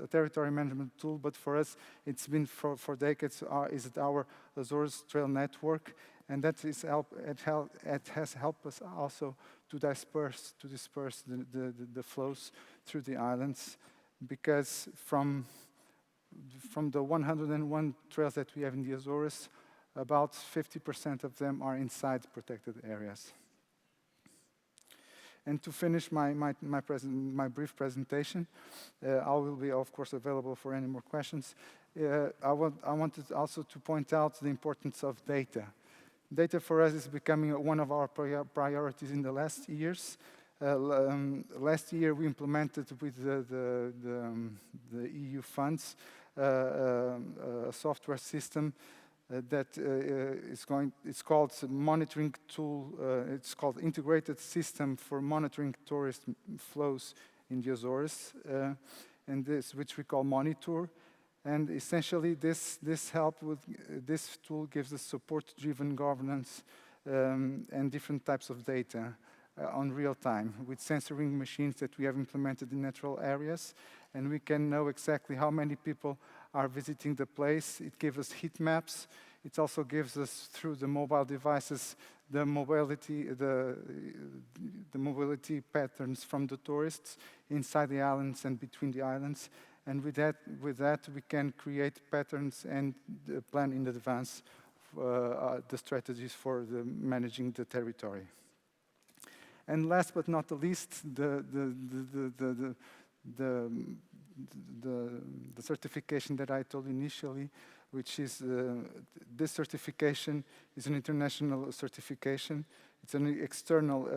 territory management tool, but for us it's been for decades, is our Azores Trail Network, and that is it has helped us also to disperse the flows through the islands, because from the 101 trails that we have in the Azores, about 50% of them are inside protected areas. And to finish my brief presentation, I will be, of course, available for any more questions. I wanted also to point out the importance of data. Data for us is becoming one of our priorities in the last years. Last year, we implemented with the EU funds a software system that it's called monitoring tool. It's called Integrated System for Monitoring Tourist Flows in the Azores, and which we call Monitor. And essentially, this tool gives us support-driven governance and different types of data on real time, with sensoring machines that we have implemented in natural areas, and we can know exactly how many people are visiting the place. It gives us heat maps. It also gives us, through the mobile devices, the mobility patterns from the tourists inside the islands and between the islands. And with that, we can create patterns and plan in advance the strategies for managing the territory. And last but not the least, the certification that I told initially, which is this certification is an international certification. It's an external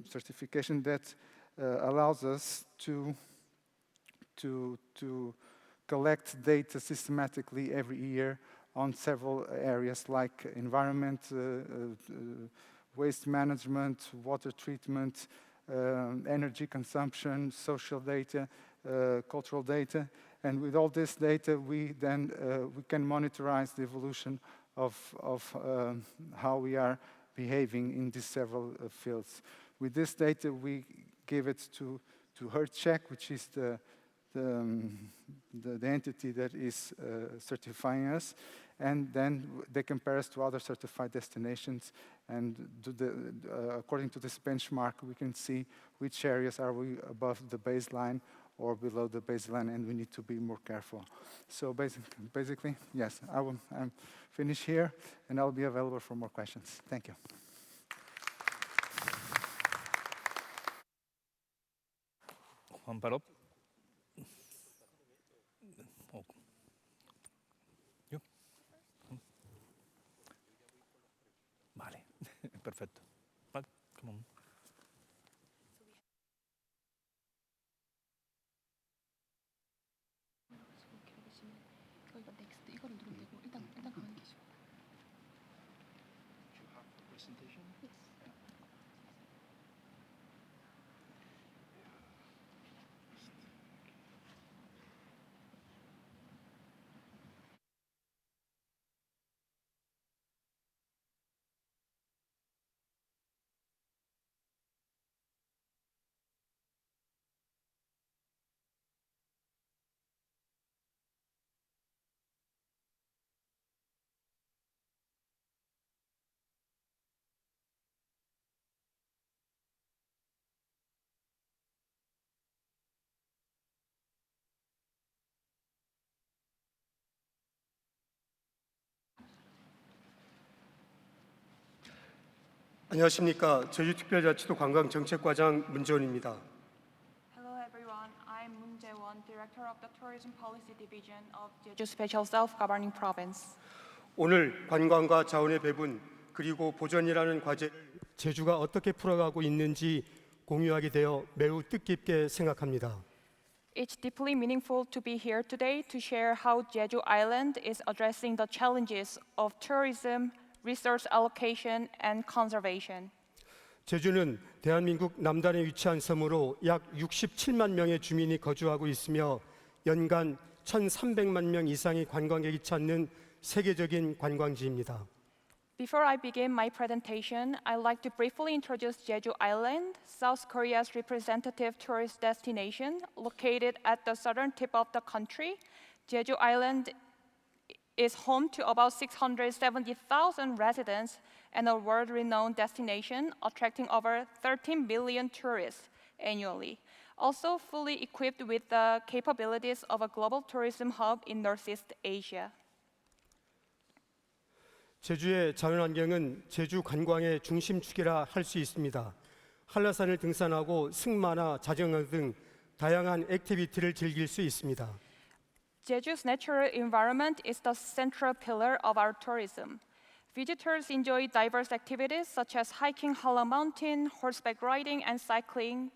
certification that allows us to collect data systematically every year on several areas like environment, waste management, water treatment, energy consumption, social data, cultural data. And with all this data, we can monitorize the evolution of how we are behaving in these several fields. With this data, we give it to HeartCheck, which is the entity that is certifying us, and then they compare us to other certified destinations, and according to this benchmark, we can see which areas are we above the baseline or below the baseline, and we need to be more careful. So basically, yes, I'm finished here, and I'll be available for more questions. Thank you. Juan Parop. Vale, perfecto. Vale, come on. 안녕하십니까. 제주특별자치도 관광정책과장 문재원입니다. Hello everyone, I'm Moon Jae-won, Director of the Tourism Policy Division of Jeju Special Self-Governing Province. 오늘 관광과 자원의 배분 그리고 보전이라는 과제를 제주가 어떻게 풀어가고 있는지 공유하게 되어 매우 뜻깊게 생각합니다. It's deeply meaningful to be here today to share how Jeju Island is addressing the challenges of tourism, resource allocation, and conservation. 제주는 대한민국 남단에 위치한 섬으로 약 67만 명의 주민이 거주하고 있으며 연간 1,300만 명 이상의 관광객이 찾는 세계적인 관광지입니다. Before I begin my presentation, I'd like to briefly introduce Jeju Island, South Korea's representative tourist destination located at the southern tip of the country. Jeju Island is home to about 670,000 residents and a world-renowned destination attracting over 13 million tourists annually. Also fully equipped with the capabilities of a global tourism hub in Northeast Asia. 제주의 자연환경은 제주 관광의 중심축이라 할 수 있습니다. 한라산을 등산하고 승마나 자전거 등 다양한 액티비티를 즐길 수 있습니다. Jeju's natural environment is the central pillar of our tourism. Visitors enjoy diverse activities such as hiking Hala Mountain, horseback riding, and cycling.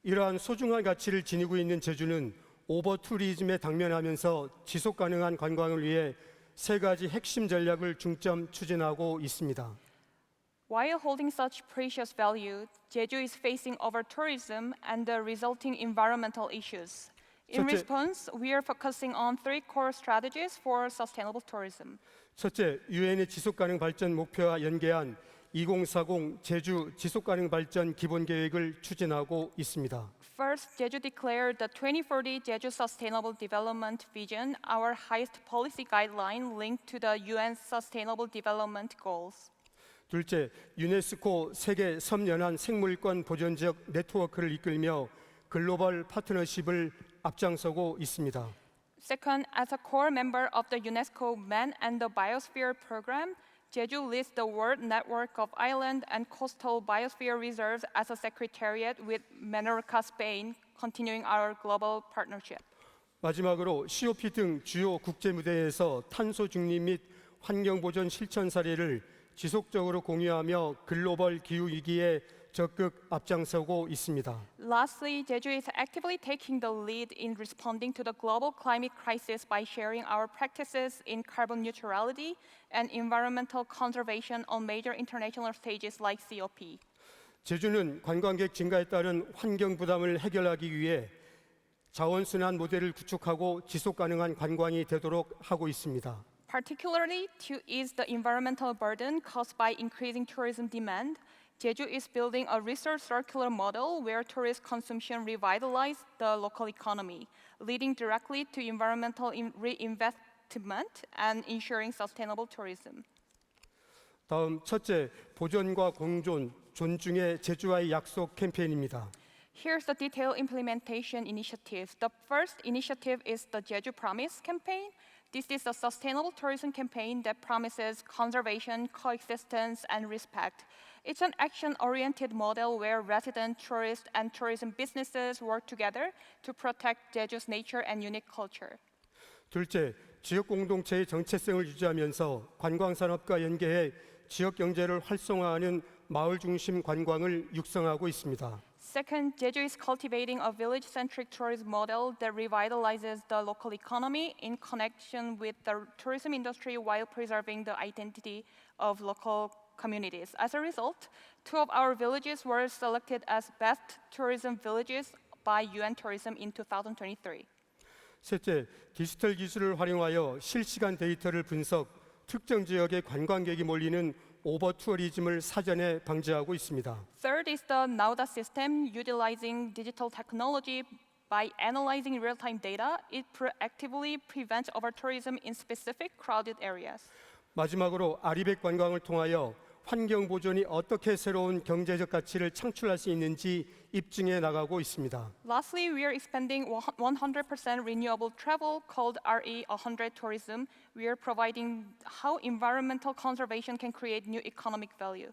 이러한 소중한 가치를 지니고 있는 제주는 오버 투리즘에 당면하면서 지속 가능한 관광을 위해 세 가지 핵심 전략을 중점 추진하고 있습니다. While holding such precious value, Jeju is facing over-tourism and the resulting environmental issues. In response, we are focusing on three core strategies for sustainable tourism. 첫째, 유엔의 지속가능 발전 목표와 연계한 2040 제주 지속가능 발전 기본계획을 추진하고 있습니다. First, Jeju declared the 2040 Jeju Sustainable Development Vision, our highest policy guideline linked to the UN's Sustainable Development Goals. 둘째, 유네스코 세계 섬연안 생물권 보존지역 네트워크를 이끌며 글로벌 파트너십을 앞장서고 있습니다. Second, as a core member of the UNESCO Man and the Biosphere Program, Jeju leads the world network of island and coastal biosphere reserves as a secretariat with Menorca, Spain, continuing our global partnership. 마지막으로 COP 등 주요 국제 무대에서 탄소 중립 및 환경 보존 실천 사례를 지속적으로 공유하며 글로벌 기후 위기에 적극 앞장서고 있습니다. Lastly, Jeju is actively taking the lead in responding to the global climate crisis by sharing our practices in carbon neutrality and environmental conservation on major international stages like COP. 제주는 관광객 증가에 따른 환경 부담을 해결하기 위해 자원순환 모델을 구축하고 지속 가능한 관광이 되도록 하고 있습니다. Particularly to ease the environmental burden caused by increasing tourism demand, Jeju is building a research circular model where tourist consumption revitalizes the local economy, leading directly to environmental reinvestment and ensuring sustainable tourism. 다음 첫째, 보존과 공존, 존중의 제주와의 약속 캠페인입니다. Here's the detailed implementation initiatives. The first initiative is the Jeju Promise campaign. This is a sustainable tourism campaign that promises conservation, coexistence, and respect. It's an action-oriented model where resident, tourist, and tourism businesses work together to protect Jeju's nature and unique culture. 둘째, 지역 공동체의 정체성을 유지하면서 관광산업과 연계해 지역 경제를 활성화하는 마을 중심 관광을 육성하고 있습니다. Second, Jeju is cultivating a village-centric tourism model that revitalizes the local economy in connection with the tourism industry while preserving the identity of local communities. As a result, 2 of our villages were selected as best tourism villages by UN Tourism in 2023. 셋째, 디지털 기술을 활용하여 실시간 데이터를 분석, 특정 지역에 관광객이 몰리는 오버 투어리즘을 사전에 방지하고 있습니다. Third is the Nauda system utilizing digital technology. By analyzing real-time data, it proactively prevents over-tourism in specific crowded areas. 마지막으로 아리백 관광을 통하여 환경 보존이 어떻게 새로운 경제적 가치를 창출할 수 있는지 입증해 나가고 있습니다. Lastly, we are expanding 100% renewable travel called RE100 tourism. We are providing how environmental conservation can create new economic value.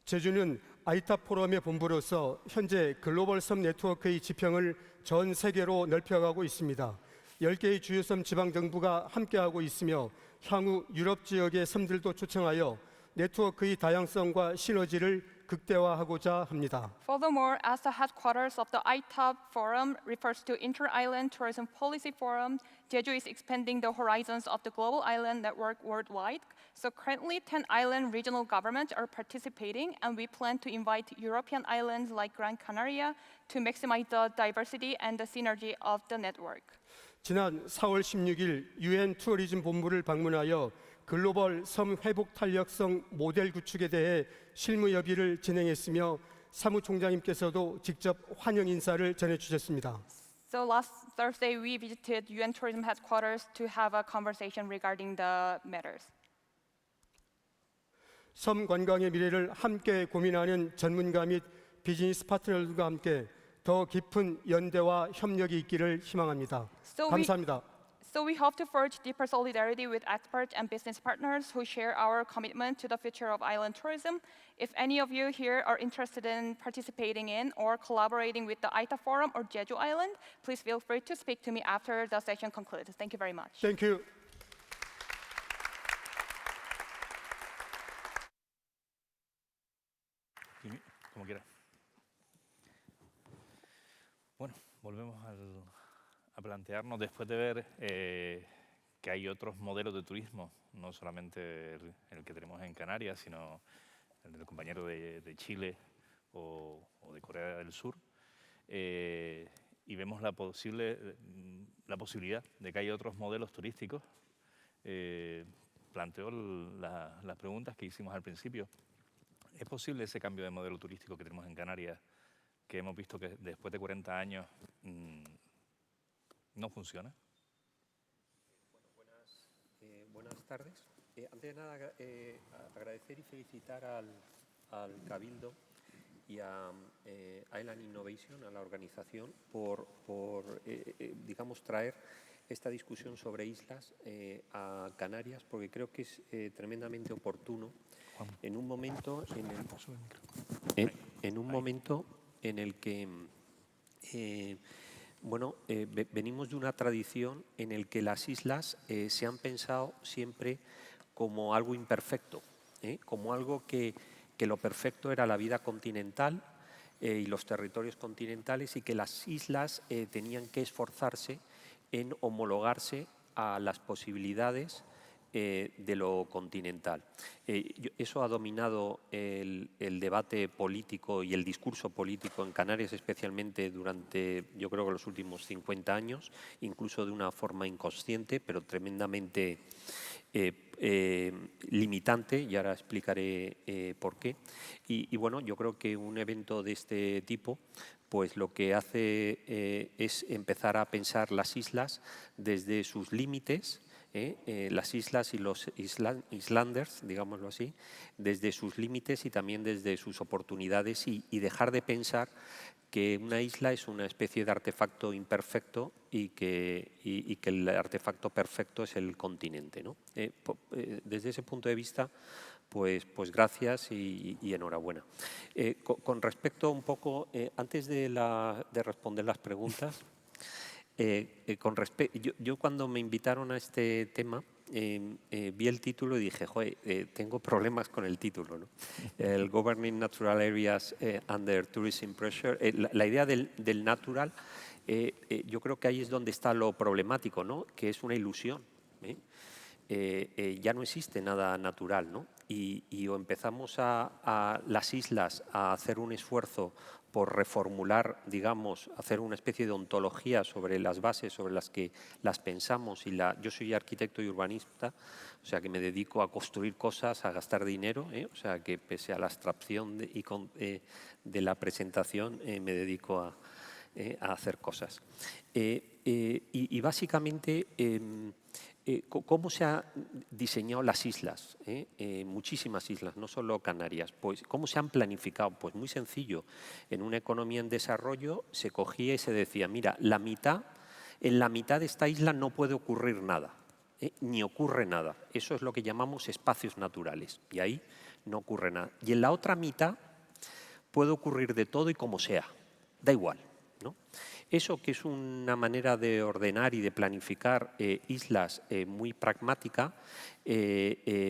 제주는 아이탑 포럼의 본부로서 현재 글로벌 섬 네트워크의 지평을 전 세계로 넓혀가고 있습니다. 10개의 주요 섬 지방 정부가 함께하고 있으며 향후 유럽 지역의 섬들도 초청하여 네트워크의 다양성과 시너지를 극대화하고자 합니다. Furthermore, as the headquarters of the ITAP Forum refers to Inter-Island Tourism Policy Forum, Jeju is expanding the horizons of the global island network worldwide. So currently, 10 island regional governments are participating, and we plan to invite European islands like Gran Canaria to maximize the diversity and the synergy of the network. 지난 4월 16일 UN 투어리즘 본부를 방문하여 글로벌 섬 회복 탄력성 모델 구축에 대해 실무 협의를 진행했으며 사무총장님께서도 직접 환영 인사를 전해 주셨습니다. So last Thursday, we visited UN Tourism headquarters to have a conversation regarding the matters. 섬 관광의 미래를 함께 고민하는 전문가 및 비즈니스 파트너들과 함께 더 깊은 연대와 협력이 있기를 희망합니다. 감사합니다. So we hope to forge deeper solidarity with experts and business partners who share our commitment to the future of island tourism. If any of you here are interested in participating in or collaborating with the ITA Forum or Jeju Island, please feel free to speak to me after the session concludes. Thank you very much. Thank you. Como quiera. Bueno, volvemos a plantearnos después de ver que hay otros modelos de turismo, no solamente el que tenemos en Canarias, sino el del compañero de Chile o de Corea del Sur, y vemos la posibilidad de que hay otros modelos turísticos. Planteo las preguntas que hicimos al principio. ¿Es posible ese cambio de modelo turístico que tenemos en Canarias, que hemos visto que después de 40 años no funciona? Buenas tardes. Antes de nada, agradecer y felicitar al Cabildo y a Island Innovation, a la organización, por digamos, traer esta discusión sobre islas a Canarias, porque creo que es tremendamente oportuno en un momento en el que venimos de una tradición en el que las islas se han pensado siempre como algo imperfecto, como algo que lo perfecto era la vida continental y los territorios continentales, y que las islas tenían que esforzarse en homologarse a las posibilidades de lo continental. Eso ha dominado el debate político y el discurso político en Canarias, especialmente durante, yo creo que los últimos 50 años, incluso de una forma inconsciente, pero tremendamente limitante, y ahora explicaré por qué. Y bueno, yo creo que un evento de este tipo pues lo que hace es empezar a pensar las islas desde sus límites, las islas y los islanders, digámoslo así, desde sus límites y también desde sus oportunidades, y dejar de pensar que una isla es una especie de artefacto imperfecto y que el artefacto perfecto es el continente, ¿no? Desde ese punto de vista, pues gracias y enhorabuena. Con respecto un poco, antes de responder las preguntas, yo cuando me invitaron a este tema, vi el título y dije, joder, tengo problemas con el título, ¿no? El Governing Natural Areas Under Tourism Pressure. La idea del natural, yo creo que ahí es donde está lo problemático, ¿no? Que es una ilusión, ya no existe nada natural, ¿no? Y o empezamos a las islas a hacer un esfuerzo por reformular, digamos, hacer una especie de ontología sobre las bases sobre las que las pensamos. Yo soy arquitecto y urbanista, o sea que me dedico a construir cosas, a gastar dinero, o sea que pese a la abstracción de la presentación, me dedico a hacer cosas. Y básicamente, ¿cómo se han diseñado las islas? Muchísimas islas, no solo Canarias. Pues, ¿cómo se han planificado? Pues muy sencillo. En una economía en desarrollo se cogía y se decía, mira, en la mitad de esta isla no puede ocurrir nada, ni ocurre nada. Eso es lo que llamamos espacios naturales, y ahí no ocurre nada. Y en la otra mitad puede ocurrir de todo y como sea, da igual, ¿no? Eso, que es una manera de ordenar y de planificar islas muy pragmática,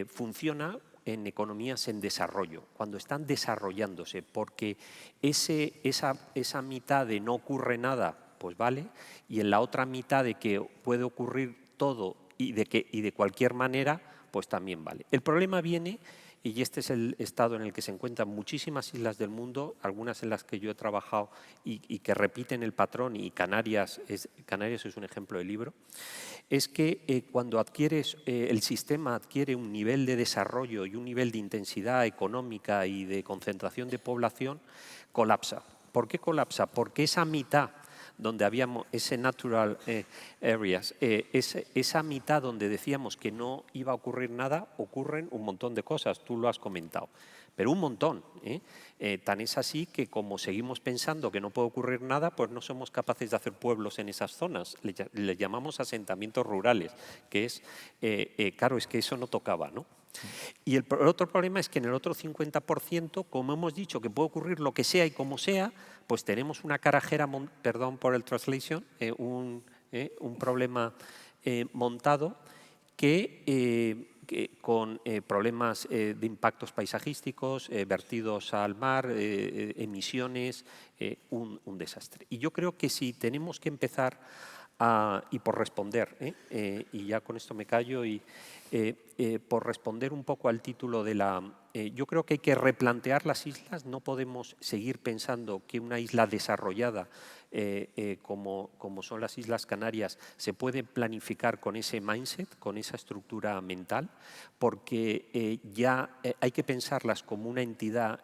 funciona en economías en desarrollo, cuando están desarrollándose, porque esa mitad de no ocurre nada, pues vale, y en la otra mitad de que puede ocurrir todo y de cualquier manera, pues también vale. El problema viene, y este es el estado en el que se encuentran muchísimas islas del mundo, algunas en las que yo he trabajado y que repiten el patrón, y Canarias es un ejemplo de libro, es que cuando el sistema adquiere un nivel de desarrollo y un nivel de intensidad económica y de concentración de población, colapsa. ¿Por qué colapsa? Porque esa mitad donde habíamos ese natural areas, esa mitad donde decíamos que no iba a ocurrir nada, ocurren un montón de cosas, tú lo has comentado, pero un montón. Tan es así que como seguimos pensando que no puede ocurrir nada, pues no somos capaces de hacer pueblos en esas zonas, le llamamos asentamientos rurales, que es, claro, es que eso no tocaba, ¿no? Y el otro problema es que en el otro 50%, como hemos dicho, que puede ocurrir lo que sea y como sea, pues tenemos una carajera, perdón por el translation, un problema montado con problemas de impactos paisajísticos, vertidos al mar, emisiones, un desastre. Y yo creo que si tenemos que empezar y por responder, y ya con esto me callo, por responder un poco al título de yo creo que hay que replantear las islas. No podemos seguir pensando que una isla desarrollada como son las Islas Canarias se puede planificar con ese mindset, con esa estructura mental, porque ya hay que pensarlas como una entidad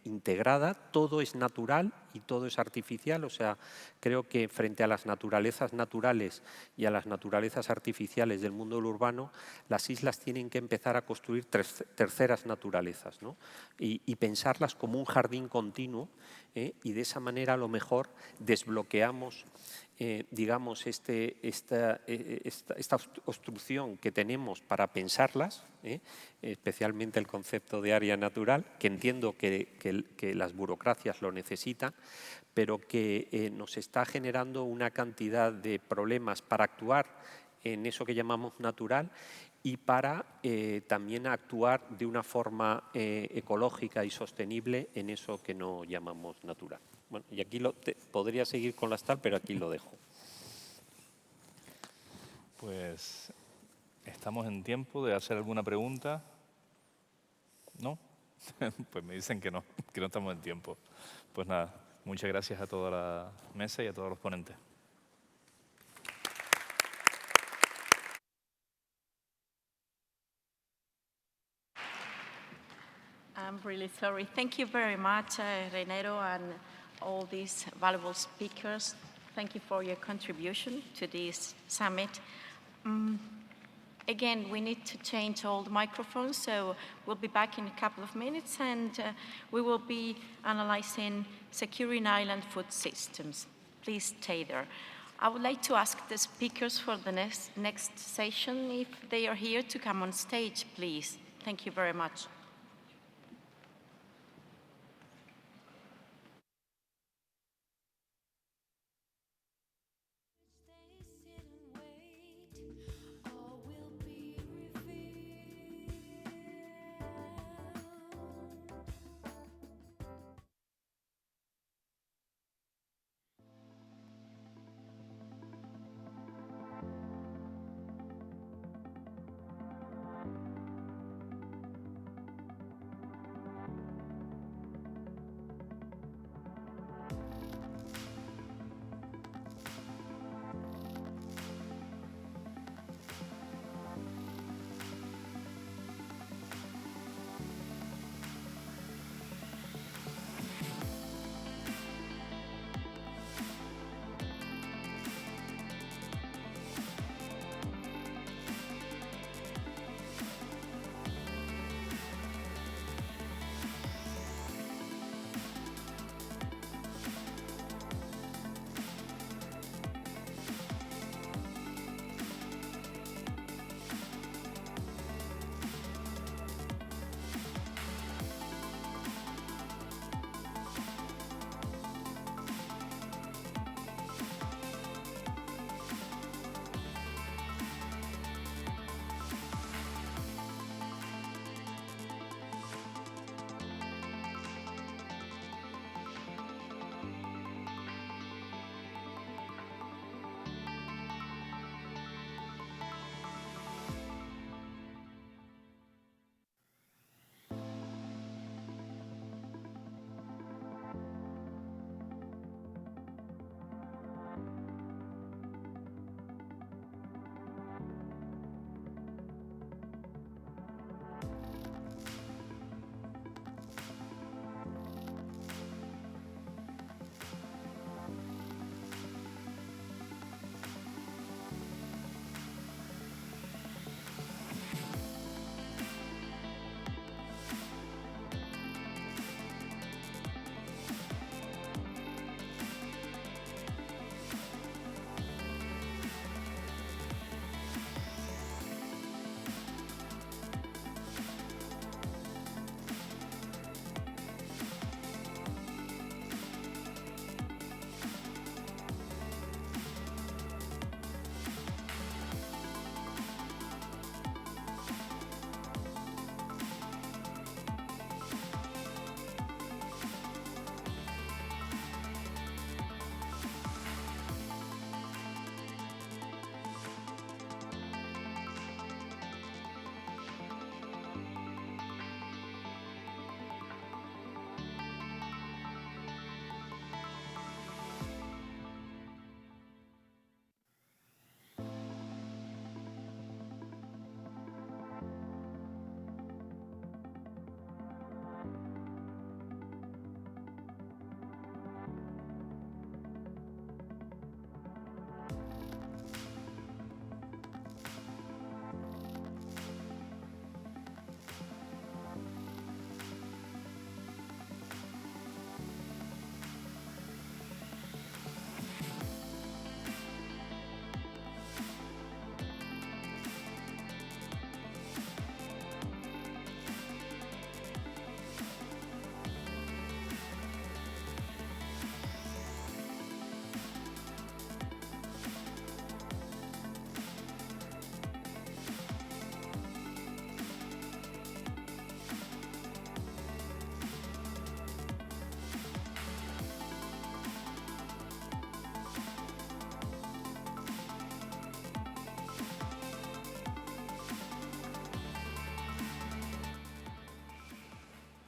integrada. Todo es natural y todo es artificial, o sea, creo que frente a las naturalezas naturales y a las naturalezas artificiales del mundo urbano, las islas tienen que empezar a construir terceras naturalezas, ¿no? Y pensarlas como un jardín continuo, y de esa manera a lo mejor desbloqueamos digamos, esta obstrucción que tenemos para pensarlas, especialmente el concepto de área natural, que entiendo que las burocracias lo necesitan, pero que nos está generando una cantidad de problemas para actuar en eso que llamamos natural y para también actuar de una forma ecológica y sostenible en eso que no llamamos natural. Bueno, y aquí podría seguir con las tal, pero aquí lo dejo. Pues estamos en tiempo de hacer alguna pregunta. ¿No? Pues me dicen que no estamos en tiempo. Pues nada, muchas gracias a toda la mesa y a todos los ponentes. I'm really sorry. Thank you very much, Reynero, and all these valuable speakers. Thank you for your contribution to this summit. Again, we need to change all the microphones, so we'll be back in a couple of minutes, and we will be analyzing securing island food systems. Please stay there. I would like to ask the speakers for the next session, if they are here, to come on stage, please. Thank you very much.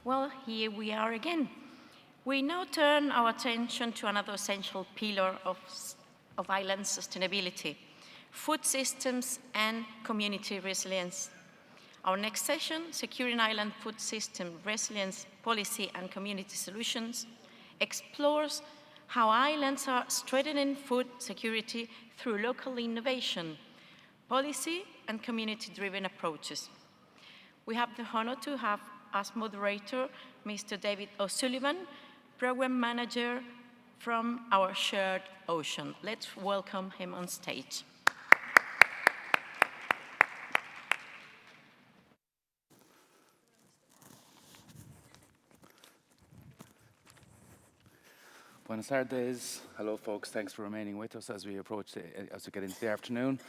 Well, here we are again. We now turn our attention to another essential pillar of island sustainability, food systems and community resilience. Our next session, Securing Island Food System Resilience Policy and Community Solutions, explores how islands are strengthening food security through local innovation, policy, and community-driven approaches. We have the honor to have as moderator Mr. David O'Sullivan, Program Manager from our shared ocean. Let's welcome him on stage. Buenas tardes. Hello, folks. Thanks for remaining with us as we get into the afternoon.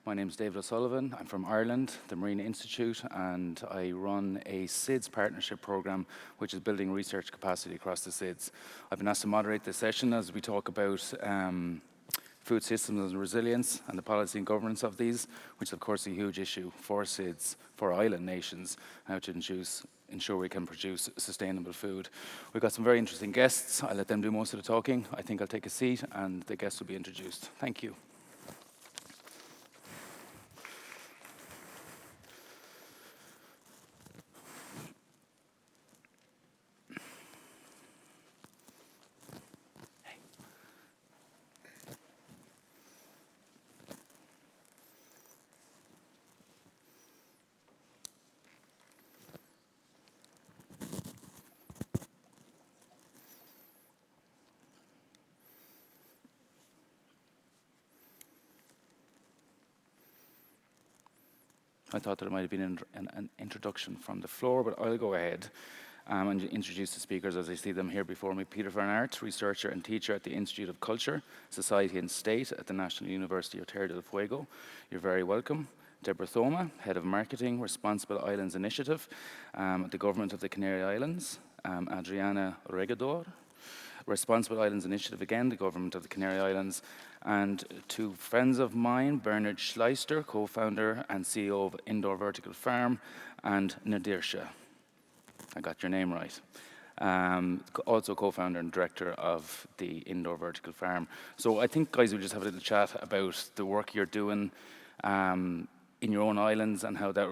My name is David O'Sullivan. I'm from Ireland, the Marine Institute, and I run a SIDS partnership program, which is building research capacity across the SIDS. I've been asked to moderate this session as we talk about food systems and resilience and the policy and governance of these, which is, of course, a huge issue for SIDS, for island nations, how to ensure we can produce sustainable food. We've got some very interesting guests. I'll let them do most of the talking. I think I'll take a seat and the guests will be introduced. Thank you. I thought that it might have been an introduction from the floor, but I'll go ahead and introduce the speakers as I see them here before me. Peter Van Aert, researcher and teacher at the Institute of Culture, Society and State at the National University of Tierra del Fuego. You're very welcome. Deborah Thoma, Head of Marketing, Responsible Islands Initiative at the Government of the Canary Islands. Adriana Regador, Responsible Islands Initiative, again, the Government of the Canary Islands. And two friends of mine, Bernard Schleister, co-founder and CEO of Indoor Vertical Farm, and Nadirsha. I got your name right. Also co-founder and director of the Indoor Vertical Farm. So I think, guys, we'll just have a little chat about the work you're doing in your own islands and how that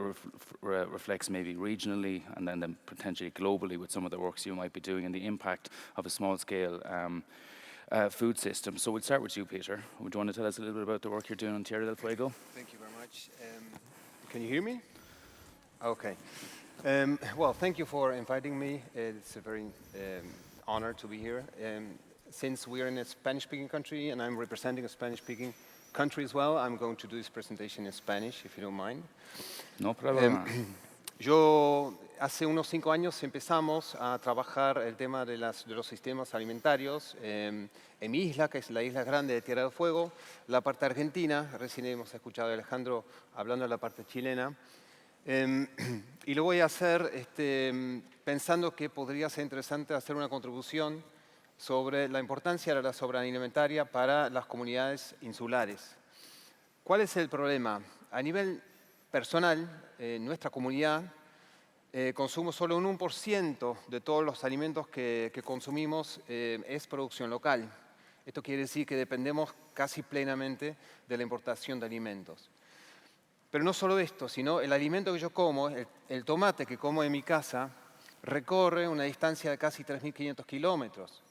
reflects maybe regionally and then potentially globally with some of the works you might be doing and the impact of a small-scale food system. So we'll start with you, Peter. Would you want to tell us a little bit about the work you're doing on Tierra del Fuego? Thank you very much. Can you hear me? Okay. Well, thank you for inviting me. It's a very honor to be here. Since we're in a Spanish-speaking country and I'm representing a Spanish-speaking country as well, I'm going to do this presentation in Spanish, if you don't mind. No problema. Yo hace unos 5 años empezamos a trabajar el tema de los sistemas alimentarios en mi isla, que es la isla grande de Tierra del Fuego, la parte argentina. Recién hemos escuchado a Alejandro hablando de la parte chilena. Y lo voy a hacer pensando que podría ser interesante hacer una contribución sobre la importancia de la soberanía alimentaria para las comunidades insulares. ¿Cuál es el problema? A nivel personal, nuestra comunidad consume solo un 1% de todos los alimentos que consumimos es producción local. Esto quiere decir que dependemos casi plenamente de la importación de alimentos. Pero no solo esto, sino el alimento que yo como, el tomate que como en mi casa, recorre una distancia de casi 3.500 kilómetros.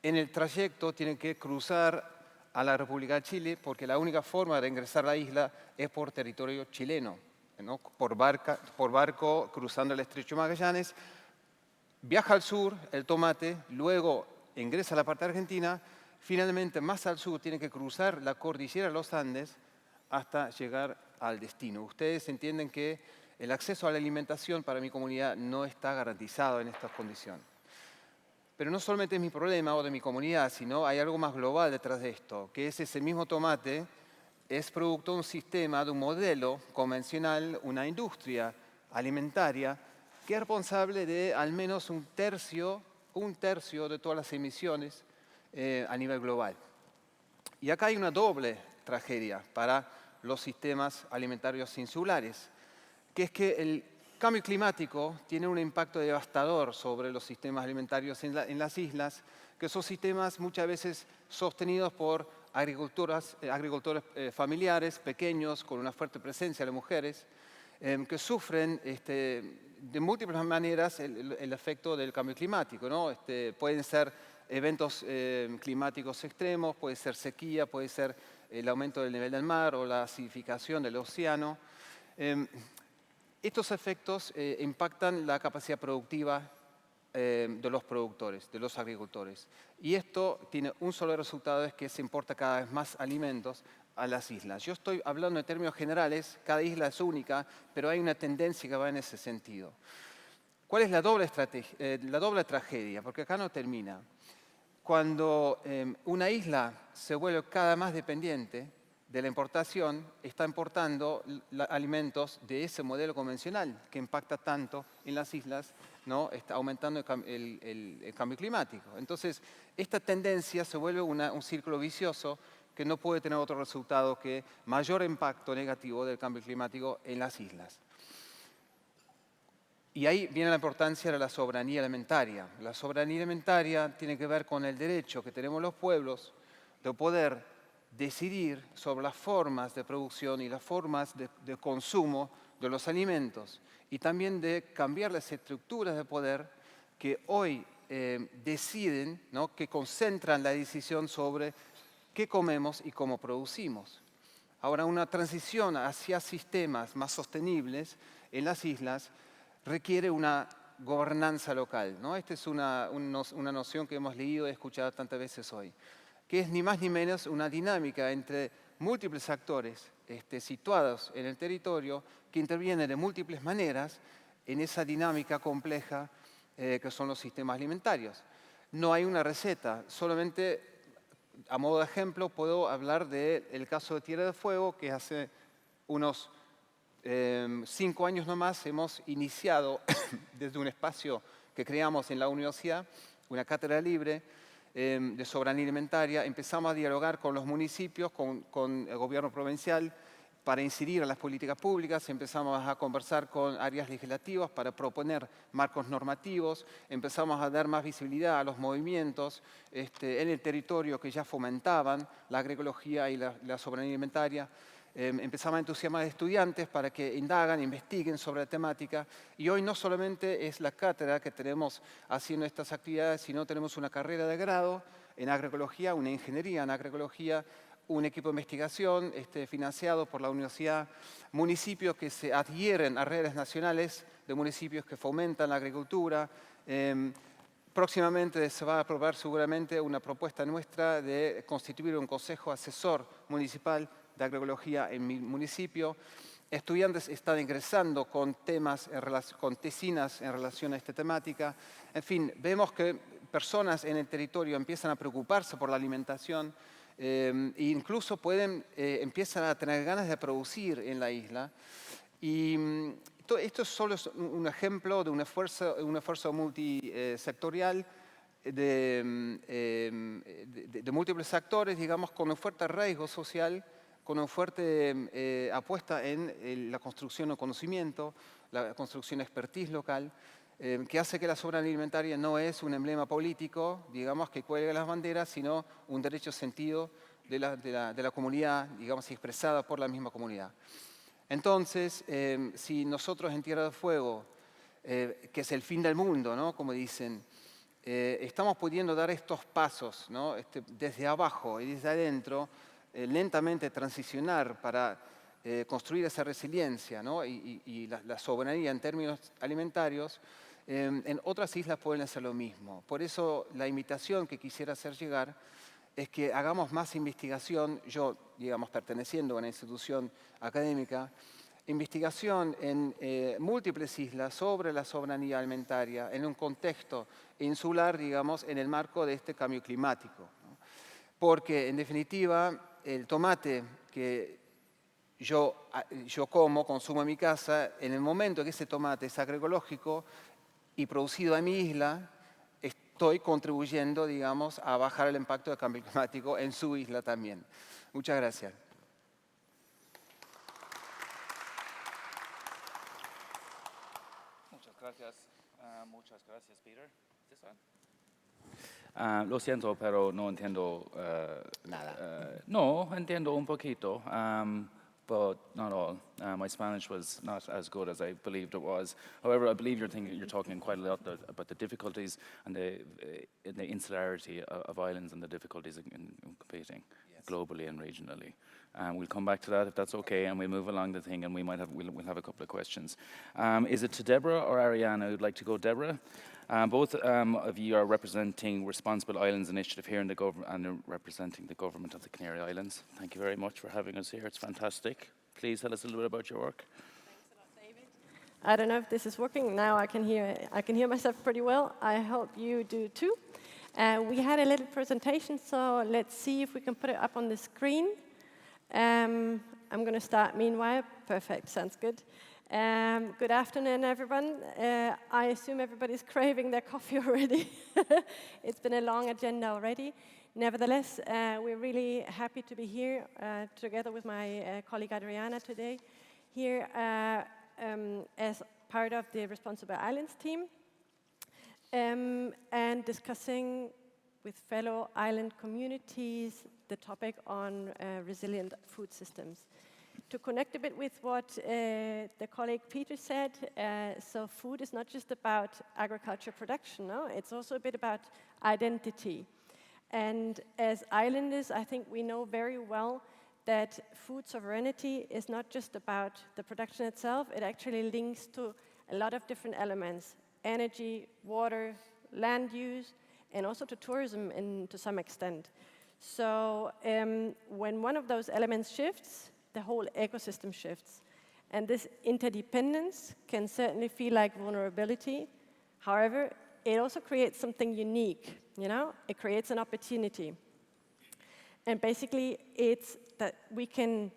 En el trayecto tienen que cruzar a la República de Chile porque la única forma de ingresar a la isla es por territorio chileno, ¿no? por barco cruzando el Estrecho de Magallanes. Viaja al sur el tomate, luego ingresa a la parte argentina, finalmente más al sur tiene que cruzar la cordillera de los Andes hasta llegar al destino. Ustedes entienden que el acceso a la alimentación para mi comunidad no está garantizado en estas condiciones. Pero no solamente es mi problema o de mi comunidad, sino hay algo más global detrás de esto, que es ese mismo tomate es producto de un sistema, de un modelo convencional, una industria alimentaria que es responsable de al menos un tercio de todas las emisiones a nivel global. Y acá hay una doble tragedia para los sistemas alimentarios insulares, que es que el cambio climático tiene un impacto devastador sobre los sistemas alimentarios en las islas, que son sistemas muchas veces sostenidos por agricultores familiares, pequeños, con una fuerte presencia de mujeres. que sufren de múltiples maneras el efecto del cambio climático, ¿no? Pueden ser eventos climáticos extremos, puede ser sequía, puede ser el aumento del nivel del mar o la acidificación del océano. Estos efectos impactan la capacidad productiva de los productores, de los agricultores. Y esto tiene un solo resultado, es que se importa cada vez más alimentos a las islas. Yo estoy hablando en términos generales, cada isla es única, pero hay una tendencia que va en ese sentido. ¿Cuál es la doble tragedia? Porque acá no termina. Cuando una isla se vuelve cada vez más dependiente de la importación, está importando alimentos de ese modelo convencional que impacta tanto en las islas, ¿no? Está aumentando el cambio climático. Entonces, esta tendencia se vuelve un círculo vicioso que no puede tener otro resultado que mayor impacto negativo del cambio climático en las islas. Y ahí viene la importancia de la soberanía alimentaria. La soberanía alimentaria tiene que ver con el derecho que tenemos los pueblos de poder decidir sobre las formas de producción y las formas de consumo de los alimentos y también de cambiar las estructuras de poder que hoy deciden, ¿no? Que concentran la decisión sobre qué comemos y cómo producimos. Ahora, una transición hacia sistemas más sostenibles en las islas requiere una gobernanza local, ¿no? Esta es una noción que hemos leído y escuchado tantas veces hoy, que es ni más ni menos una dinámica entre múltiples actores situados en el territorio que intervienen de múltiples maneras en esa dinámica compleja que son los sistemas alimentarios. No hay una receta, solamente a modo de ejemplo puedo hablar del caso de Tierra del Fuego, que hace unos 5 años nomás hemos iniciado desde un espacio que creamos en la universidad, una cátedra libre de soberanía alimentaria. Empezamos a dialogar con los municipios, con el gobierno provincial, para incidir en las políticas públicas. Empezamos a conversar con áreas legislativas para proponer marcos normativos. Empezamos a dar más visibilidad a los movimientos en el territorio que ya fomentaban la agroecología y la soberanía alimentaria. Empezamos a entusiasmar a estudiantes para que indagan, investiguen sobre la temática. Y hoy no solamente es la cátedra que tenemos haciendo estas actividades, sino tenemos una carrera de grado en agroecología, una ingeniería en agroecología, un equipo de investigación financiado por la universidad, municipios que se adhieren a redes nacionales de municipios que fomentan la agricultura. Próximamente se va a aprobar seguramente una propuesta nuestra de constituir un consejo asesor municipal de agroecología en mi municipio. Estudiantes están ingresando con con tesinas en relación a esta temática. En fin, vemos que personas en el territorio empiezan a preocuparse por la alimentación e incluso empiezan a tener ganas de producir en la isla. Y esto solo es un ejemplo de un esfuerzo multisectorial de múltiples actores, digamos, con un fuerte arraigo social, con una fuerte apuesta en la construcción de conocimiento, la construcción de expertise local, que hace que la soberanía alimentaria no es un emblema político, digamos, que cuelga las banderas, sino un derecho sentido de la comunidad, digamos, expresada por la misma comunidad. Entonces, si nosotros en Tierra del Fuego, que es el fin del mundo, ¿no? Como dicen, estamos pudiendo dar estos pasos, ¿no? Desde abajo y desde adentro, lentamente transicionar para construir esa resiliencia, ¿no? y la soberanía en términos alimentarios, en otras islas pueden hacer lo mismo. Por eso la invitación que quisiera hacer llegar es que hagamos más investigación, yo, digamos, perteneciendo a una institución académica, investigación en múltiples islas sobre la soberanía alimentaria en un contexto insular, digamos, en el marco de este cambio climático, ¿no? Porque, en definitiva, el tomate que yo consumo en mi casa, en el momento que ese tomate es agroecológico y producido en mi isla, estoy contribuyendo, digamos, a bajar el impacto del cambio climático en su isla también. Muchas gracias. Muchas gracias, Peter. Lo siento, pero no entiendo nada. No, entiendo un poquito. but not all. My Spanish was not as good as I believed it was. However, I believe you're talking quite a lot about the difficulties and the insularity of islands and the difficulties in competing globally and regionally. We'll come back to that if that's okay, and we'll move along the thing, and we'll have a couple of questions. Is it to Deborah or Ariana? Who'd like to go, Deborah? Both of you are representing Responsible Islands Initiative here in the government and representing the government of the Canary Islands. Thank you very much for having us here. It's fantastic. Please tell us a little bit about your work. Thanks a lot, David. I don't know if this is working now. I can hear myself pretty well. I hope you do too. We had a little presentation, so let's see if we can put it up on the screen. I'm going to start meanwhile. Perfect, sounds good. Good afternoon, everyone. I assume everybody's craving their coffee already. It's been a long agenda already. Nevertheless, we're really happy to be here together with my colleague Adriana today, here as part of the Responsible Islands team, and discussing with fellow island communities the topic on resilient food systems. To connect a bit with what the colleague Peter said, so food is not just about agriculture production, no? It's also a bit about identity. And as islanders, I think we know very well that food sovereignty is not just about the production itself, it actually links to a lot of different elements: energy, water, land use, and also to tourism to some extent. So when one of those elements shifts, the whole ecosystem shifts. And this interdependence can certainly feel like vulnerability. However, it also creates something unique, you know? It creates an opportunity. And basically, it's that we can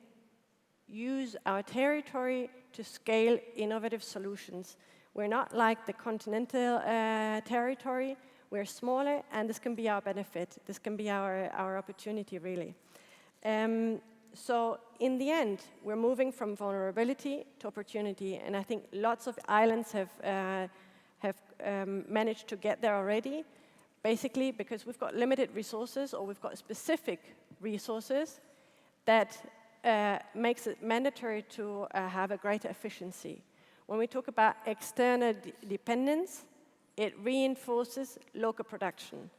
use our territory to scale innovative solutions. We're not like the continental territory. We're smaller, and this can be our benefit. This can be our opportunity, really. So in the end, we're moving from vulnerability to opportunity, and I think lots of islands have managed to get there already, basically because we've got limited resources, or we've got specific resources that makes it mandatory to have a greater efficiency. When we talk about external dependence, it reinforces local production.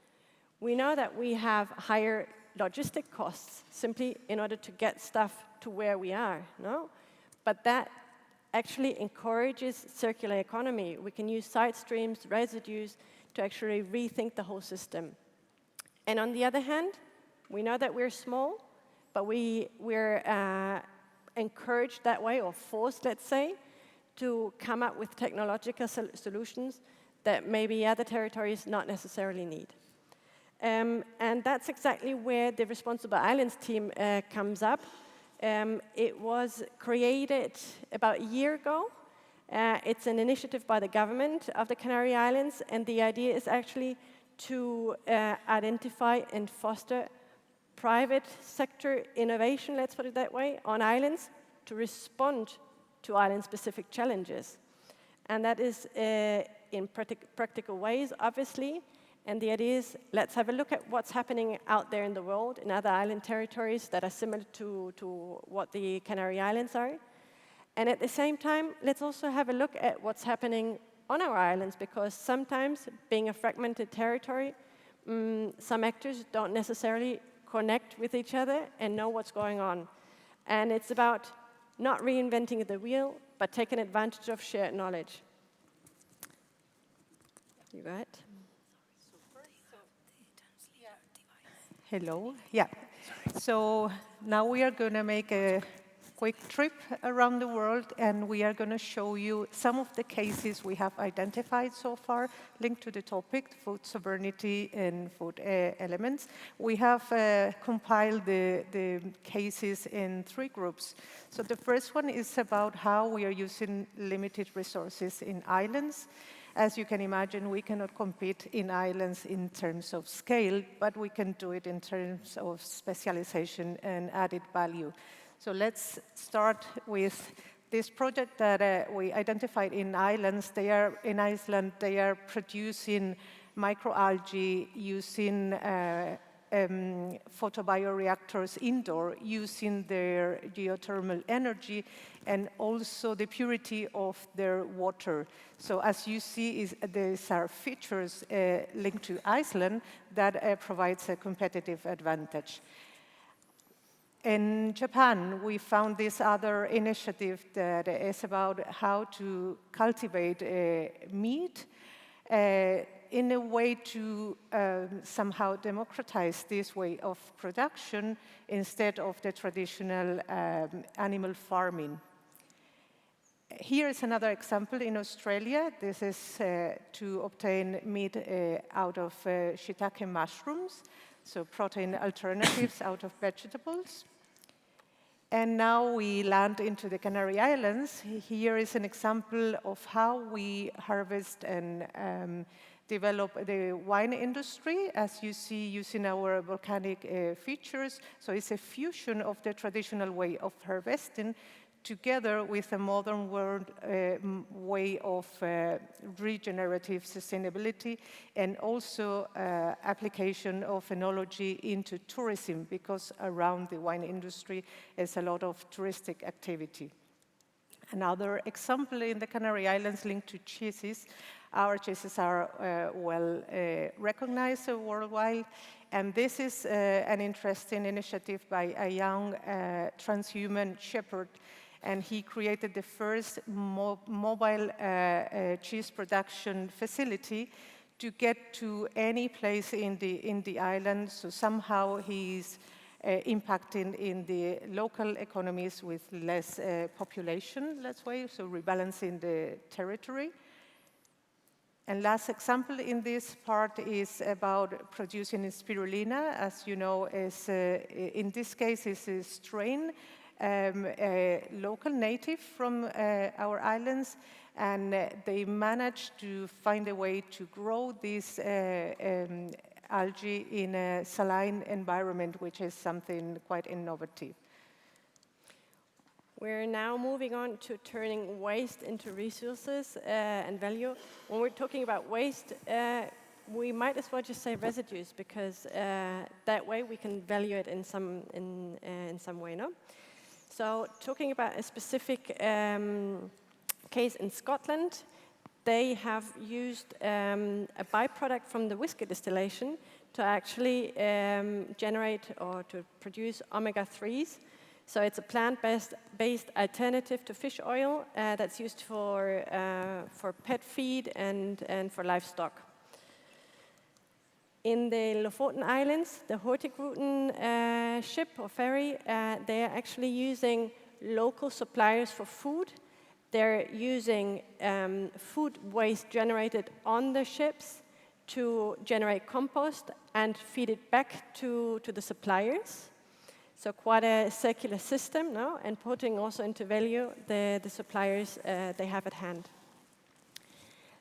We know that we have higher logistic costs simply in order to get stuff to where we are, no? But that actually encourages circular economy. We can use side streams, residues, to actually rethink the whole system. And on the other hand, we know that we're small, but we're encouraged that way, or forced, let's say, to come up with technological solutions that maybe other territories not necessarily need. And that's exactly where the Responsible Islands team comes up. It was created about a year ago. It's an initiative by the government of the Canary Islands, and the idea is actually to identify and foster private sector innovation, let's put it that way, on islands to respond to island-specific challenges. And that is in practical ways, obviously. And the idea is, let's have a look at what's happening out there in the world, in other island territories that are similar to what the Canary Islands are. And at the same time, let's also have a look at what's happening on our islands, because sometimes, being a fragmented territory, some actors don't necessarily connect with each other and know what's going on. And it's about not reinventing the wheel, but taking advantage of shared knowledge. You got it? Hello. Yeah. So now we are going to make a quick trip around the world, and we are going to show you some of the cases we have identified so far linked to the topic, food sovereignty and food elements. We have compiled the cases in 3 groups. So the first one is about how we are using limited resources in islands. As you can imagine, we cannot compete in islands in terms of scale, but we can do it in terms of specialization and added value. So let's start with this project that we identified in islands. In Iceland, they are producing microalgae using photobioreactors indoor using their geothermal energy and also the purity of their water. So as you see, these are features linked to Iceland that provides a competitive advantage. In Japan, we found this other initiative that is about how to cultivate meat in a way to somehow democratize this way of production instead of the traditional animal farming. Here is another example in Australia. This is to obtain meat out of shiitake mushrooms, so protein alternatives out of vegetables. And now we land into the Canary Islands. Here is an example of how we harvest and develop the wine industry, as you see, using our volcanic features. So it's a fusion of the traditional way of harvesting together with a modern world way of regenerative sustainability and also application of enology into tourism, because around the wine industry is a lot of touristic activity. Another example in the Canary Islands linked to cheeses. Our cheeses are well recognized worldwide, and this is an interesting initiative by a young transhuman shepherd, and he created the first mobile cheese production facility to get to any place in the island. So somehow he's impacting in the local economies with less population, let's say, so rebalancing the territory. And last example in this part is about producing spirulina. As you know, in this case, is a strain, a local native from our islands, and they managed to find a way to grow this algae in a saline environment, which is something quite innovative. We're now moving on to turning waste into resources and value. When we're talking about waste, we might as well just say residues, because that way we can value it in some way, no? So talking about a specific case in Scotland, they have used a byproduct from the whiskey distillation to actually generate or to produce omega-3s. So it's a plant-based alternative to fish oil that's used for pet feed and for livestock. In the Lofoten Islands, the Hurtigruten ship or ferry, they are actually using local suppliers for food. They're using food waste generated on the ships to generate compost and feed it back to the suppliers. So quite a circular system, no? And putting also into value the suppliers they have at hand.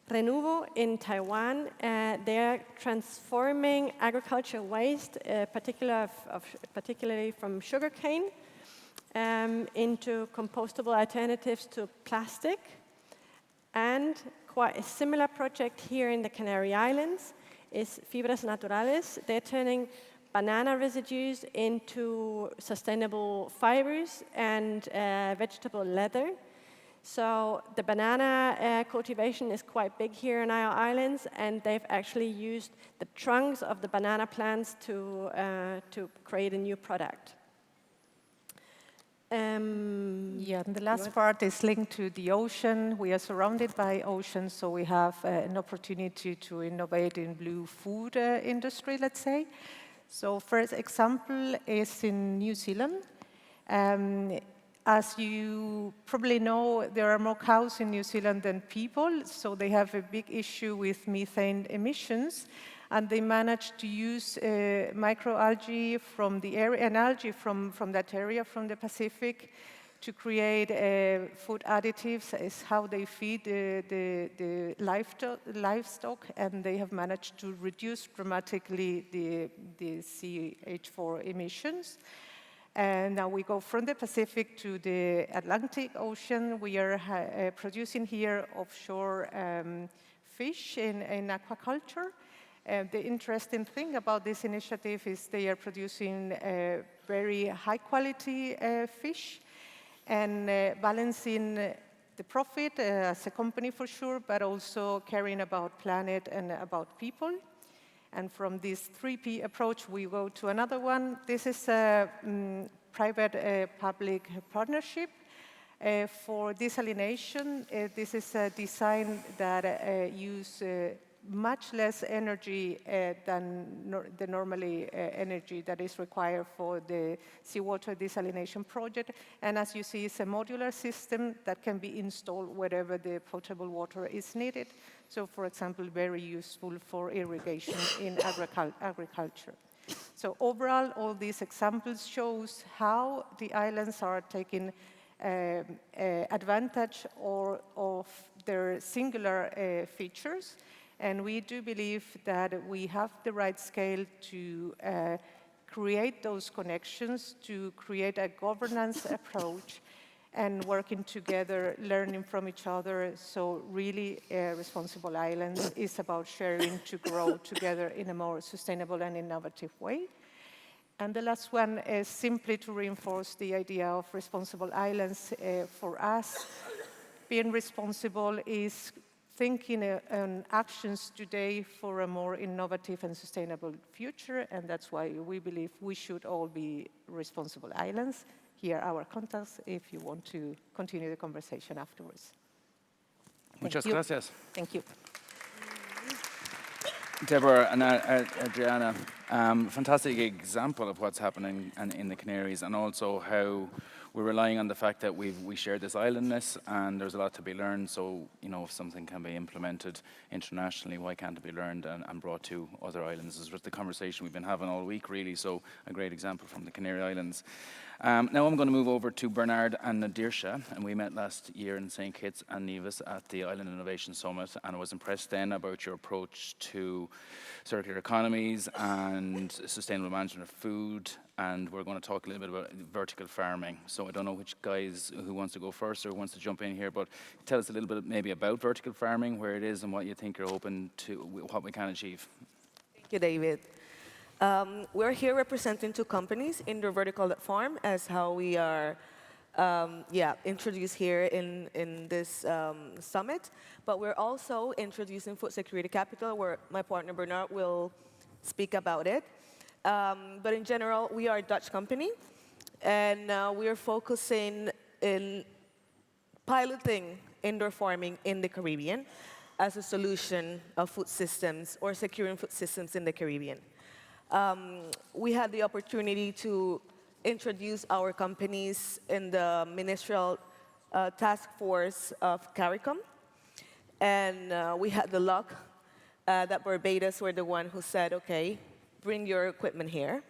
Renewable in Taiwan, they're transforming agricultural waste, particularly from sugarcane, into compostable alternatives to plastic. And quite a similar project here in the Canary Islands is Fibras Naturales. They're turning banana residues into sustainable fibers and vegetable leather. So the banana cultivation is quite big here in our islands, and they've actually used the trunks of the banana plants to create a new product. Yeah, and the last part is linked to the ocean. We are surrounded by oceans, so we have an opportunity to innovate in blue food industry, let's say. So first example is in New Zealand. As you probably know, there are more cows in New Zealand than people, so they have a big issue with methane emissions. And they managed to use microalgae from the area, an algae from that area, from the Pacific, to create food additives. Is how they feed the livestock, and they have managed to reduce dramatically the CH4 emissions. And now we go from the Pacific to the Atlantic Ocean. We are producing here offshore fish in aquaculture. The interesting thing about this initiative is they are producing very high-quality fish and balancing the profit as a company for sure, but also caring about planet and about people. And from this 3P approach, we go to another one. This is a private-public partnership. For desalination, this is a design that uses much less energy than the normally energy that is required for the seawater desalination project. And as you see, it's a modular system that can be installed wherever the potable water is needed. So, for example, very useful for irrigation in agriculture. So overall, all these examples shows how the islands are taking advantage of their singular features. And we do believe that we have the right scale to create those connections, to create a governance approach, and working together, learning from each other. So really, Responsible Islands is about sharing to grow together in a more sustainable and innovative way. And the last one is simply to reinforce the idea of Responsible Islands. For us, being responsible is thinking on actions today for a more innovative and sustainable future, and that's why we believe we should all be responsible islands. Here are our contacts if you want to continue the conversation afterwards. Muchas gracias. Thank you. Deborah and Adriana, fantastic example of what's happening in the Canaries, and also how we're relying on the fact that we share this islandness, and there's a lot to be learned. So, you know, if something can be implemented internationally, why can't it be learned and brought to other islands? This is the conversation we've been having all week, really. So, a great example from the Canary Islands. Now I'm going to move over to Bernard and Nadirsha, and we met last year in St. Kitts and Nevis at the Island Innovation Summit, and I was impressed then about your approach to circular economies and sustainable management of food, and we're going to talk a little bit about vertical farming. So I don't know which guys who wants to go first or who wants to jump in here, but tell us a little bit maybe about vertical farming, where it is and what you think you're open to, what we can achieve. Thank you, David. We're here representing two companies, Indoor Vertical Farm, as how we are introduced here in this summit. But we're also introducing Food Security Capital, where my partner Bernard will speak about it. But in general, we are a Dutch company, and we are focusing in piloting indoor farming in the Caribbean as a solution of food systems or securing food systems in the Caribbean. We had the opportunity to introduce our companies in the ministerial task force of CARICOM, and we had the luck that Barbados were the one who said, okay, bring your equipment here.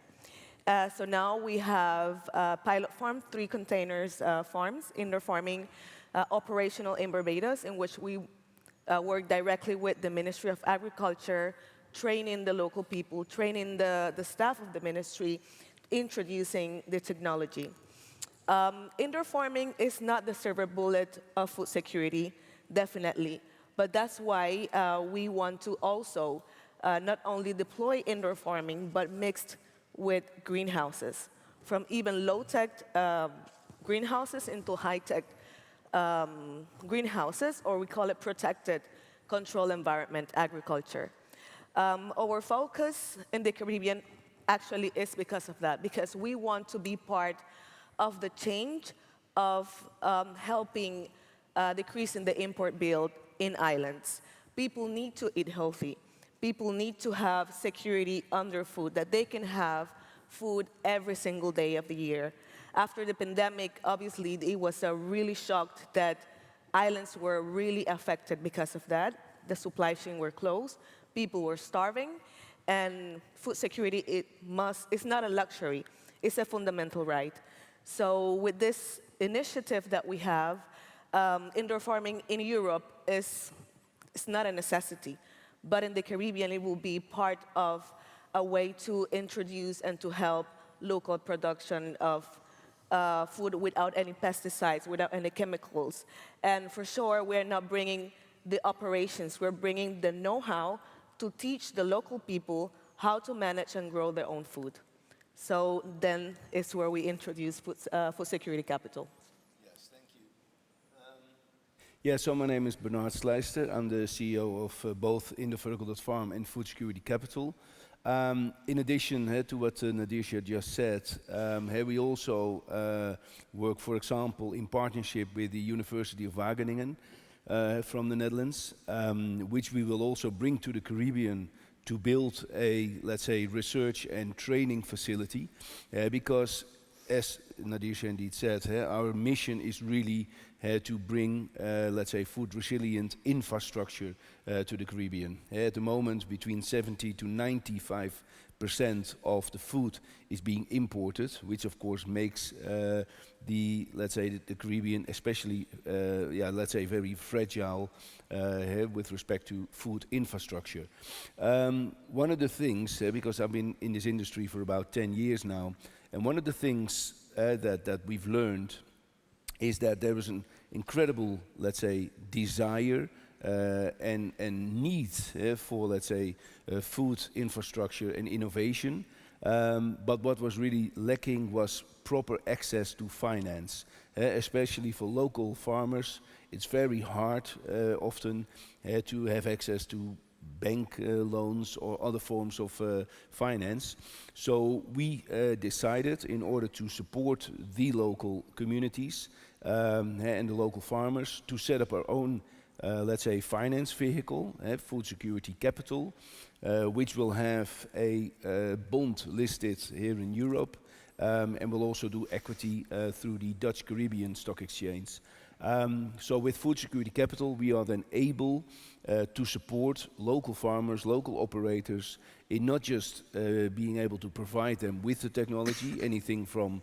So now we have pilot farm, 3 containers farms, indoor farming, operational in Barbados, in which we work directly with the Ministry of Agriculture, training the local people, training the staff of the ministry, introducing the technology. Indoor farming is not the silver bullet of food security, definitely, but that's why we want to also not only deploy indoor farming, but mixed with greenhouses, from even low-tech greenhouses into high-tech greenhouses, or we call it protected control environment agriculture. Our focus in the Caribbean actually is because of that, because we want to be part of the change of helping decreasing the import bill in islands. People need to eat healthy. People need to have security on their food, that they can have food every single day of the year. After the pandemic, obviously, it was really shocked that islands were really affected because of that. The supply chain were closed. People were starving, and food security, it's not a luxury, it's a fundamental right. So with this initiative that we have, indoor farming in Europe it's not a necessity, but in the Caribbean it will be part of a way to introduce and to help local production of food without any pesticides, without any chemicals. And for sure, we're not bringing the operations, we're bringing the know-how to teach the local people how to manage and grow their own food. So then it's where we introduce food security capital. Yes, thank you. Yeah, so my name is Bernard Slijster. I'm the CEO of both Indovertical.farm and Food Security Capital. In addition to what Nadisha just said, we also work, for example, in partnership with the University of Wageningen from the Netherlands, which we will also bring to the Caribbean to build a, let's say, research and training facility, because, as Nadisha indeed said, our mission is really to bring, let's say, food resilient infrastructure to the Caribbean. At the moment, between 70 to 95% of the food is being imported, which of course makes the, let's say, the Caribbean especially, let's say, very fragile with respect to food infrastructure. One of the things, because I've been in this industry for about 10 years now, and one of the things that we've learned is that there is an incredible, let's say, desire and need for, let's say, food infrastructure and innovation. But what was really lacking was proper access to finance, especially for local farmers. It's very hard often to have access to bank loans or other forms of finance. So we decided, in order to support the local communities and the local farmers, to set up our own, let's say, finance vehicle, Food Security Capital, which will have a bond listed here in Europe, and will also do equity through the Dutch Caribbean Stock Exchange. So with Food Security Capital, we are then able to support local farmers, local operators, in not just being able to provide them with the technology, anything from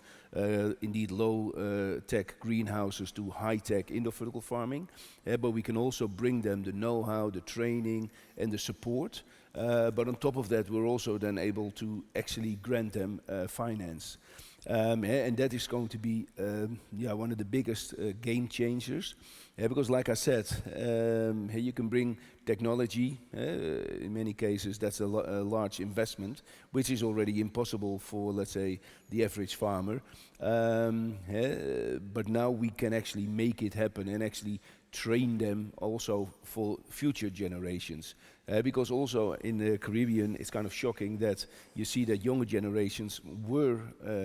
indeed low-tech greenhouses to high-tech indoor vertical farming, but we can also bring them the know-how, the training, and the support. But on top of that, we're also then able to actually grant them finance. And that is going to be one of the biggest game changers. Because like I said, you can bring technology. In many cases, that's a large investment, which is already impossible for, let's say, the average farmer. But now we can actually make it happen and actually train them also for future generations. Because also in the Caribbean, it's kind of shocking that you see that younger generations were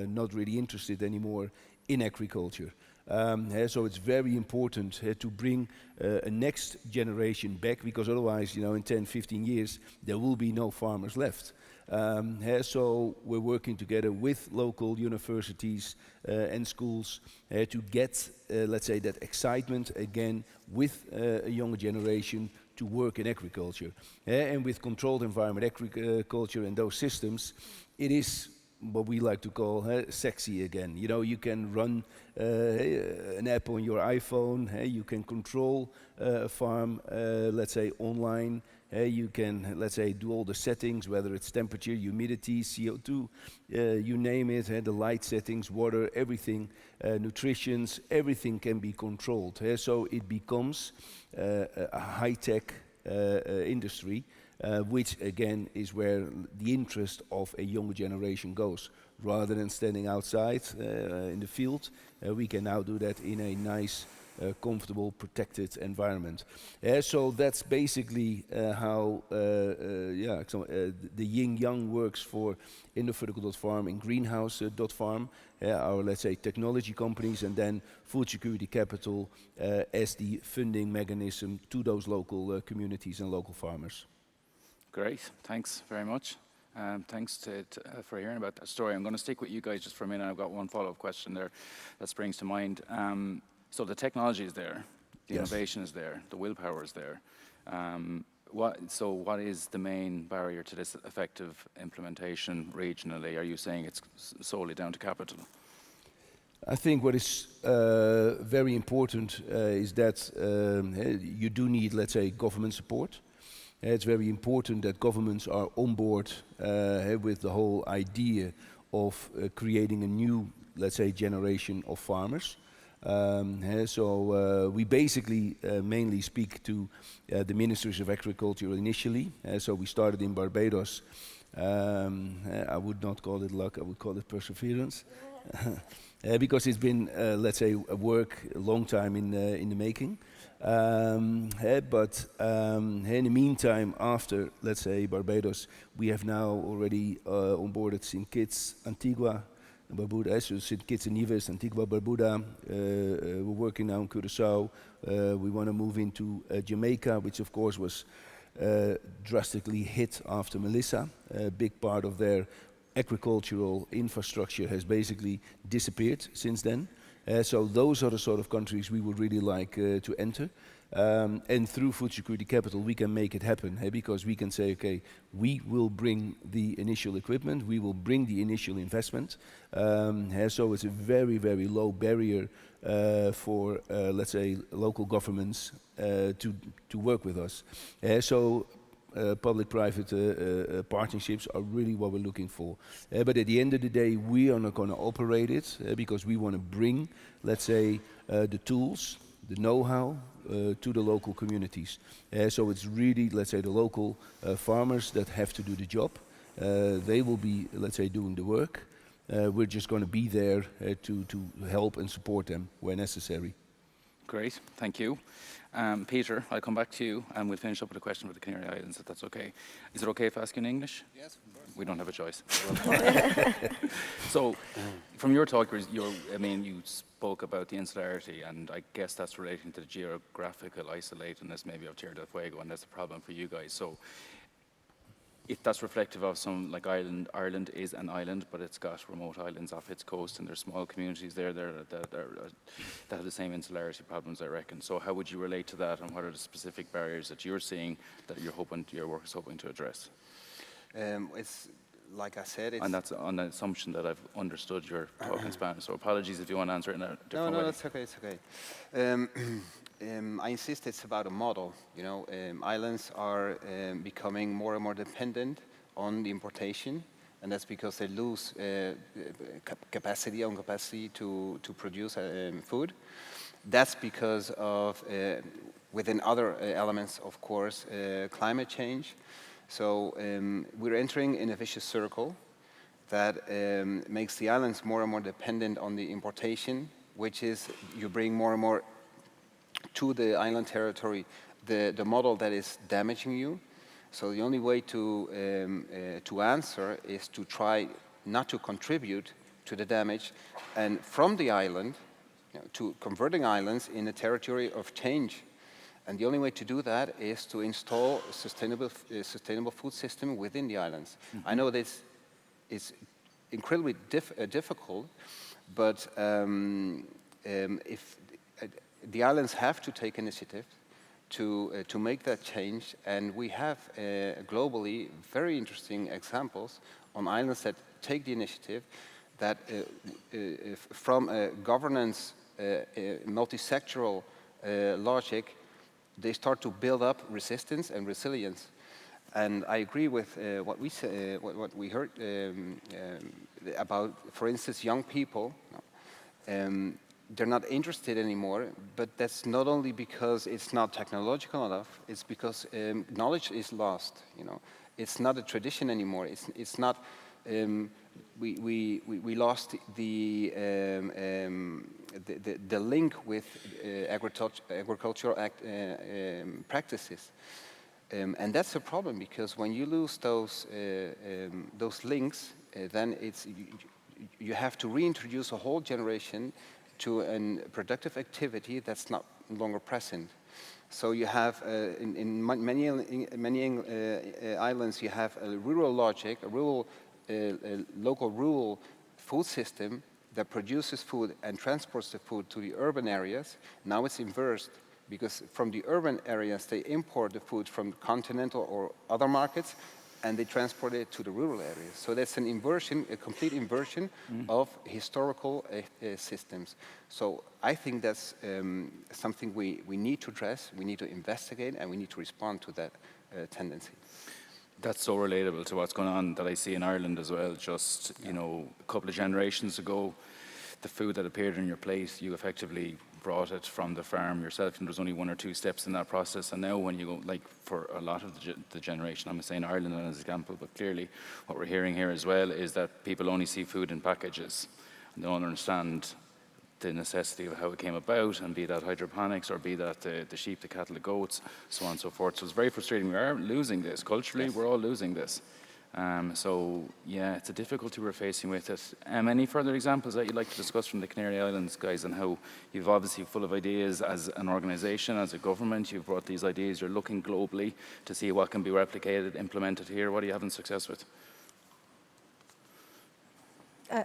not really interested anymore in agriculture. So it's very important to bring a next generation back, because otherwise, in 10, 15 years, there will be no farmers left. So we're working together with local universities and schools to get, let's say, that excitement again with a younger generation to work in agriculture. And with controlled environment agriculture and those systems, it is what we like to call sexy again. You can run an app on your iPhone, you can control a farm, let's say, online. You can, let's say, do all the settings, whether it's temperature, humidity, CO2, you name it, the light settings, water, everything, nutritions, everything can be controlled. So it becomes a high-tech industry, which again is where the interest of a younger generation goes. Rather than standing outside in the field, we can now do that in a nice, comfortable, protected environment. So that's basically how the yin-yang works for Indovertical.farm and Greenhouse.farm, our, let's say, technology companies, and then Food Security Capital as the funding mechanism to those local communities and local farmers. Great, thanks very much. Thanks for hearing about that story. I'm going to stick with you guys just for a minute. I've got one follow-up question there that springs to mind. So the technology is there, the innovation is there, the willpower is there. So what is the main barrier to this effective implementation regionally? Are you saying it's solely down to capital? I think what is very important is that you do need, let's say, government support. It's very important that governments are on board with the whole idea of creating a new, let's say, generation of farmers. So we basically mainly speak to the ministers of agriculture initially. So we started in Barbados. I would not call it luck, I would call it perseverance. Because it's been, let's say, a long time in the making. But in the meantime, after, let's say, Barbados, we have now already onboarded St. Kitts, Antigua, Barbuda, so St. Kitts and Nevis, Antigua, Barbuda. We're working now in Curaçao. We want to move into Jamaica, which of course was drastically hit after Melissa. A big part of their agricultural infrastructure has basically disappeared since then. So those are the sort of countries we would really like to enter. And through Food Security Capital, we can make it happen, because we can say, okay, we will bring the initial equipment, we will bring the initial investment. So it's a very, very low barrier for, let's say, local governments to work with us. Public-private partnerships are really what we're looking for. But at the end of the day, we are not going to operate it because we want to bring, let's say, the tools, the know-how to the local communities. So it's really, let's say, the local farmers that have to do the job. They will be, let's say, doing the work. We're just going to be there to help and support them where necessary. Great, thank you. Peter, I'll come back to you and we'll finish up with a question for the Canary Islands, if that's okay. Is it okay if I ask you in English? Yes, of course. We don't have a choice. So, from your talk, you spoke about the insularity, and I guess that's relating to the geographical isolatedness maybe of Tierra del Fuego, and that's a problem for you guys. So, if that's reflective of some, like Ireland is an island, but it's got remote islands off its coast, and there's small communities there that have the same insularity problems, I reckon. So how would you relate to that, and what are the specific barriers that you're seeing that your work is hoping to address? It's, like I said, it's... And that's on the assumption that I've understood your talk in Spanish, so apologies if you want to answer it in a different way. No, it's okay, it's okay. I insist it's about a model. Islands are becoming more and more dependent on the importation, and that's because they lose capacity to produce food. That's because of, within other elements, of course, climate change. So we're entering in a vicious circle that makes the islands more and more dependent on the importation, which is you bring more and more to the island territory the model that is damaging you. So the only way to answer is to try not to contribute to the damage, and from the island, to converting islands in a territory of change. And the only way to do that is to install a sustainable food system within the islands. Mm-hmm. I know this is incredibly difficult, but if the islands have to take initiative to make that change, and we have globally very interesting examples on islands that take the initiative, that from a governance multi-sectoral logic, they start to build up resistance and resilience. And I agree with what we heard about, for instance, young people. They're not interested anymore, but that's not only because it's not technological enough, it's because knowledge is lost. It's not a tradition anymore. It's not. We lost the link with agricultural practices, and that's a problem, because when you lose those links, then you have to reintroduce a whole generation to a productive activity that's not longer present. So you have, in many islands, you have a rural logic, a local rural food system that produces food and transports the food to the urban areas. Now it's inversed, because from the urban areas, they import the food from continental or other markets, and they transport it to the rural areas. So that's an inversion, a complete inversion of historical systems. So I think that's something we need to address, we need to investigate, and we need to respond to that tendency. That's so relatable to what's going on that I see in Ireland as well. Just, a couple of generations ago, the food that appeared on your plate, you effectively brought it from the farm yourself, and there's only 1 or 2 steps in that process. And now when you go, like for a lot of the generation, I'm saying Ireland as an example, but clearly what we're hearing here as well is that people only see food in packages, and they don't understand the necessity of how it came about, and be that hydroponics, or be that the sheep, the cattle, the goats, so on and so forth. So it's very frustrating. We are losing this. Culturally, yes, we're all losing this. So yeah, it's a difficulty we're facing with it. Any further examples that you'd like to discuss from the Canary Islands, guys, and how you've obviously full of ideas as an organisation, as a government, you've brought these ideas, you're looking globally to see what can be replicated, implemented here. What are you having success with?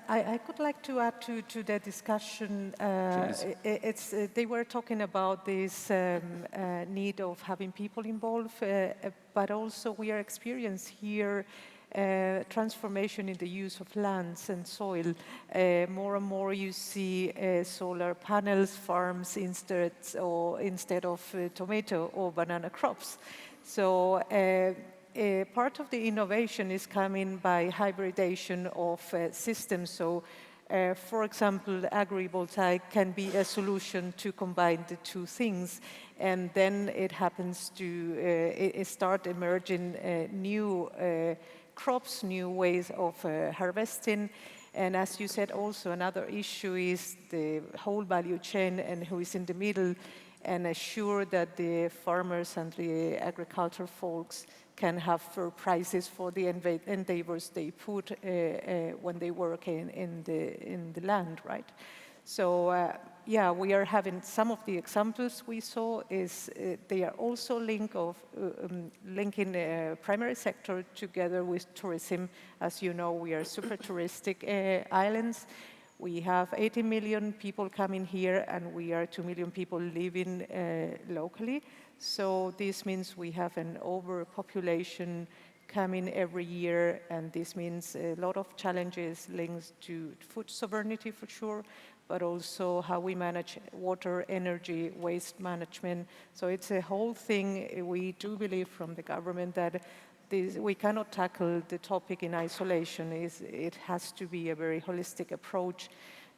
I could like to add to the discussion. They were talking about this need of having people involved, but also we are experiencing here transformation in the use of lands and soil. More and more you see solar panels farms instead of tomato or banana crops. So part of the innovation is coming by hybridization of systems. So, for example, agrivoltaic can be a solution to combine the two things, and then it happens to start emerging new crops, new ways of harvesting. And as you said, also another issue is the whole value chain and who is in the middle, and assure that the farmers and the agriculture folks can have fair prices for the endeavors they put when they work in the land, right? So yeah, we are having some of the examples we saw is they are also linking the primary sector together with tourism. As you know, we are super touristic islands. We have 80 million people coming here, and we are 2 million people living locally. So this means we have an overpopulation coming every year, and this means a lot of challenges linked to food sovereignty for sure, but also how we manage water, energy, waste management. So it's a whole thing. We do believe from the government that we cannot tackle the topic in isolation. It has to be a very holistic approach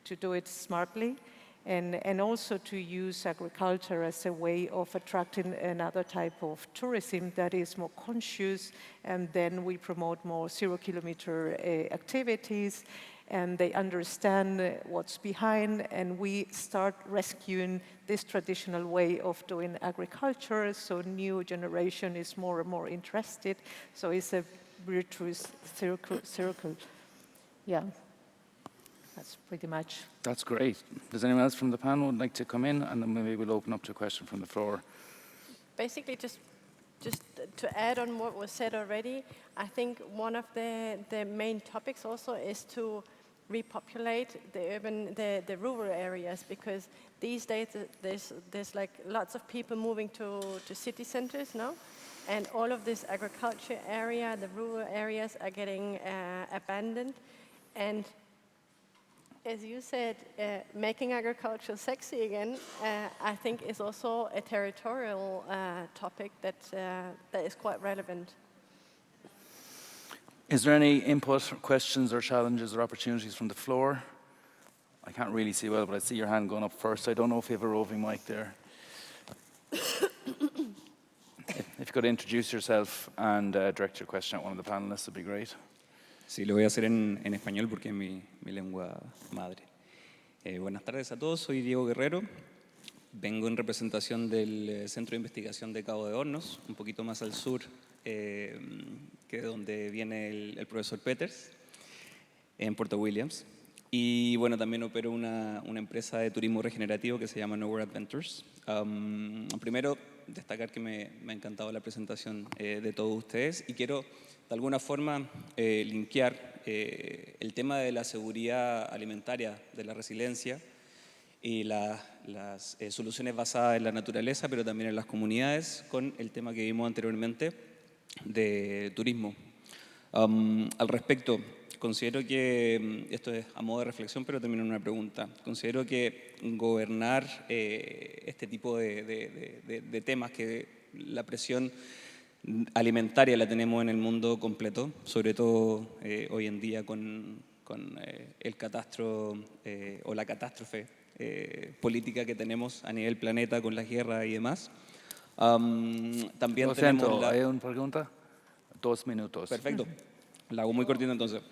to do it smartly, and also to use agriculture as a way of attracting another type of tourism that is more conscious, and then we promote more zero-kilometer activities, and they understand what's behind, and we start rescuing this traditional way of doing agriculture, so new generation is more and more interested, so it's a virtuous circle. Yeah, that's pretty much. That's great. Does anyone else from the panel would like to come in, and then maybe we'll open up to a question from the floor? Basically, just to add on what was said already, I think one of the main topics also is to repopulate the rural areas, because these days there's like lots of people moving to city centers now, and all of this agriculture area, the rural areas are getting abandoned. And as you said, making agriculture sexy again, I think is also a territorial topic that is quite relevant. Is there any input, questions, or challenges or opportunities from the floor? I can't really see well, but I see your hand going up first. I don't know if you have a roving mic there. If you could introduce yourself and direct your question at one of the panelists, would be great. Sí, lo voy a hacer en español porque es mi lengua madre. Buenas tardes a todos, soy Diego Guerrero. Vengo en representación del Centro de Investigación de Cabo de Hornos, un poquito más al sur que donde viene el profesor Peters, en Puerto Williams. Y bueno, también opero una empresa de turismo regenerativo que se llama Nowhere Adventures. Primero, destacar que me ha encantado la presentación de todos ustedes, y quiero de alguna forma linkear el tema de la seguridad alimentaria, de la resiliencia y las soluciones basadas en la naturaleza, pero también en las comunidades, con el tema que vimos anteriormente de turismo. Al respecto, considero que, esto es a modo de reflexión, pero también una pregunta, considero que gobernar este tipo de temas, que la presión alimentaria la tenemos en el mundo completo, sobre todo hoy en día con el catastro o la catástrofe política que tenemos a nivel planeta con las guerras y demás. También Lo tenemos siento, ¿hay una pregunta? 2 minutos. Perfecto. La hago muy cortita entonces.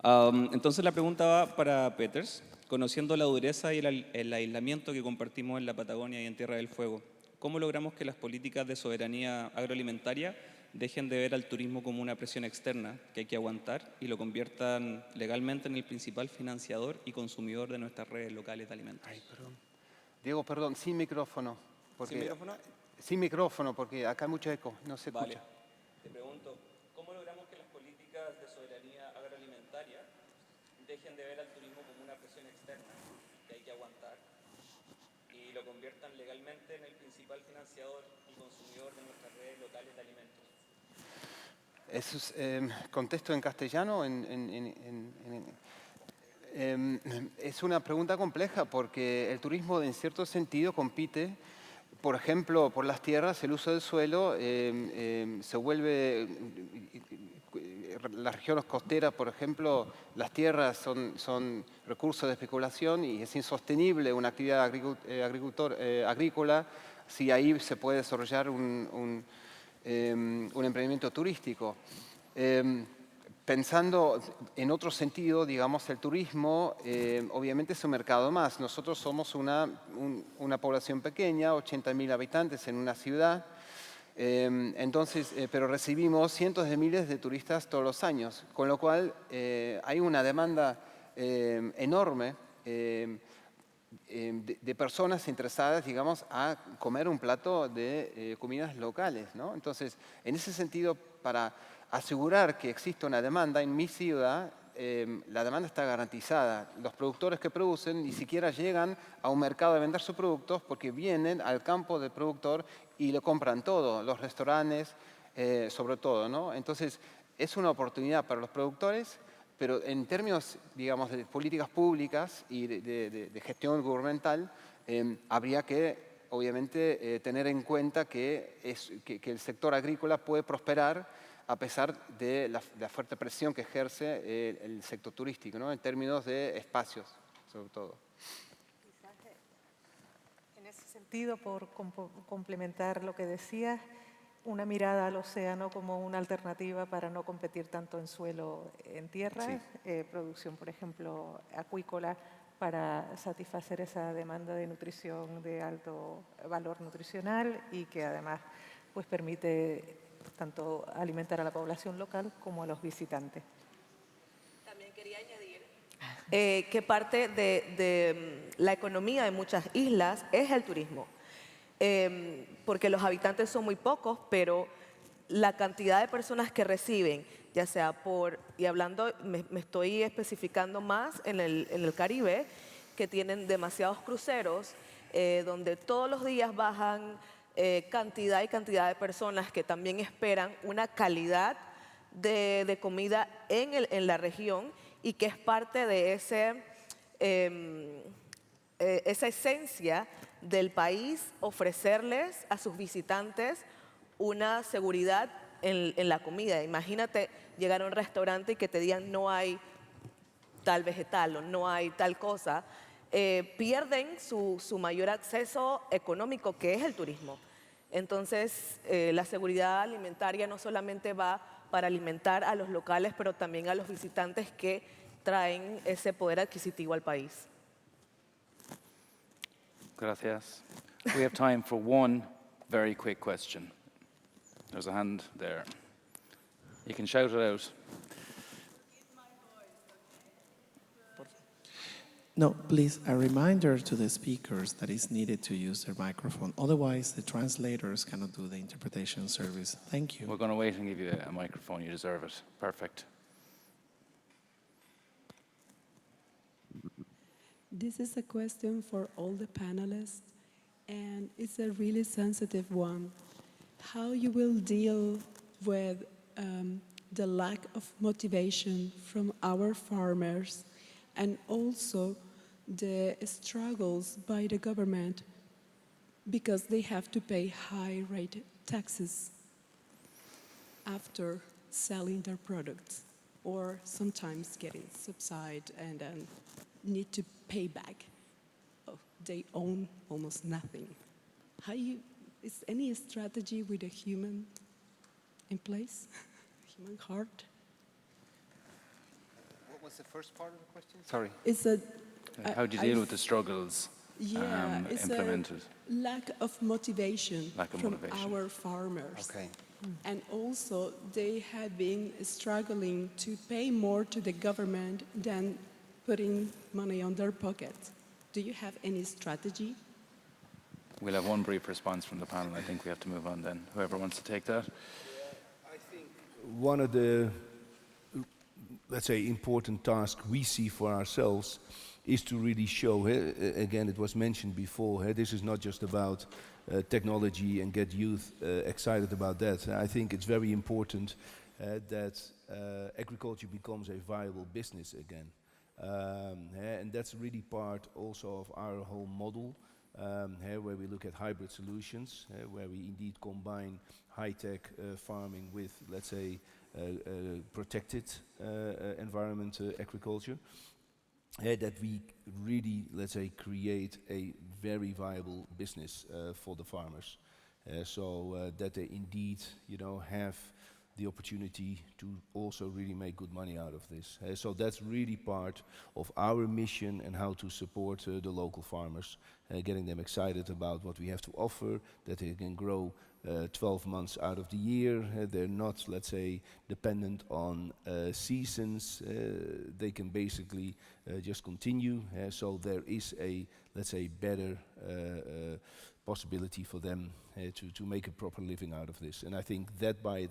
Entonces la pregunta va para Peters. Conociendo la dureza y el aislamiento que compartimos en la Patagonia y en Tierra del Fuego, ¿cómo logramos que las políticas de soberanía agroalimentaria dejen de ver al turismo como una presión externa que hay que aguantar y lo conviertan legalmente en el principal financiador y consumidor de nuestras redes locales de alimentos? Ay, perdón. Diego, perdón, sin micrófono. Porque, ¿Sin micrófono? Sin micrófono, porque acá hay mucho eco, no se escucha. Te pregunto, ¿cómo logramos que las políticas de soberanía agroalimentaria dejen de ver al turismo como una presión externa que hay que aguantar y lo conviertan legalmente en el principal financiador y consumidor de nuestras redes locales de alimentos? Eso es, contesto en castellano. Es una pregunta compleja porque el turismo en cierto sentido compite, por ejemplo, por las tierras, el uso del suelo se vuelve, las regiones costeras, por ejemplo, las tierras son recursos de especulación y es insostenible una actividad agrícola si ahí se puede desarrollar un emprendimiento turístico. Pensando en otro sentido, digamos, el turismo obviamente es un mercado más. Nosotros somos una población pequeña, 80.000 habitantes en una ciudad, entonces, pero recibimos cientos de miles de turistas todos los años, con lo cual hay una demanda enorme de personas interesadas, digamos, a comer un plato de comidas locales, ¿no? Entonces, en ese sentido, para asegurar que existe una demanda en mi ciudad, la demanda está garantizada. Los productores que producen ni siquiera llegan a un mercado a vender sus productos porque vienen al campo del productor y lo compran todo, los restaurantes sobre todo, ¿no? Entonces, es una oportunidad para los productores, pero en términos, digamos, de políticas públicas y de gestión gubernamental, habría que, obviamente, tener en cuenta que el sector agrícola puede prosperar a pesar de la fuerte presión que ejerce el sector turístico, ¿no? En términos de espacios, sobre todo. En ese sentido, por complementar lo que decías, una mirada al océano como una alternativa para no competir tanto en suelo, en tierra, sí. Producción, por ejemplo, acuícola, para satisfacer esa demanda de nutrición de alto valor nutricional y que además pues, permite tanto alimentar a la población local como a los visitantes. También quería añadir que parte de la economía de muchas islas es el turismo. Porque los habitantes son muy pocos, pero la cantidad de personas que reciben, ya sea y hablando, me estoy especificando más en el Caribe, que tienen demasiados cruceros, donde todos los días bajan cantidad y cantidad de personas que también esperan una calidad de comida en la región y que es parte de esa esencia del país, ofrecerles a sus visitantes una seguridad en la comida. Imagínate llegar a un restaurante y que te digan no hay tal vegetal o no hay tal cosa. Pierden su mayor acceso económico, que es el turismo. Entonces, la seguridad alimentaria no solamente va para alimentar a los locales, pero también a los visitantes que traen ese poder adquisitivo al país. Gracias. We have time for one very quick question. There's a hand there. You can shout it out. No, please, a reminder to the speakers that it's needed to use their microphone. Otherwise, the translators cannot do the interpretation service. Thank you. We're going to wait and give you a microphone. You deserve it. Perfect. This is a question for all the panelists, and it's a really sensitive one. How you will deal with the lack of motivation from our farmers, and also the struggles by the government because they have to pay high rate taxes after selling their products. or sometimes getting subsidized and then need to pay back. Oh, they own almost nothing. Is any strategy with a human in place? Human heart? What was the first part of the question? Sorry. It's a, How do you deal with the struggles it's implemented? a lack of motivation from motivation. our farmers. Okay. And also, they have been struggling to pay more to the government than putting money on their pockets. Do you have any strategy? We'll have one brief response from the panel. I think we have to move on then. Whoever wants to take that. One of the, let's say, important tasks we see for ourselves is to really show, again, it was mentioned before, this is not just about technology and get youth excited about that. I think it's very important that agriculture becomes a viable business again. And that's really part also of our whole model, where we look at hybrid solutions, where we indeed combine high-tech farming with, let's say, protected environment agriculture. That we really, let's say, create a very viable business for the farmers, so that they indeed, have the opportunity to also really make good money out of this. So that's really part of our mission and how to support the local farmers, getting them excited about what we have to offer, that they can grow 12 months out of the year. They're not, let's say, dependent on seasons. They can basically just continue. So there is a, let's say, better possibility for them to make a proper living out of this. And I think that by